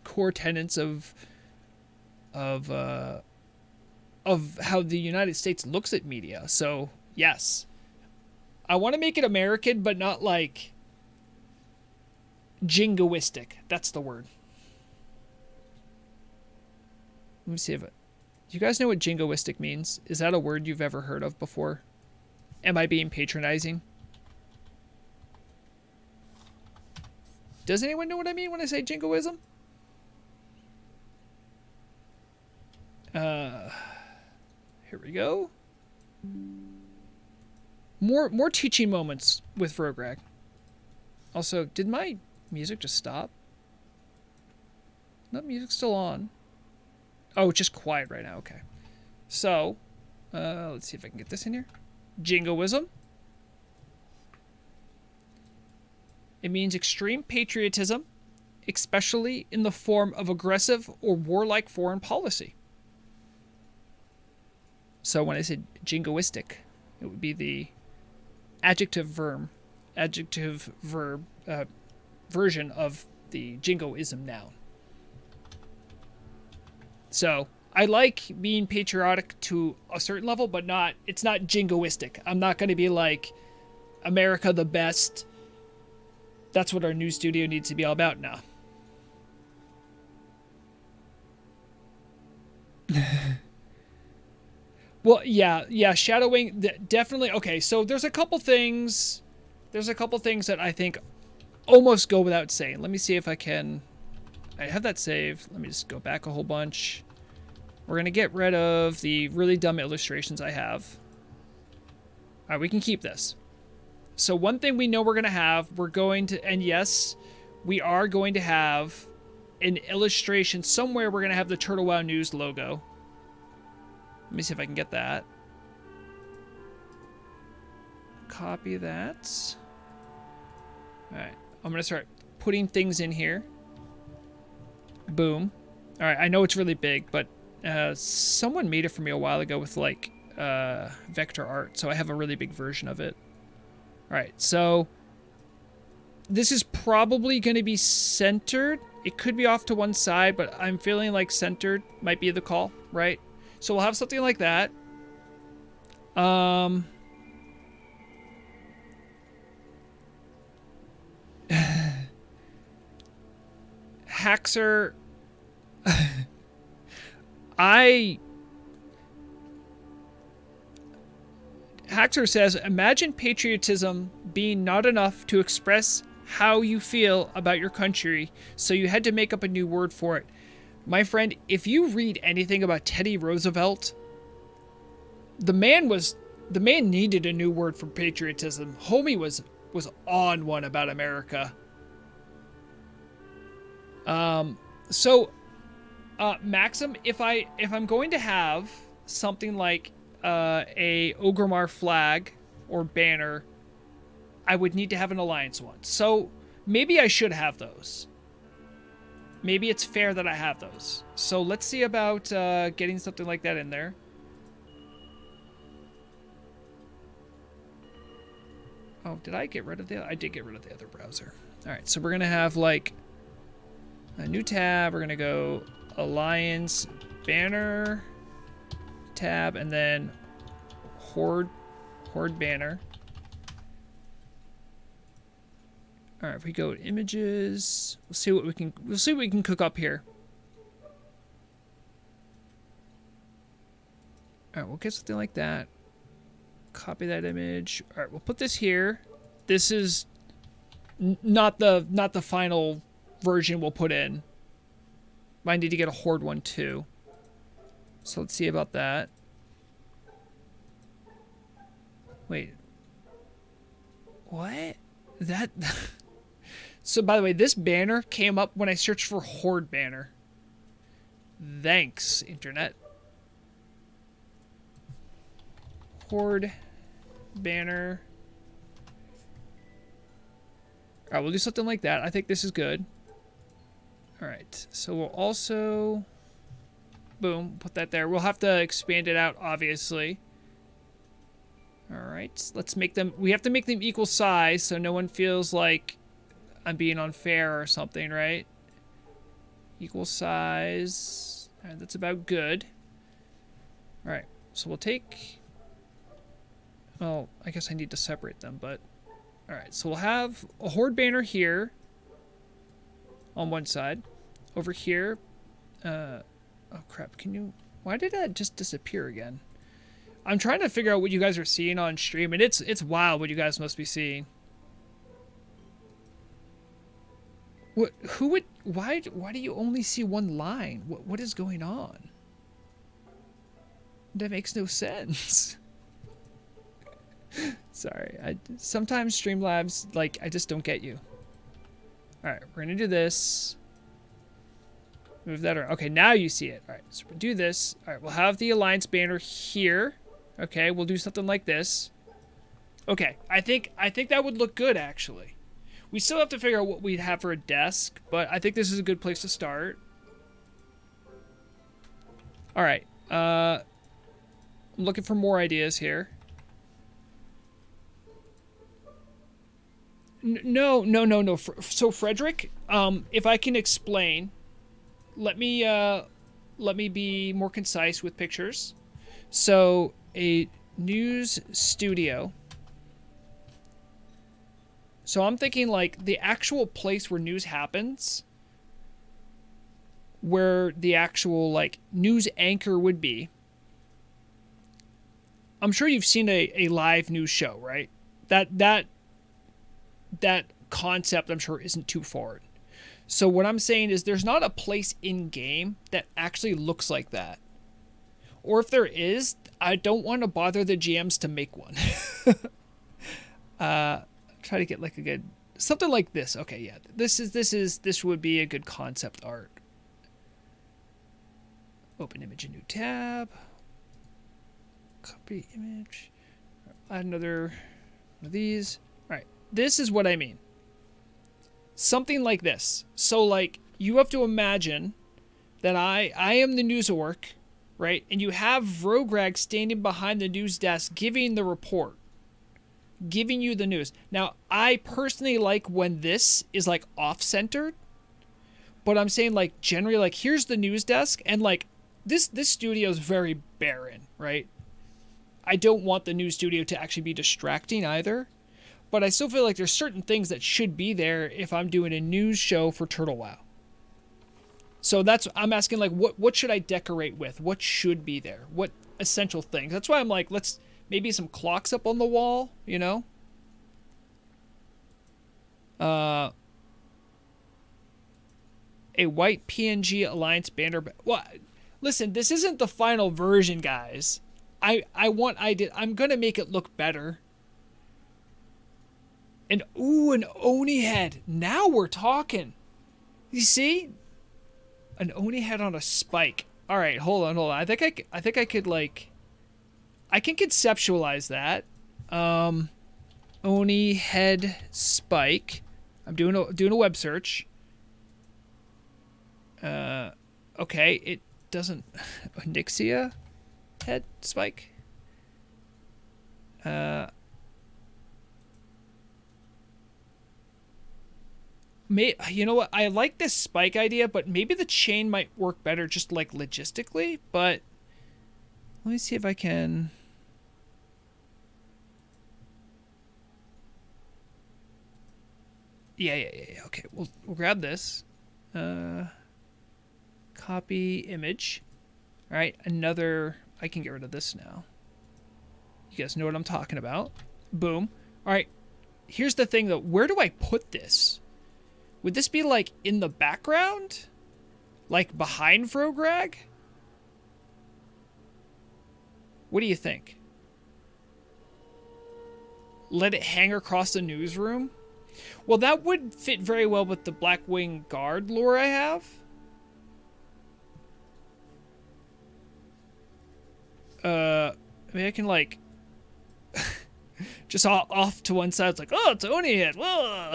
core tenets of how the United States looks at media. So yes, I want to make it American, but not like jingoistic. That's the word. Let me see if do you guys know what jingoistic means? Is that a word you've ever heard of before? Am I being patronizing? Does anyone know what I mean when I say jingoism? Here we go. More teaching moments with Rograg. Also, did my music just stop? No, music's still on. Oh, it's just quiet right now. Okay. So, let's see if I can get this in here. Jingoism. It means extreme patriotism, especially in the form of aggressive or warlike foreign policy. So when I said jingoistic, it would be the adjective verb version of the jingoism noun. So I like being patriotic to a certain level, but it's not jingoistic. I'm not going to be like America the best. That's what our news studio needs to be all about now. Well, yeah, shadowing, definitely. Okay, so there's a couple things that I think almost go without saying. Let me see if I can. I have that saved. Let me just go back a whole bunch. We're going to get rid of the really dumb illustrations I have. All right, we can keep this. So one thing we know we're going to have, and yes, we are going to have an illustration somewhere. We're going to have the Turtle Wow News logo. Let me see if I can get that. Copy that. All right, I'm going to start putting things in here. Boom. All right, I know it's really big, but someone made it for me a while ago with like vector art, so I have a really big version of it. All right, so this is probably going to be centered. It could be off to one side, but I'm feeling like centered might be the call, right? So we'll have something like that. Haxer, Haxer says, imagine patriotism being not enough to express how you feel about your country, so you had to make up a new word for it. My friend, if you read anything about Teddy Roosevelt, the man needed a new word for patriotism. Homie was on one about America. Maxim, if I'm going to have something like a Orgrimmar flag or banner, I would need to have an alliance one. So maybe I should have those. Maybe it's fair that I have those. So let's see about getting something like that in there. Oh, did I get rid of the... I did get rid of the other browser. All right, so we're going to have like a new tab. We're going to go Alliance Banner tab and then Horde Banner. All right, if we go to images, we'll see what we can cook up here. All right, we'll get something like that. Copy that image. All right, we'll put this here. This is not the final version we'll put in. Might need to get a Horde one too. So let's see about that. Wait. What? That... So, by the way, this banner came up when I searched for Horde banner. Thanks, Internet. Horde banner. Alright, we'll do something like that. I think this is good. Alright, so we'll also... Boom, put that there. We'll have to expand it out, obviously. Alright, let's make them... We have to make them equal size so no one feels like I'm being unfair or something, right? Equal size. All right, that's about good. All right, so we'll take... Well, I guess I need to separate them, but... All right, so we'll have a Horde banner here on one side. Over here... oh, crap. Can you... Why did that just disappear again? I'm trying to figure out what you guys are seeing on stream, and it's wild what you guys must be seeing. What? Who would? Why do you only see one line? What is going on? That makes no sense. Sorry, sometimes Streamlabs, like, I just don't get you. All right, we're gonna do this. Move that around. Okay, now you see it. All right, so we'll do this. All right, we'll have the Alliance banner here. Okay, we'll do something like this. Okay, I think that would look good, actually. We still have to figure out what we'd have for a desk, but I think this is a good place to start. All right. I'm looking for more ideas here. No. So Frederick, if I can explain, let me be more concise with pictures. So a news studio. So I'm thinking like the actual place where news happens, where the actual like news anchor would be. I'm sure you've seen a live news show, right? That concept I'm sure isn't too foreign. So what I'm saying is there's not a place in game that actually looks like that. Or if there is, I don't want to bother the GMs to make one. Try to get like a good something like this. Okay, yeah. This would be a good concept art. Open image, a new tab. Copy image. Add another one of these. All right. This is what I mean. Something like this. So like you have to imagine that I am the news orc, right? And you have Vrograg standing behind the news desk giving the report. Giving you the news. Now, I personally like when this is like off-centered, but I'm saying like generally like here's the news desk and like this studio is very barren, right? I don't want the news studio to actually be distracting either, but I still feel like there's certain things that should be there if I'm doing a news show for Turtle WoW. So I'm asking like what should I decorate with? What should be there? What essential things? That's why I'm like let's maybe some clocks up on the wall, you know? A white PNG Alliance banner. Well, listen, this isn't the final version, guys. I'm gonna make it look better. And ooh, an Oni head. Now we're talking. You see? An Oni head on a spike. All right, hold on. I think I could like. I can conceptualize that. Oni head spike. I'm doing a web search. Okay, it doesn't. Onyxia head spike. You know what? I like this spike idea, but maybe the chain might work better just like logistically. But let me see if I can. Yeah. Okay, we'll grab this. Copy image. All right, another. I can get rid of this now. You guys know what I'm talking about. Boom. All right. Here's the thing, though. Where do I put this? Would this be, like, in the background? Like, behind Frograg? What do you think? Let it hang across the newsroom? Well, that would fit very well with the Blackwing Guard lore I have. Maybe I can, like... just off to one side. It's like, oh, it's Oni head. Whoa!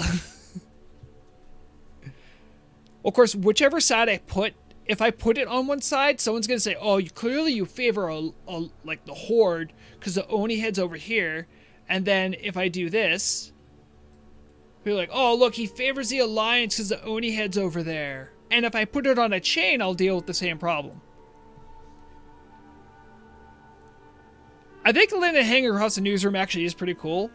Of course, whichever side I put, if I put it on one side, someone's gonna say, "Oh, clearly you favor like the Horde because the Oni head's over here." And then if I do this, people are like, "Oh, look, he favors the Alliance because the Oni head's over there." And if I put it on a chain, I'll deal with the same problem. I think letting it hang across the newsroom actually is pretty cool.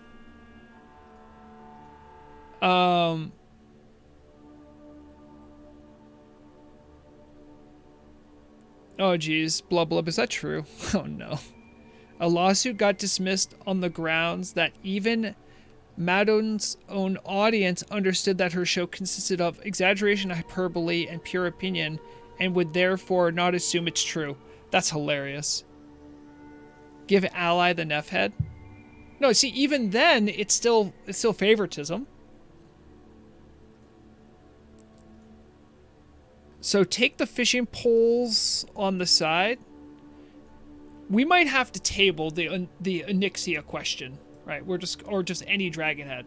Oh, geez. Blub blub. Is that true? Oh, no. A lawsuit got dismissed on the grounds that even Madon's own audience understood that her show consisted of exaggeration, hyperbole, and pure opinion, and would therefore not assume it's true. That's hilarious. Give Ally the Neff head? No, see, even then, it's still favoritism. So take the fishing poles on the side. We might have to table the Onyxia question, right? Or just any dragon head.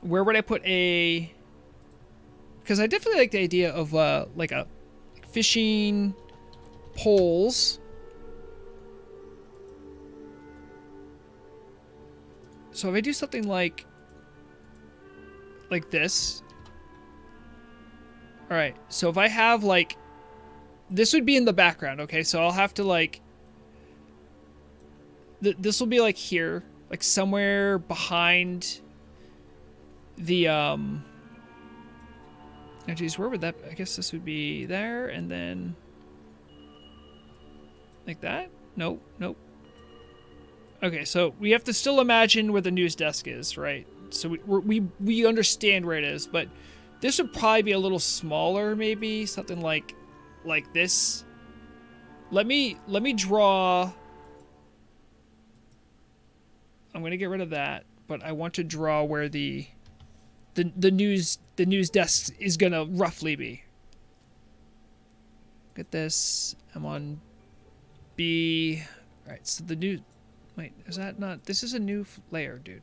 Where would I put a? Because I definitely like the idea of like a fishing poles. So if I do something like this. All right, so if I have, like, this would be in the background, okay? So I'll have to, like, this will be, like, here, like, somewhere behind the, oh, geez, where would that, I guess this would be there, and then, like that? Nope. Okay, so we have to still imagine where the news desk is, right? So we understand where it is, but this would probably be a little smaller, maybe something like this. Let me draw. I'm gonna get rid of that, but I want to draw where the news desk is gonna roughly be. Look at this. I'm on B. All right, so the new. Wait, is that not? This is a new layer, dude.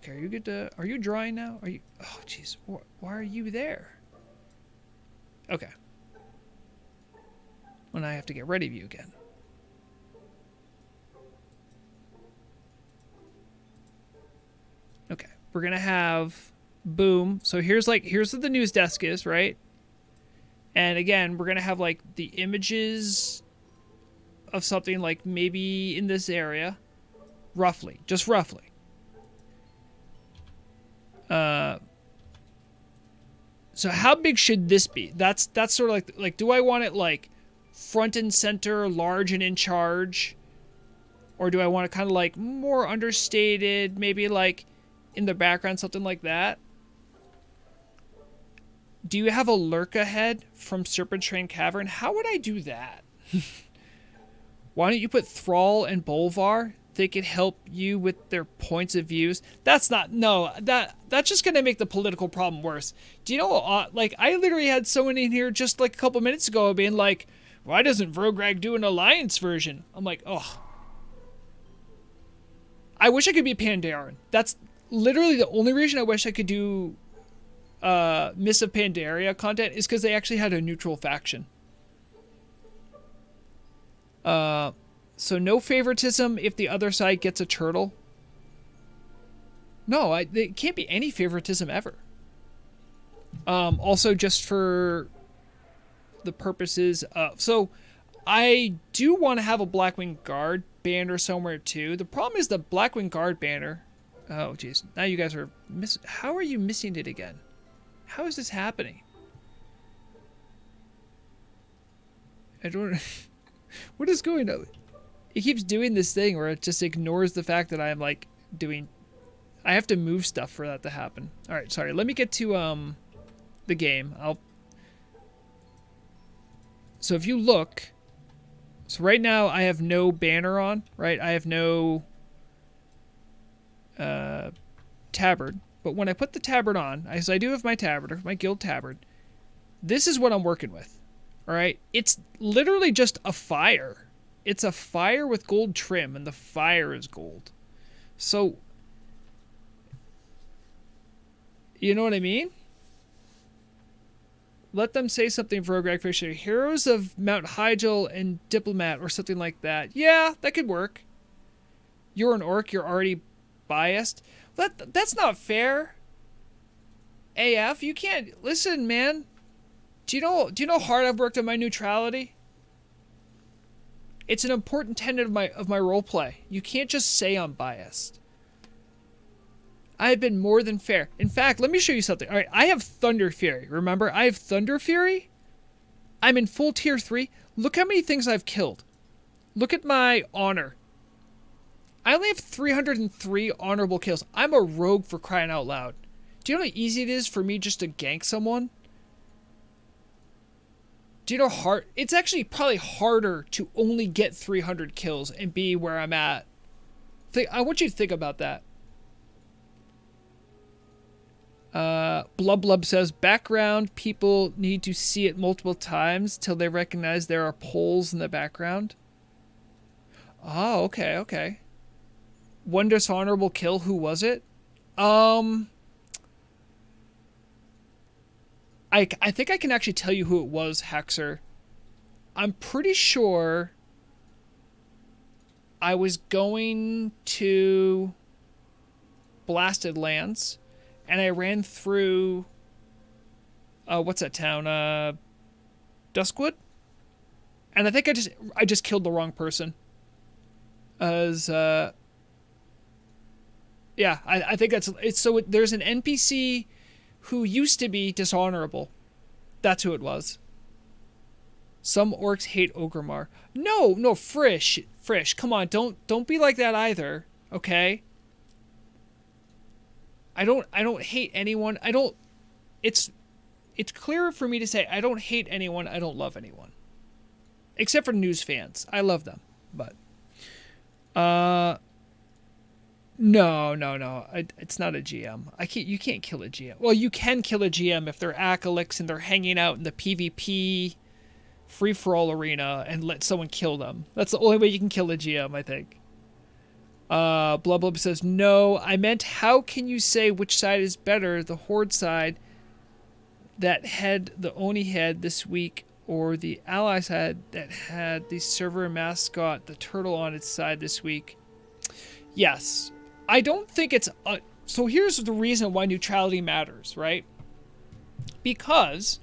Okay, are you good to... Are you drawing now? Are you... Oh, jeez. Why are you there? Okay. When I have to get rid of you again. Okay. We're gonna have... Boom. So here's where the news desk is, right? And again, we're gonna have, like, the images of something, like, maybe in this area. Roughly. Just roughly. So how big should this be? That's sort of like do I want it like front and center, large and in charge? Or do I want to kind of like more understated, maybe like in the background, something like that? Do you have a lurk ahead from Serpent Train Cavern? How would I do that? Why don't you put Thrall and Bolvar? They could help you with their points of views. That's not, no, that's just gonna make the political problem worse. Do you know, like, I literally had someone in here just like a couple minutes ago being like, why doesn't Vrograg do an Alliance version? I'm like, oh. I wish I could be Pandaren. That's literally the only reason I wish I could do Mists of Pandaria content is because they actually had a neutral faction. So no favoritism if the other side gets a turtle. No, there can't be any favoritism ever. Also, just for the purposes of... So, I do want to have a Blackwing Guard banner somewhere, too. The problem is the Blackwing Guard banner... Oh, jeez. Now you guys are... How are you missing it again? How is this happening? I don't... What is going on? It keeps doing this thing where it just ignores the fact that I'm, like, doing... I have to move stuff for that to happen. Alright, sorry. Let me get to, the game. So if you look... So right now I have no banner on, right? I have no... tabard. But when I put the tabard on, as I do have my tabard, my guild tabard, this is what I'm working with. Alright? It's literally just a fire. It's a fire with gold trim, and the fire is gold. So, you know what I mean? Let them say something for Vrograg Fisher. Heroes of Mount Hyjal and Diplomat, or something like that. Yeah, that could work. You're an orc, you're already biased. That's not fair. AF, you can't... Listen, man. Do you know how hard I've worked on my neutrality? It's an important tenet of my roleplay. You can't just say I'm biased. I've been more than fair. In fact, let me show you something. All right, I have Thunder Fury. Remember, I have Thunder Fury. I'm in full tier 3. Look how many things I've killed. Look at my honor. I only have 303 honorable kills. I'm a rogue, for crying out loud. Do you know how easy it is for me just to gank someone? Do you know hard? It's actually probably harder to only get 300 kills and be where I'm at. I want you to think about that. Blub says, background people need to see it multiple times till they recognize there are poles in the background. Oh, okay, okay. One dishonorable kill, who was it? I think I can actually tell you who it was, Hexer. I'm pretty sure I was going to Blasted Lands, and I ran through, what's that town? Duskwood? And I think I just killed the wrong person. Yeah, I think it's so there's an NPC who used to be dishonorable. That's who it was. Some orcs hate Ogremar. No, Frisch, come on, don't be like that either, okay? I don't hate anyone. It's clearer for me to say I don't hate anyone, I don't love anyone. Except for news fans. I love them, but No. It's not a GM. You can't kill a GM. Well, you can kill a GM if they're acolytes and they're hanging out in the PvP free-for-all arena and let someone kill them. That's the only way you can kill a GM, I think. Blub says, no, I meant how can you say which side is better, the Horde side that had the Oni head this week or the Ally side that had the server mascot, the turtle on its side this week? Yes. I don't think it's... so here's the reason why neutrality matters, right? Because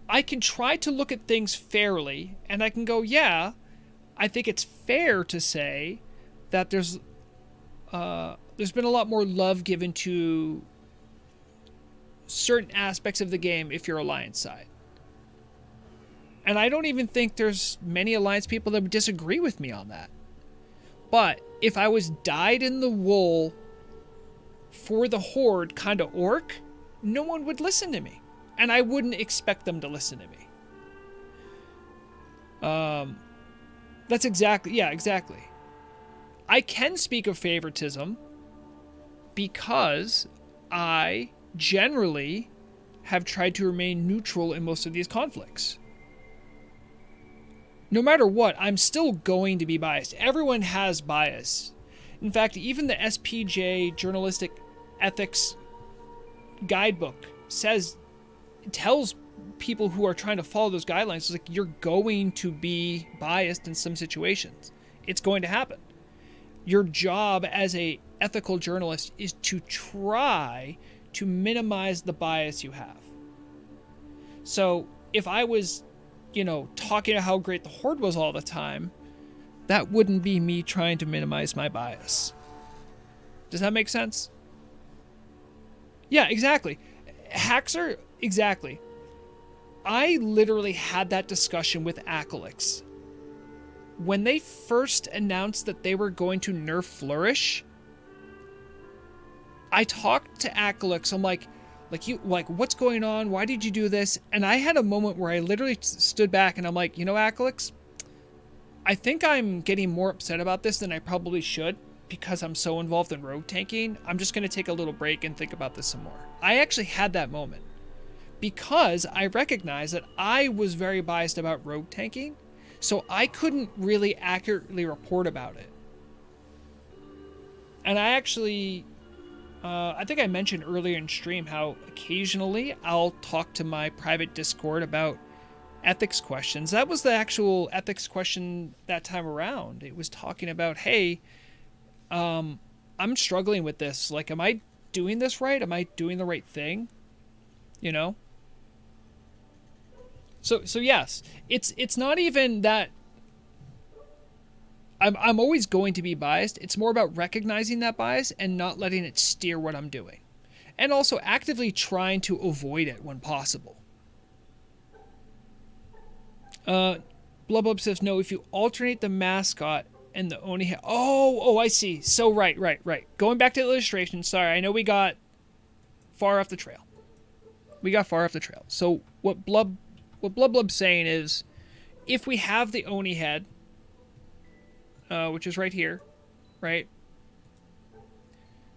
I can try to look at things fairly, and I can go, yeah, I think it's fair to say that there's been a lot more love given to certain aspects of the game if you're Alliance side. And I don't even think there's many Alliance people that would disagree with me on that. But if I was dyed in the wool for the Horde kind of orc, no one would listen to me. And I wouldn't expect them to listen to me. That's exactly, yeah, exactly. I can speak of favoritism because I generally have tried to remain neutral in most of these conflicts. No matter what, I'm still going to be biased. Everyone has bias. In fact, even the SPJ Journalistic Ethics Guidebook tells people who are trying to follow those guidelines, it's like, you're going to be biased in some situations. It's going to happen. Your job as a ethical journalist is to try to minimize the bias you have. So if I was, talking about how great the Horde was all the time, that wouldn't be me trying to minimize my bias. Does that make sense? Yeah, exactly. Hacks exactly. I literally had that discussion with Acalix. When they first announced that they were going to nerf Flourish, I talked to Acalix. I'm like, what's going on? Why did you do this? And I had a moment where I literally stood back and I'm like, Acalix, I think I'm getting more upset about this than I probably should because I'm so involved in rogue tanking. I'm just going to take a little break and think about this some more. I actually had that moment because I recognized that I was very biased about rogue tanking, so I couldn't really accurately report about it. And I actually, I think I mentioned earlier in stream how occasionally I'll talk to my private Discord about ethics questions. That was the actual ethics question that time around. It was talking about, hey, I'm struggling with this. Like, am I doing this right? Am I doing the right thing? So yes, it's not even that I'm always going to be biased. It's more about recognizing that bias and not letting it steer what I'm doing. And also actively trying to avoid it when possible. Blub says, no, if you alternate the mascot and the Oni head. Oh, I see. So right. Going back to the illustration. Sorry, I know we got far off the trail. So what Blub's saying is, if we have the Oni head, which is right here, right?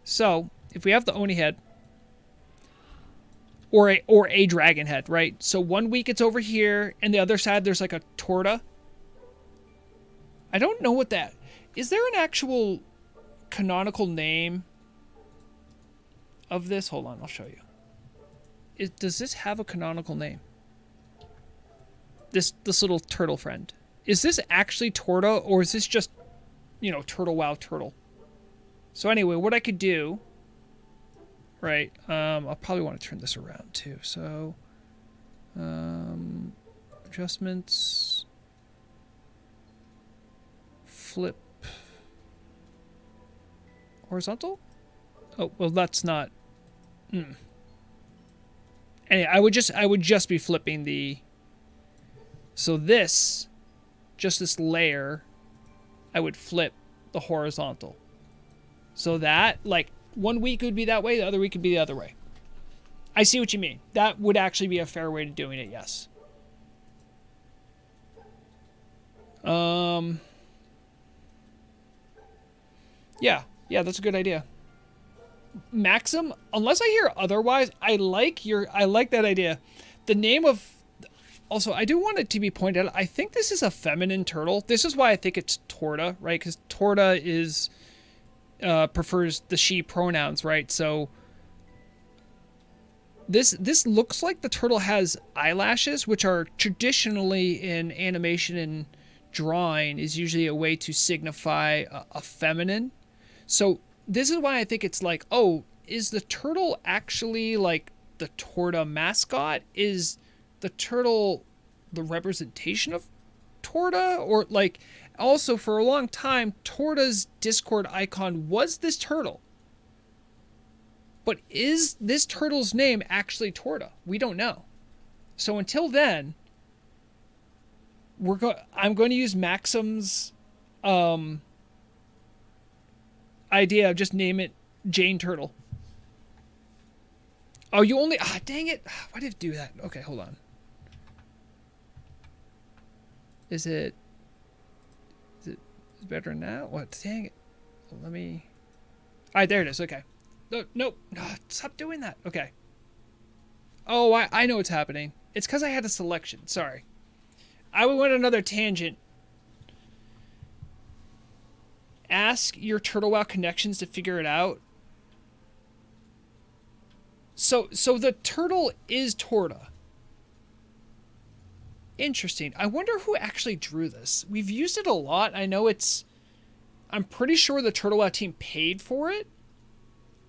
So if we have the Oni head, or a dragon head, right? So 1 week it's over here, and the other side there's like a torta. I don't know what that is. There an actual canonical name of this? Hold on, I'll show you. Does this have a canonical name? This little turtle friend. Is this actually Torta, or is this just, Turtle Wow Turtle? So anyway, what I could do, right, I'll probably want to turn this around too. So, adjustments, flip, horizontal? Oh, well, that's not, Anyway, I would just be flipping the, so this, just this layer, I would flip the horizontal. So that, like, 1 week would be that way, the other week would be the other way. I see what you mean. That would actually be a fair way to doing it, yes. Yeah, that's a good idea. Maxim, unless I hear otherwise, I like that idea. The name of, also, I do want it to be pointed out, I think this is a feminine turtle. This is why I think it's Torta, right? Because Torta is, prefers the she pronouns, right? So this looks like the turtle has eyelashes, which are traditionally in animation and drawing is usually a way to signify a feminine. So this is why I think it's like, oh, is the turtle actually like the Torta mascot? Is the turtle the representation of Torta? Or like, also for a long time, Torta's Discord icon was this turtle. But is this turtle's name actually Torta? We don't know. So until then, I'm going to use Maxim's idea of just name it Jane Turtle. Oh, you only... dang it. Why did it do that? Okay, hold on. Is it better now? What? Dang it. Let me... All right, there it is. Okay. No, nope. No, stop doing that. Okay. Oh, I know what's happening. It's because I had a selection. Sorry. I went another tangent. Ask your Turtle Wow connections to figure it out. So the turtle is Torta. Interesting. I wonder who actually drew this. We've used it a lot. I know it's... I'm pretty sure the Turtle Wow team paid for it.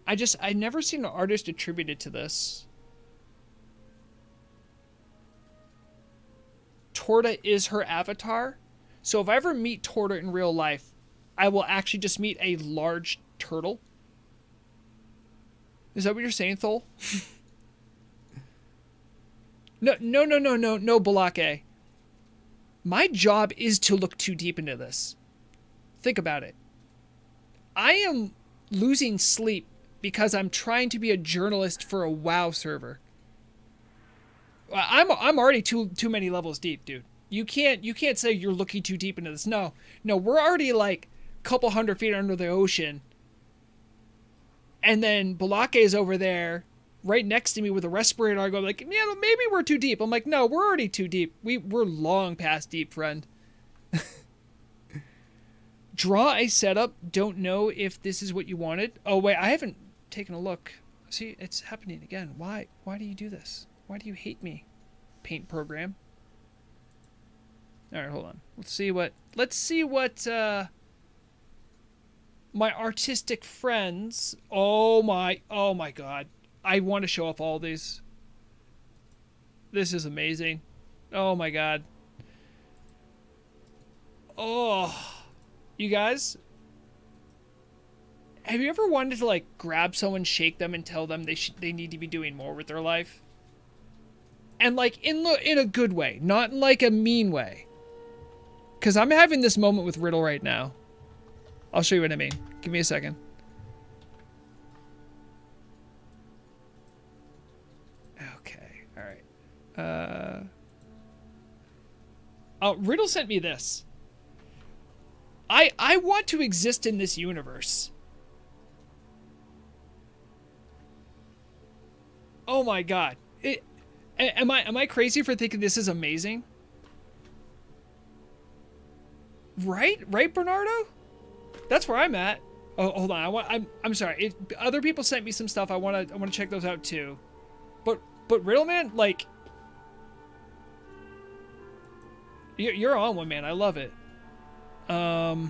I never seen an artist attributed to this. Torta is her avatar. So if I ever meet Torta in real life, I will actually just meet a large turtle. Is that what you're saying, Thol? No, Balake. My job is to look too deep into this. Think about it. I am losing sleep because I'm trying to be a journalist for a WoW server. I'm already too many levels deep, dude. You can't say you're looking too deep into this. No, we're already like a couple 100 feet under the ocean. And then Balake is over there right next to me with a respirator. I go like, yeah, maybe we're too deep. I'm like, no, we're already too deep. We're long past deep, friend. Draw a setup. Don't know if this is what you wanted. Oh, wait, I haven't taken a look. See, it's happening again. Why do you do this? Why do you hate me? Paint program. All right, hold on. Let's see what my artistic friends. Oh my God. I want to show off all these. This is amazing. Oh my God. Oh, you guys, have you ever wanted to like grab someone, shake them, and tell them they need to be doing more with their life? And like in a good way, not in like a mean way. Cause I'm having this moment with Riddle right now. I'll show you what I mean. Give me a second. Okay, all right. Oh, Riddle sent me this. I want to exist in this universe. Oh my God. Am I crazy for thinking this is amazing? Right, Bernardo? That's where I'm at. Oh, hold on. I'm sorry. Other people sent me some stuff. I want to check those out too. But Riddleman, like, you're on one, man. I love it. Oh,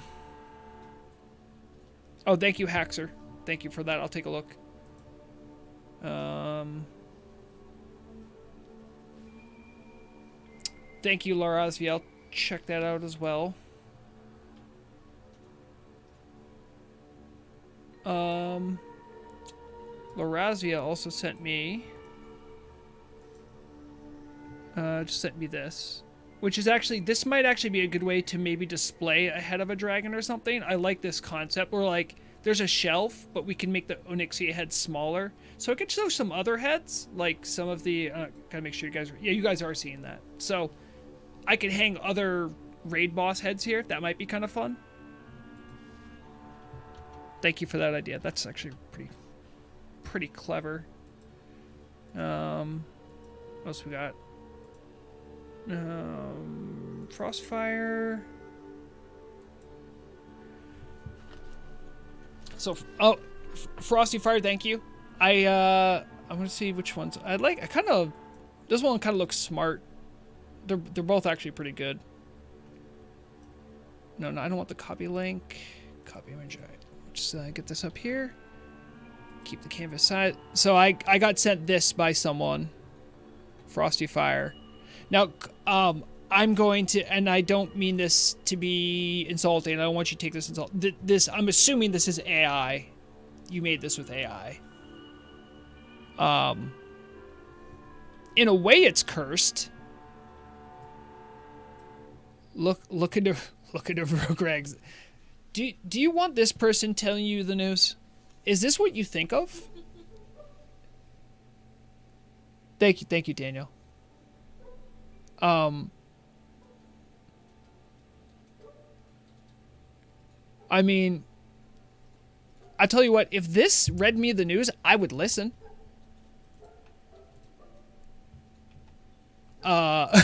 thank you, Haxer. Thank you for that. I'll take a look. Thank you, Larazvi. I'll check that out as well. Larazvia also sent me this, which is actually, this might actually be a good way to maybe display a head of a dragon or something. I like this concept where like there's a shelf, but we can make the Onyxia head smaller, so I could show some other heads, like some of the gotta make sure you guys are seeing that. So I could hang other raid boss heads here. That might be kind of fun. Thank you for that idea. That's actually pretty clever. What else we got? Frostfire. So, Frosty Fire, thank you. I want to see which ones I like. This one kind of looks smart. They're both actually pretty good. No, I don't want the copy link. Copy image. Right. Just get this up here. Keep the canvas size. So I got sent this by someone. Frosty Fire. Now, I'm going to, and I don't mean this to be insulting. I don't want you to take this insult. I'm assuming this is AI. You made this with AI. In a way, it's cursed. Look into Greg's. Do you want this person telling you the news? Is this what you think of? Thank you, Daniel. I mean, I tell you what, if this read me the news, I would listen. I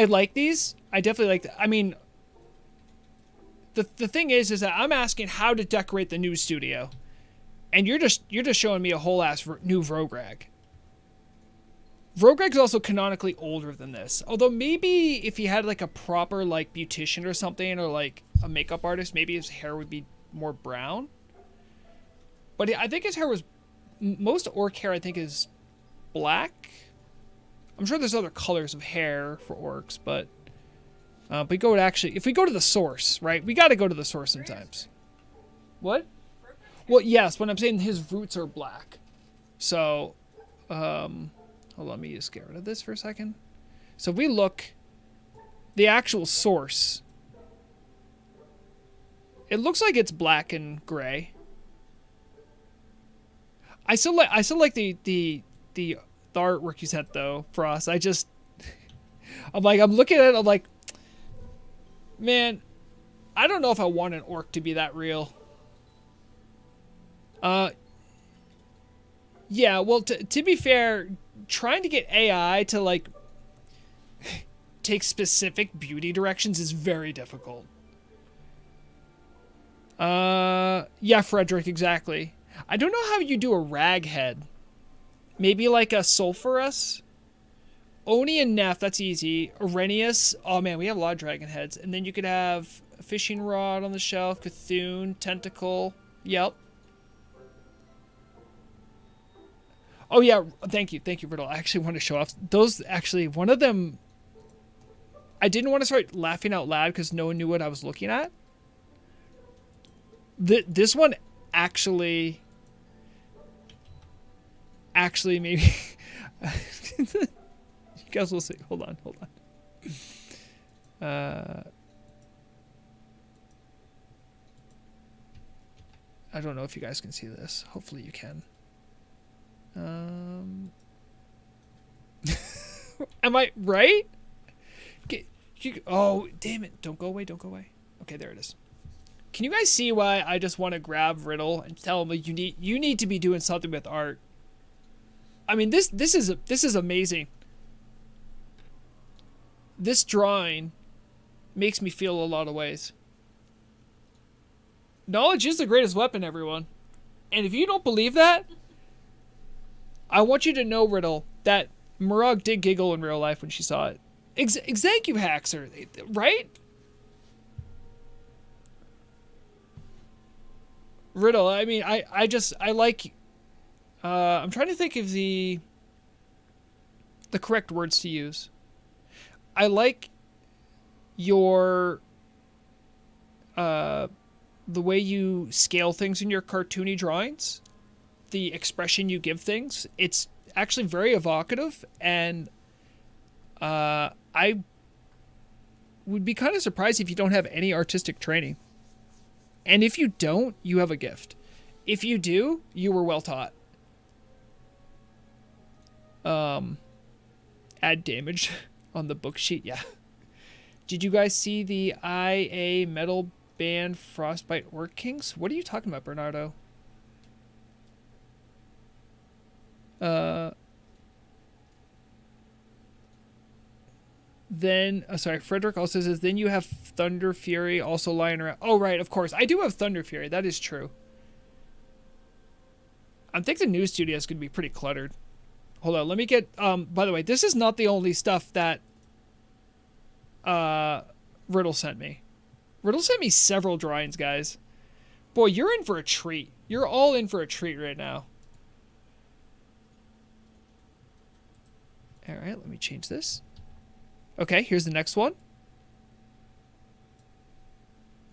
like these. I definitely like I mean, the thing is that I'm asking how to decorate the news studio, and you're just showing me a whole ass new Vrograg. Vrograg's also canonically older than this. Although maybe if he had like a proper like beautician or something, or like a makeup artist, maybe his hair would be more brown. But I think his hair was, most orc hair I think is black. I'm sure there's other colors of hair for orcs, but we go to actually, if we go to the source, right? We got to go to the source sometimes. What? Well, yes, when I'm saying his roots are black. So, hold on, let me just get rid of this for a second. So if we look, the actual source, it looks like it's black and gray. I still like the artwork you sent though, Frost. I'm looking at it, I'm like, man, I don't know if I want an orc to be that real. Yeah, well, to be fair, trying to get AI to like take specific beauty directions is very difficult. Yeah, Frederick, exactly. I don't know how you do a rag head. Maybe like a Sulphurus? Oni and Neff, that's easy. Arrhenius, oh man, we have a lot of dragon heads. And then you could have a fishing rod on the shelf, Cthulhu, Tentacle. Yep. Oh yeah, thank you, Riddle. I actually want to show off those. Actually, one of them, I didn't want to start laughing out loud because no one knew what I was looking at. This one actually maybe you guys will see. Hold on. I don't know if you guys can see this. Hopefully you can. Am I right? Oh, damn it. Don't go away. Okay, there it is. Can you guys see why I just want to grab Riddle and tell him like, you need to be doing something with art? I mean, this is amazing. This drawing makes me feel a lot of ways. Knowledge is the greatest weapon, everyone. And if you don't believe that, I want you to know, Riddle, that Murloc did giggle in real life when she saw it. Thank you, Haxer, right? Riddle, I mean, I like, I'm trying to think of the correct words to use. I like your, the way you scale things in your cartoony drawings, the expression you give things. It's actually very evocative, and I would be kind of surprised if you don't have any artistic training. And if you don't, you have a gift. If you do, you were well taught. Add damage on the book sheet. Yeah. Did you guys see the IA metal band Frostbite Orc Kings? What are you talking about, Bernardo? Then, sorry, Frederick also says, then you have Thunder Fury also lying around. Oh, right, of course. I do have Thunder Fury. That is true. I think the news studio is going to be pretty cluttered. Hold on, let me get, by the way, this is not the only stuff that, Riddle sent me. Riddle sent me several drawings, guys. Boy, you're in for a treat. You're all in for a treat right now. All right, let me change this. Okay, here's the next one.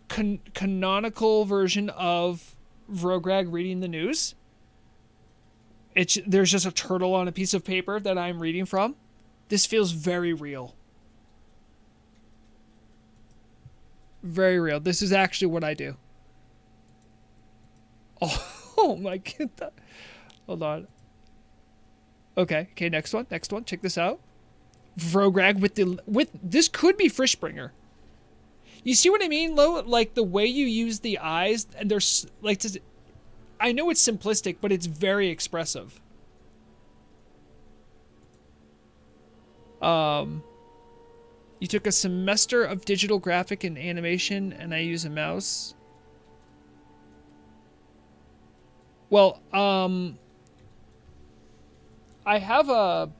Canonical version of Vrograg reading the news. There's just a turtle on a piece of paper that I'm reading from. This feels very real. Very real. This is actually what I do. Oh my god. Hold on. Okay, next one. Check this out. Vrograg with this could be Frishbringer. You see what I mean, Lo? Like the way you use the eyes, and there's like, I know it's simplistic, but it's very expressive. You took a semester of digital graphic and animation, and I use a mouse. Well, I have a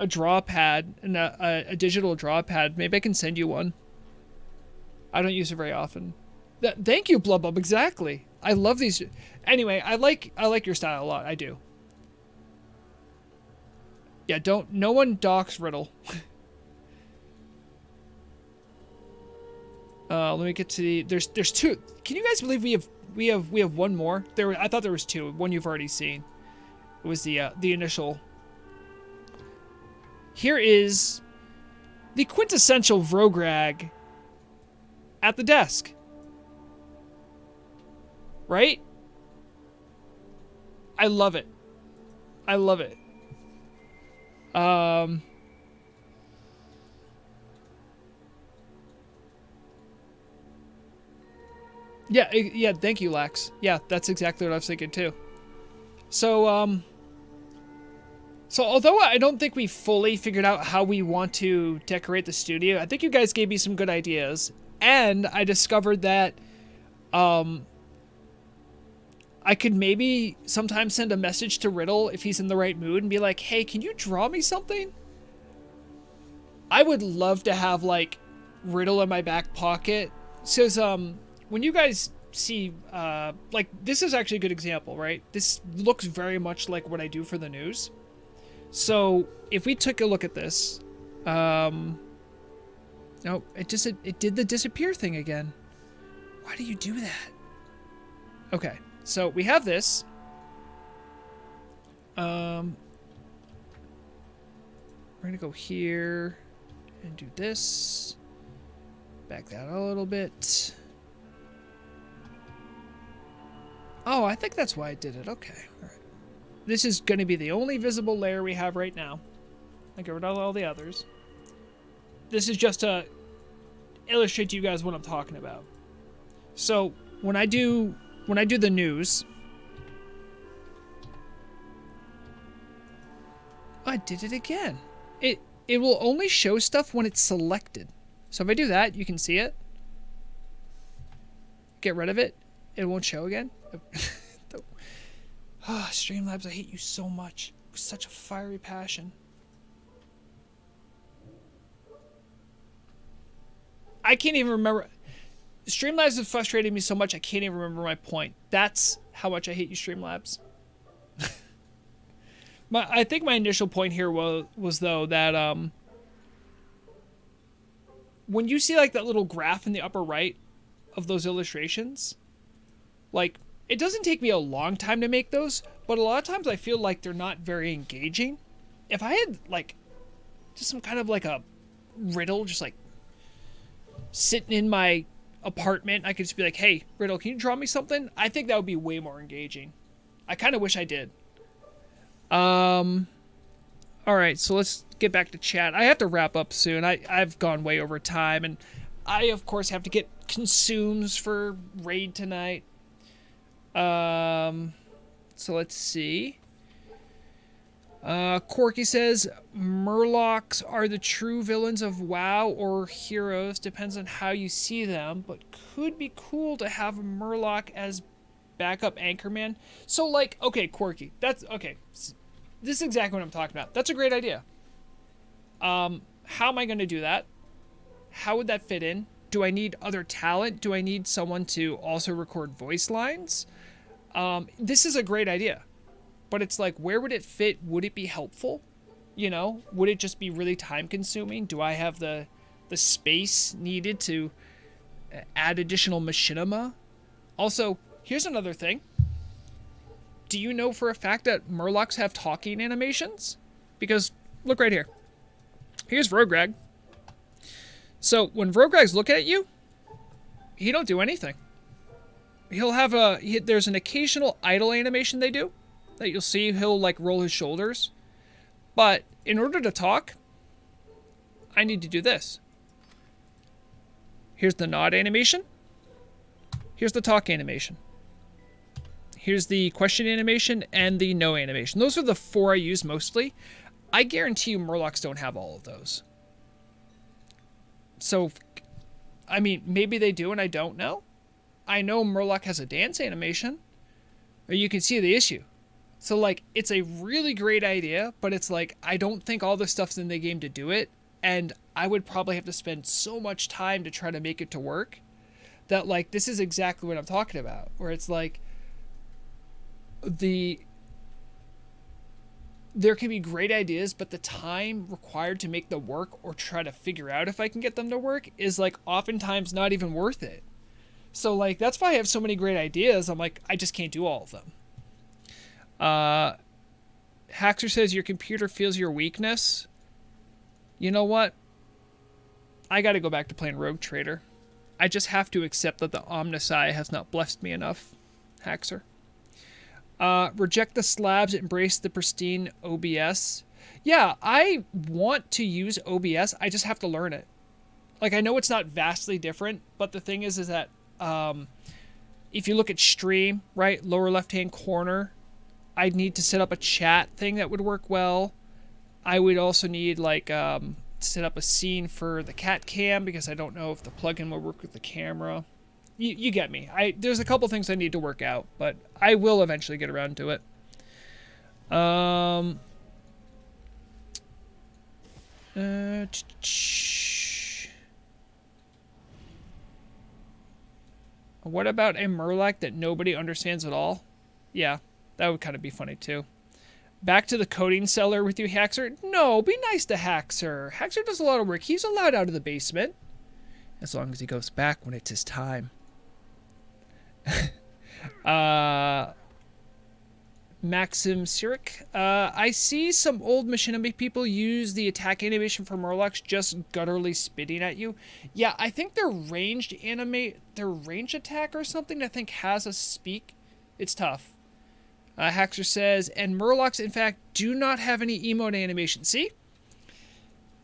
draw pad and a digital draw pad. Maybe I can send you one. I don't use it very often. Thank you, Blubub. Exactly. I love these. Anyway, I like your style a lot. I do. Yeah, no one docks Riddle. Let me get to the. There's two. Can you guys believe we have one more? I thought there was two. One you've already seen. It was the initial. Here is the quintessential Vrograg at the desk. Right? I love it. I love it. Yeah, thank you, Lax. Yeah, that's exactly what I was thinking too. So although I don't think we fully figured out how we want to decorate the studio, I think you guys gave me some good ideas. And I discovered that I could maybe sometimes send a message to Riddle if he's in the right mood and be like, hey, can you draw me something? I would love to have, like, Riddle in my back pocket. Because, when you guys see, like, this is actually a good example, right? This looks very much like what I do for the news. So, if we took a look at this, no, it did the disappear thing again. Why do you do that? Okay, so we have this. We're gonna go here and do this. Back that a little bit. Oh, I think that's why I did it. Okay, all right. This is gonna be the only visible layer we have right now. I get rid of all the others. This is just to illustrate to you guys what I'm talking about. So when I do the news, I did it again. It will only show stuff when it's selected. So if I do that, you can see it. Get rid of it. It won't show again. Oh, Streamlabs, I hate you so much. With such a fiery passion. I can't even remember. Streamlabs has frustrated me so much I can't even remember my point. That's how much I hate you, Streamlabs. I think my initial point here was though that when you see like that little graph in the upper right of those illustrations, like it doesn't take me a long time to make those, but a lot of times I feel like they're not very engaging. If I had like just some kind of like a riddle just like sitting in my apartment, I could just be like, hey, Riddle, can you draw me something? I think that would be way more engaging. I kind of wish I did. Alright, so let's get back to chat. I have to wrap up soon. I've gone way over time, and I, of course, have to get consumes for raid tonight. So let's see. Corky says, Murlocs are the true villains of WoW or heroes, depends on how you see them, but could be cool to have a Murloc as backup anchorman. So, like, okay, Corky, that's, okay, this is exactly what I'm talking about. That's a great idea. How am I going to do that? How would that fit in? Do I need other talent? Do I need someone to also record voice lines? This is a great idea. But it's like, where would it fit? Would it be helpful? You know, would it just be really time consuming? Do I have the space needed to add additional machinima? Also, here's another thing. Do you know for a fact that Murlocs have talking animations? Because, look right here. Here's Vrograg. So, when Vrogrags look at you, he don't do anything. He'll have there's an occasional idle animation they do that you'll see. He'll like roll his shoulders, but in order to talk, I need to do this. Here's the nod animation. Here's the talk animation. Here's the question animation and the no animation. Those are the 4 I use mostly. I guarantee you Murlocs don't have all of those. So, I mean, maybe they do and I don't know. I know Murloc has a dance animation. Or you can see the issue. So, like, it's a really great idea, but it's like, I don't think all the stuff's in the game to do it. And I would probably have to spend so much time to try to make it to work that, like, this is exactly what I'm talking about. Where it's like, there can be great ideas, but the time required to make them work or try to figure out if I can get them to work is like oftentimes not even worth it. So like that's why I have so many great ideas. I'm like, I just can't do all of them. Haxer says your computer feels your weakness. You know what? I got to go back to playing Rogue Trader. I just have to accept that the Omnisci has not blessed me enough. Haxer. Reject the slabs, embrace the pristine OBS. Yeah, I want to use OBS. I just have to learn it. Like, I know it's not vastly different, but the thing is that if you look at stream, right, lower left-hand corner, I'd need to set up a chat thing that would work well. I would also need, like, set up a scene for the cat cam because I don't know if the plugin will work with the camera. You get me. There's a couple things I need to work out, but I will eventually get around to it. What about a Murloc that nobody understands at all? Yeah, that would kind of be funny too. Back to the coding cellar with you, Haxer? No, be nice to Haxer. Haxer does a lot of work. He's allowed out of the basement. As long as he goes back when it's his time. Maxim Sirik. I see some old Machinima people use the attack animation for Murlocs just gutturally spitting at you. Yeah, I think their ranged attack or something I think has a speak. It's tough. Haxer says, and Murlocs in fact do not have any emote animation. See?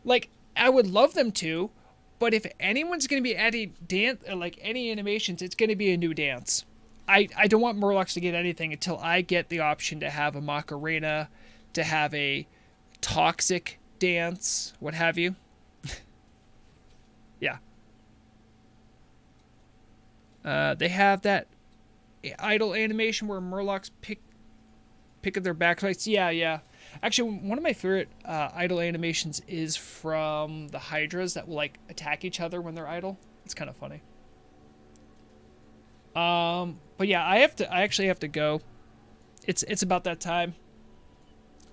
Like, I would love them to, but if anyone's going to be adding any animations, it's going to be a new dance. I don't want Murlocs to get anything until I get the option to have a Macarena, to have a toxic dance, what have you. Yeah. They have that idle animation where Murlocs pick at their backsides. Yeah. Actually, one of my favorite idle animations is from the Hydras that will like attack each other when they're idle. It's kind of funny. But yeah, I actually have to go. It's about that time.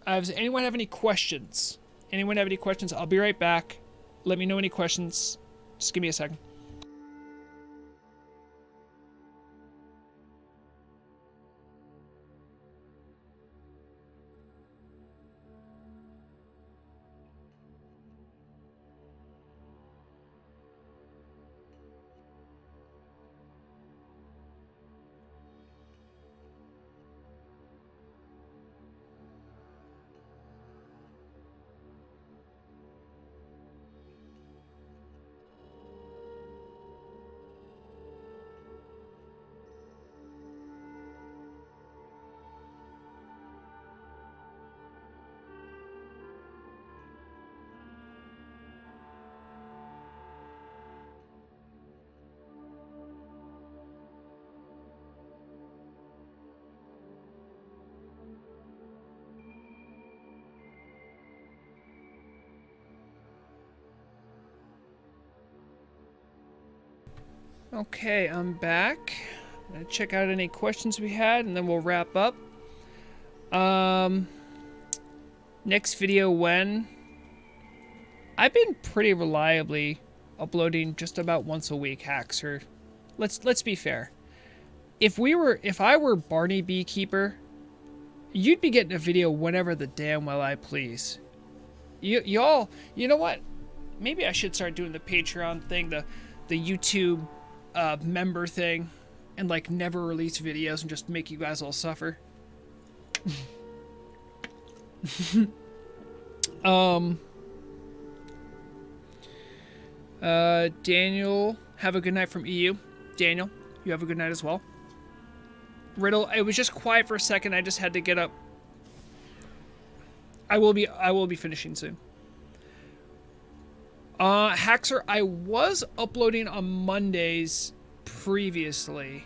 Does anyone have any questions? I'll be right back. Let me know any questions. Just give me a second. Okay, I'm back. I'm gonna check out any questions we had, and then we'll wrap up. Next video when? I've been pretty reliably uploading just about once a week, Haxer. Let's be fair. If I were Barney Beekeeper, you'd be getting a video whenever the damn well I please. Y'all, you know what? Maybe I should start doing the Patreon thing, the YouTube a member thing and like never release videos and just make you guys all suffer. Daniel, have a good night from EU. Daniel, you have a good night as well. Riddle, it was just quiet for a second. I just had to get up. I will be finishing soon. Haxer, I was uploading on Mondays previously.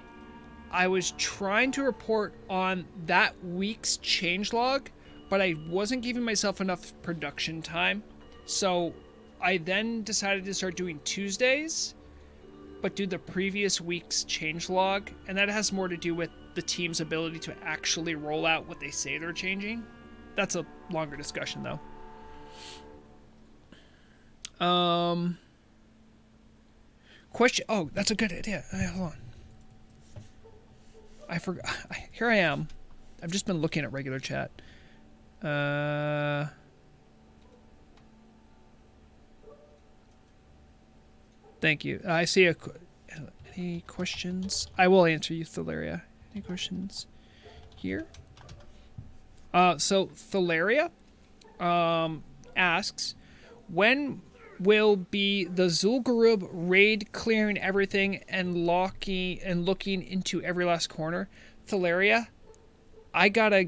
I was trying to report on that week's changelog, but I wasn't giving myself enough production time. So I then decided to start doing Tuesdays, but do the previous week's changelog, and that has more to do with the team's ability to actually roll out what they say they're changing. That's a longer discussion, though. Question. Oh, that's a good idea. Hold on. I forgot. Here I am. I've just been looking at regular chat. Thank you. I see any questions? I will answer you, Thalaria. Any questions here? So Thalaria asks, when will be the Zul'Gurub raid clearing everything and looking into every last corner? Thalaria, I gotta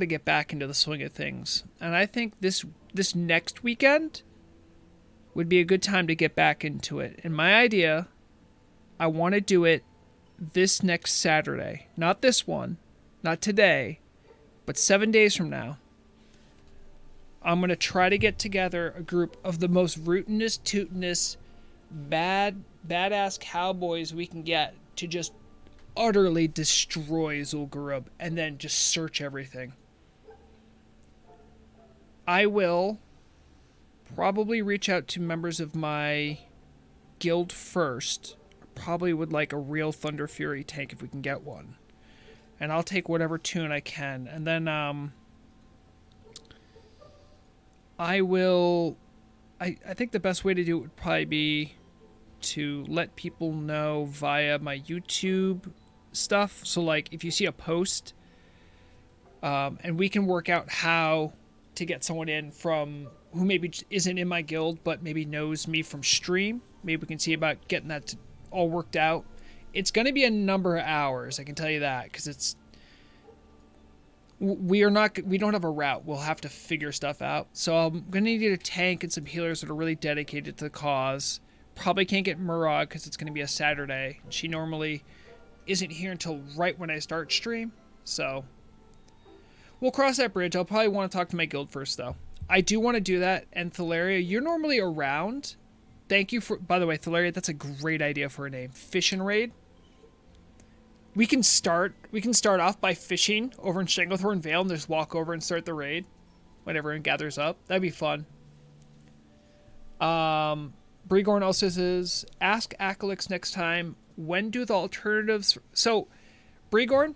get back into the swing of things, and I think this next weekend would be a good time to get back into it. And my idea, I want to do it this next Saturday, not this one, not today, but 7 days from now. I'm going to try to get together a group of the most rootinest, tootinest, badass cowboys we can get to just utterly destroy Zul'Gurub and then just search everything. I will probably reach out to members of my guild first. Probably would like a real Thunder Fury tank if we can get one. And I'll take whatever tune I can. And then I think the best way to do it would probably be to let people know via my YouTube stuff. So like if you see a post, and we can work out how to get someone in from who maybe isn't in my guild but maybe knows me from stream. Maybe we can see about getting that all worked out. It's going to be a number of hours, I can tell you that, because we don't have a route. We'll have to figure stuff out. So I'm going to need a tank and some healers that are really dedicated to the cause. Probably can't get Murloc because it's going to be a Saturday. She normally isn't here until right when I start stream. So we'll cross that bridge. I'll probably want to talk to my guild first, though. I do want to do that. And Thalaria, you're normally around. Thank you for, by the way, Thalaria, that's a great idea for a name. Fish and Raid. We can start off by fishing over in Shanglethorn Vale and just walk over and start the raid when everyone gathers up. That'd be fun. Brigorn also says, ask Akalix next time, when do the alternatives... So, Brigorn,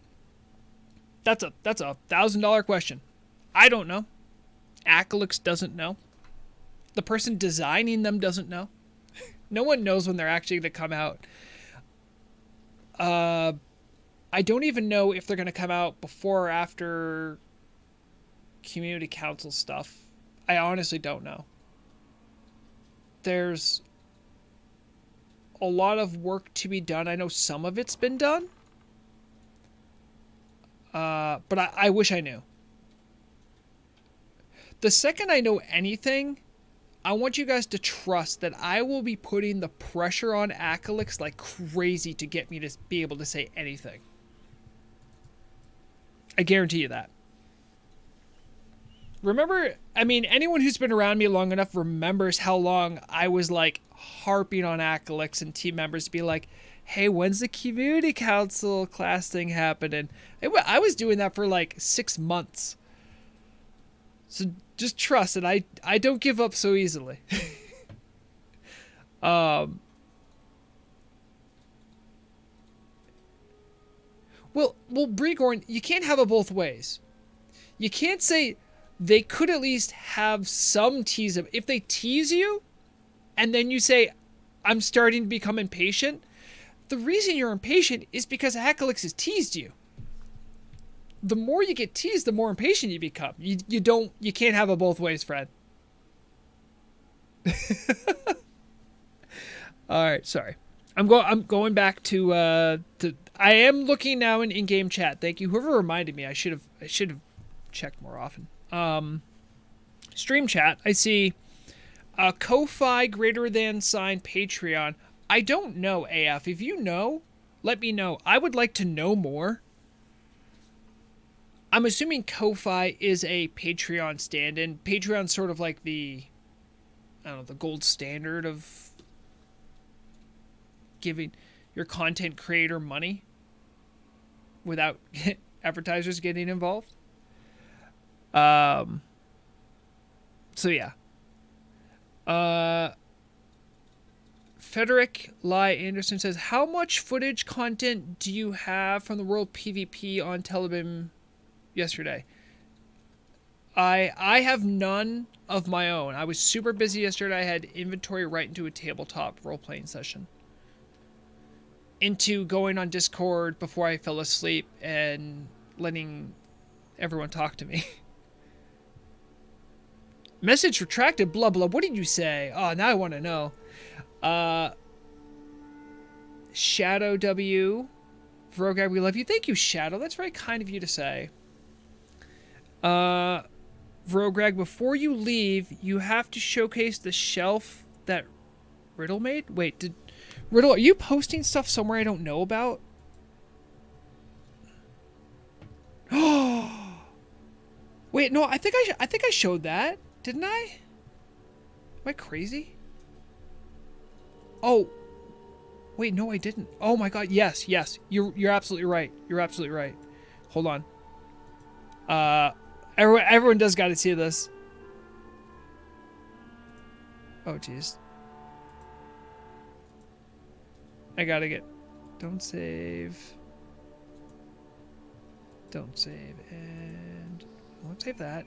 that's a $1,000 question. I don't know. Akalix doesn't know. The person designing them doesn't know. No one knows when they're actually going to come out. I don't even know if they're going to come out before or after community council stuff. I honestly don't know. There's a lot of work to be done. I know some of it's been done. But I wish I knew. The second I know anything, I want you guys to trust that I will be putting the pressure on Akalix like crazy to get me to be able to say anything. I guarantee you that. Remember, I mean, anyone who's been around me long enough remembers how long I was like harping on Akalix and team members to be like, hey, when's the community council class thing happening? I was doing that for like 6 months. So just trust that I don't give up so easily. Well, Brigorn, you can't have it both ways. You can't say they could at least have some tease of, if they tease you and then you say, I'm starting to become impatient, The reason you're impatient is because Hakalix has teased you. The more you get teased, the more impatient you become. You can't have it both ways, Fred. All right, sorry. I'm going back to I am looking now in in-game chat. Thank you. Whoever reminded me, I should have checked more often. Stream chat. I see Ko-Fi greater than sign Patreon. I don't know, AF. If you know, let me know. I would like to know more. I'm assuming Ko-Fi is a Patreon stand-in. Patreon's sort of like the, I don't know, the gold standard of giving your content creator money without advertisers getting involved. So yeah. Frederick Lai Anderson says, how much footage content do you have from the World PvP on Telebim yesterday? I have none of my own. I was super busy yesterday. I had inventory right into a tabletop role-playing session. Into going on Discord before I fell asleep and letting everyone talk to me. Message retracted, blah, blah. What did you say? Oh, now I want to know. Shadow W. Vrogag, we love you. Thank you, Shadow. That's very kind of you to say. Vrograg, before you leave, you have to showcase the shelf that Riddle made? Wait, Riddle, are you posting stuff somewhere I don't know about? Oh, wait, no, I think I showed that, didn't I? Am I crazy? Oh, wait, no, I didn't. Oh my God, yes, you're absolutely right. You're absolutely right. Hold on. Everyone does got to see this. Oh, jeez. I gotta get... Don't save. Don't save. And... Won't save that.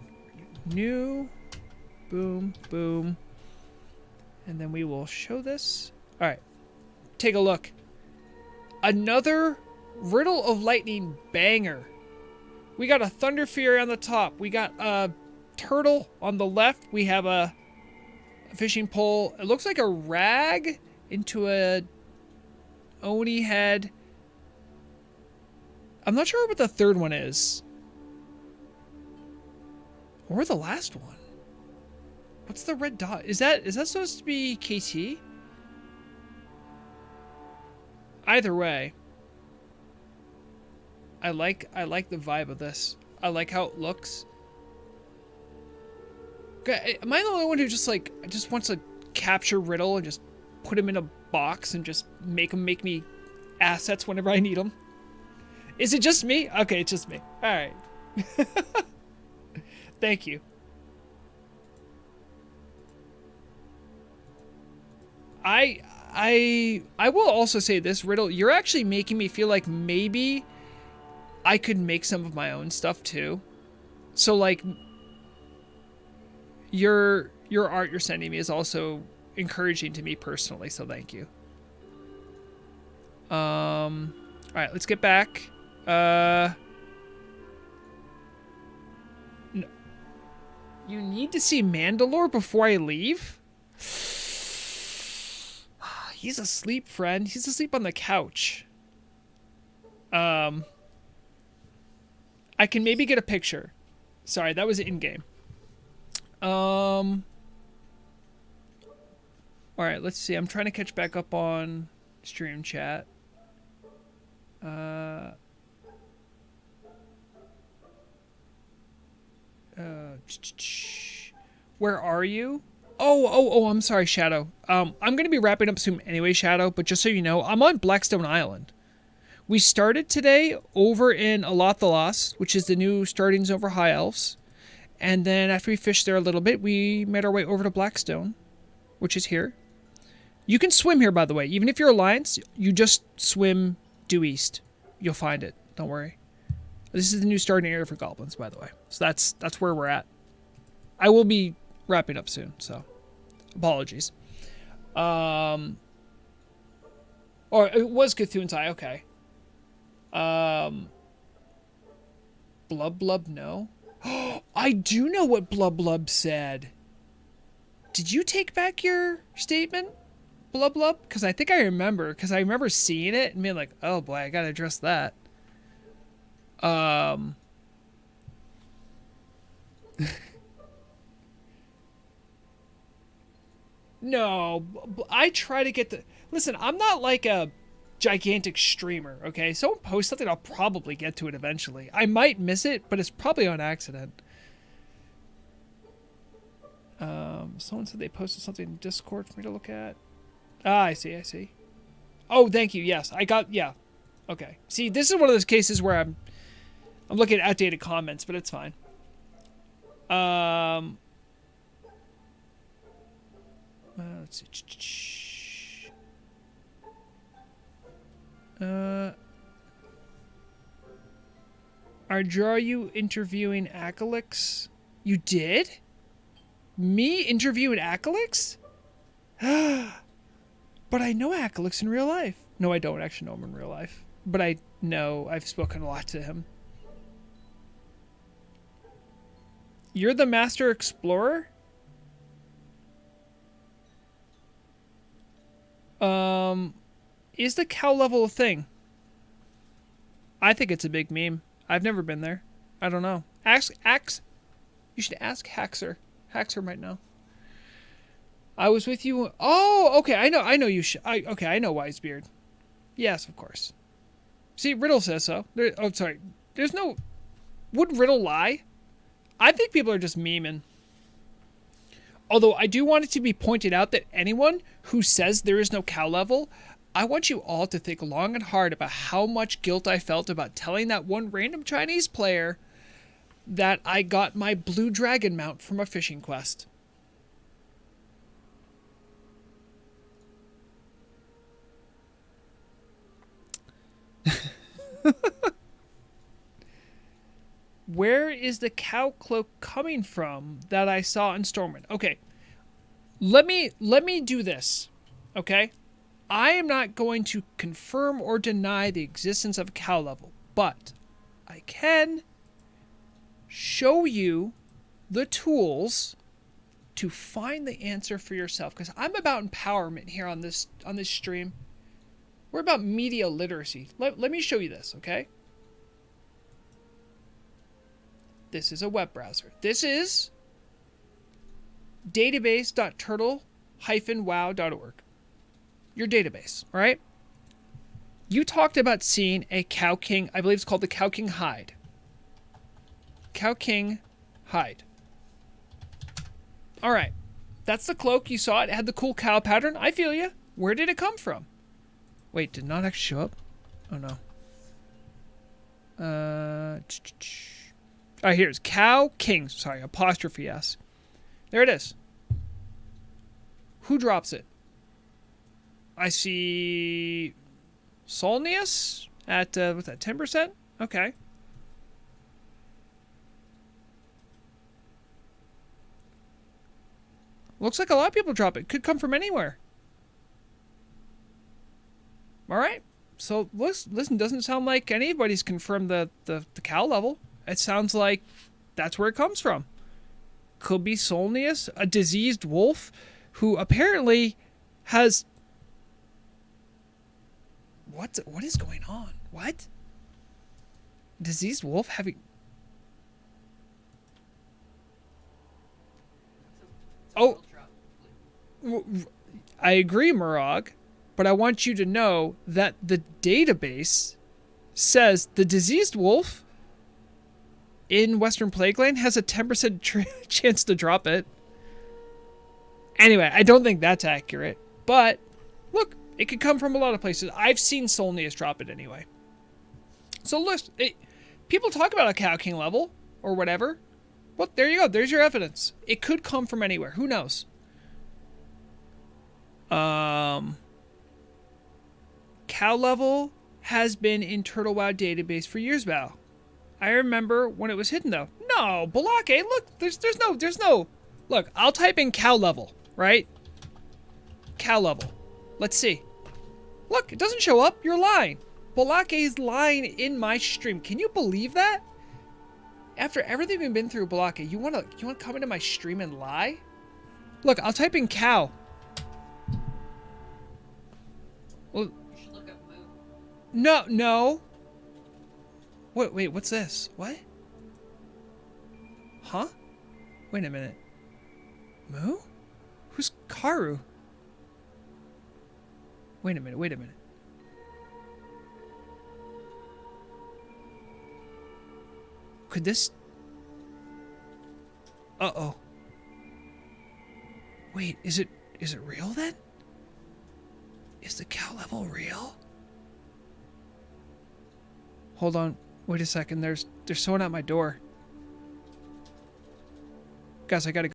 New. Boom. Boom. And then we will show this. Alright. Take a look. Another Riddle of Lightning banger. We got a Thunder Fury on the top. We got a turtle on the left. We have a fishing pole. It looks like a rag into a Oni head. I'm not sure what the third one is. Or the last one. What's the red dot? Is that supposed to be KT? Either way. I like the vibe of this. I like how it looks. Am I the only one who just wants to capture Riddle and just put him in a box and just make me assets whenever I need them? Is it just me? Okay, it's just me. All right. Thank you. I will also say this, Riddle, you're actually making me feel like maybe I could make some of my own stuff too. So like your art you're sending me is also encouraging to me personally, so thank you. All right, let's get back. No. You need to see Mandalore before I leave? He's asleep, friend. He's asleep on the couch. I can maybe get a picture. Sorry, that was in-game. All right, let's see. I'm trying to catch back up on stream chat. Where are you? Oh, I'm sorry, Shadow. I'm going to be wrapping up soon anyway, Shadow, but just so you know, I'm on Blackstone Island. We started today over in Alathalas, which is the new starting zone for High Elves. And then after we fished there a little bit, we made our way over to Blackstone, which is here. You can swim here, by the way. Even if you're Alliance, you just swim due east. You'll find it. Don't worry. This is the new starting area for Goblins, by the way. So that's where we're at. I will be wrapping up soon, so apologies. Or it was Cthulhu's Eye, okay. Blub Blub, no. I do know what Blub Blub said. Did you take back your statement, Blub Blub? Because I think I remember. Because I remember seeing it and being like, oh boy, I gotta address that. No, I try to get the... Listen, I'm not like a gigantic streamer, okay? Someone posts something, I'll probably get to it eventually. I might miss it, but it's probably on accident. Someone said they posted something in Discord for me to look at. Ah, I see. Oh, thank you. Yes, I got... Yeah. Okay. See, this is one of those cases where I'm looking at outdated comments, but it's fine. Let's see. Are you interviewing Acalix? You did? Me interviewing Acalix? But I know Acalix in real life. No, I don't actually know him in real life. But I know I've spoken a lot to him. You're the Master Explorer? Is the cow level a thing? I think it's a big meme. I've never been there. I don't know. You should ask Haxer. Haxer might know. I was with you. Oh, okay. I know you should. Okay, I know Wisebeard. Yes, of course. See, Riddle says so. Sorry. There's no... Would Riddle lie? I think people are just memeing. Although I do want it to be pointed out that anyone who says there is no cow level, I want you all to think long and hard about how much guilt I felt about telling that one random Chinese player that I got my blue dragon mount from a fishing quest. Where is the cow cloak coming from that I saw in Stormwind? Okay, let me do this. Okay, I am not going to confirm or deny the existence of a cow level, but I can show you the tools to find the answer for yourself. Because I'm about empowerment here on this stream. We're about media literacy. Let me show you this. Okay. This is a web browser. This is database.turtle-wow.org. Your database, all right? You talked about seeing a Cow King, I believe it's called the Cow King hide. Cow King hide. All right. That's the cloak. You saw it. It had the cool cow pattern. I feel you. Where did it come from? Wait, did not actually show up? Oh, no. All right, here's Cow King. Sorry, apostrophe S. There it is. Who drops it? I see Solnius at, what's that, 10%? Okay. Looks like a lot of people drop it. Could come from anywhere. All right. So, listen, doesn't sound like anybody's confirmed the cow level. It sounds like that's where it comes from. Could be Solnius, a diseased wolf who apparently has... What is going on? What? Diseased wolf having... Oh, I agree, Murloc, but I want you to know that the database says the diseased wolf in Western Plagueland has a 10% chance to drop it. Anyway, I don't think that's accurate, but look, it could come from a lot of places. I've seen Solnius drop it anyway. So look, people talk about a Cow King level or whatever. Well, there you go. There's your evidence. It could come from anywhere. Who knows? Cow level has been in Turtle WoW database for years now. I remember when it was hidden though. No, Balake, look, there's no. Look, I'll type in cow level, right? Cow level. Let's see. Look, it doesn't show up. You're lying. Murloc is lying in my stream. Can you believe that? After everything we've been through, Murloc, you wanna come into my stream and lie? Look, I'll type in cow. Well, You should look up Moo. no. Wait, what's this? What? Huh? Wait a minute. Moo? Who's Karu? Wait a minute. Could this... Uh-oh. Wait, is it real then? Is the cow level real? Hold on. Wait a second. There's someone at my door. Guys, I gotta go.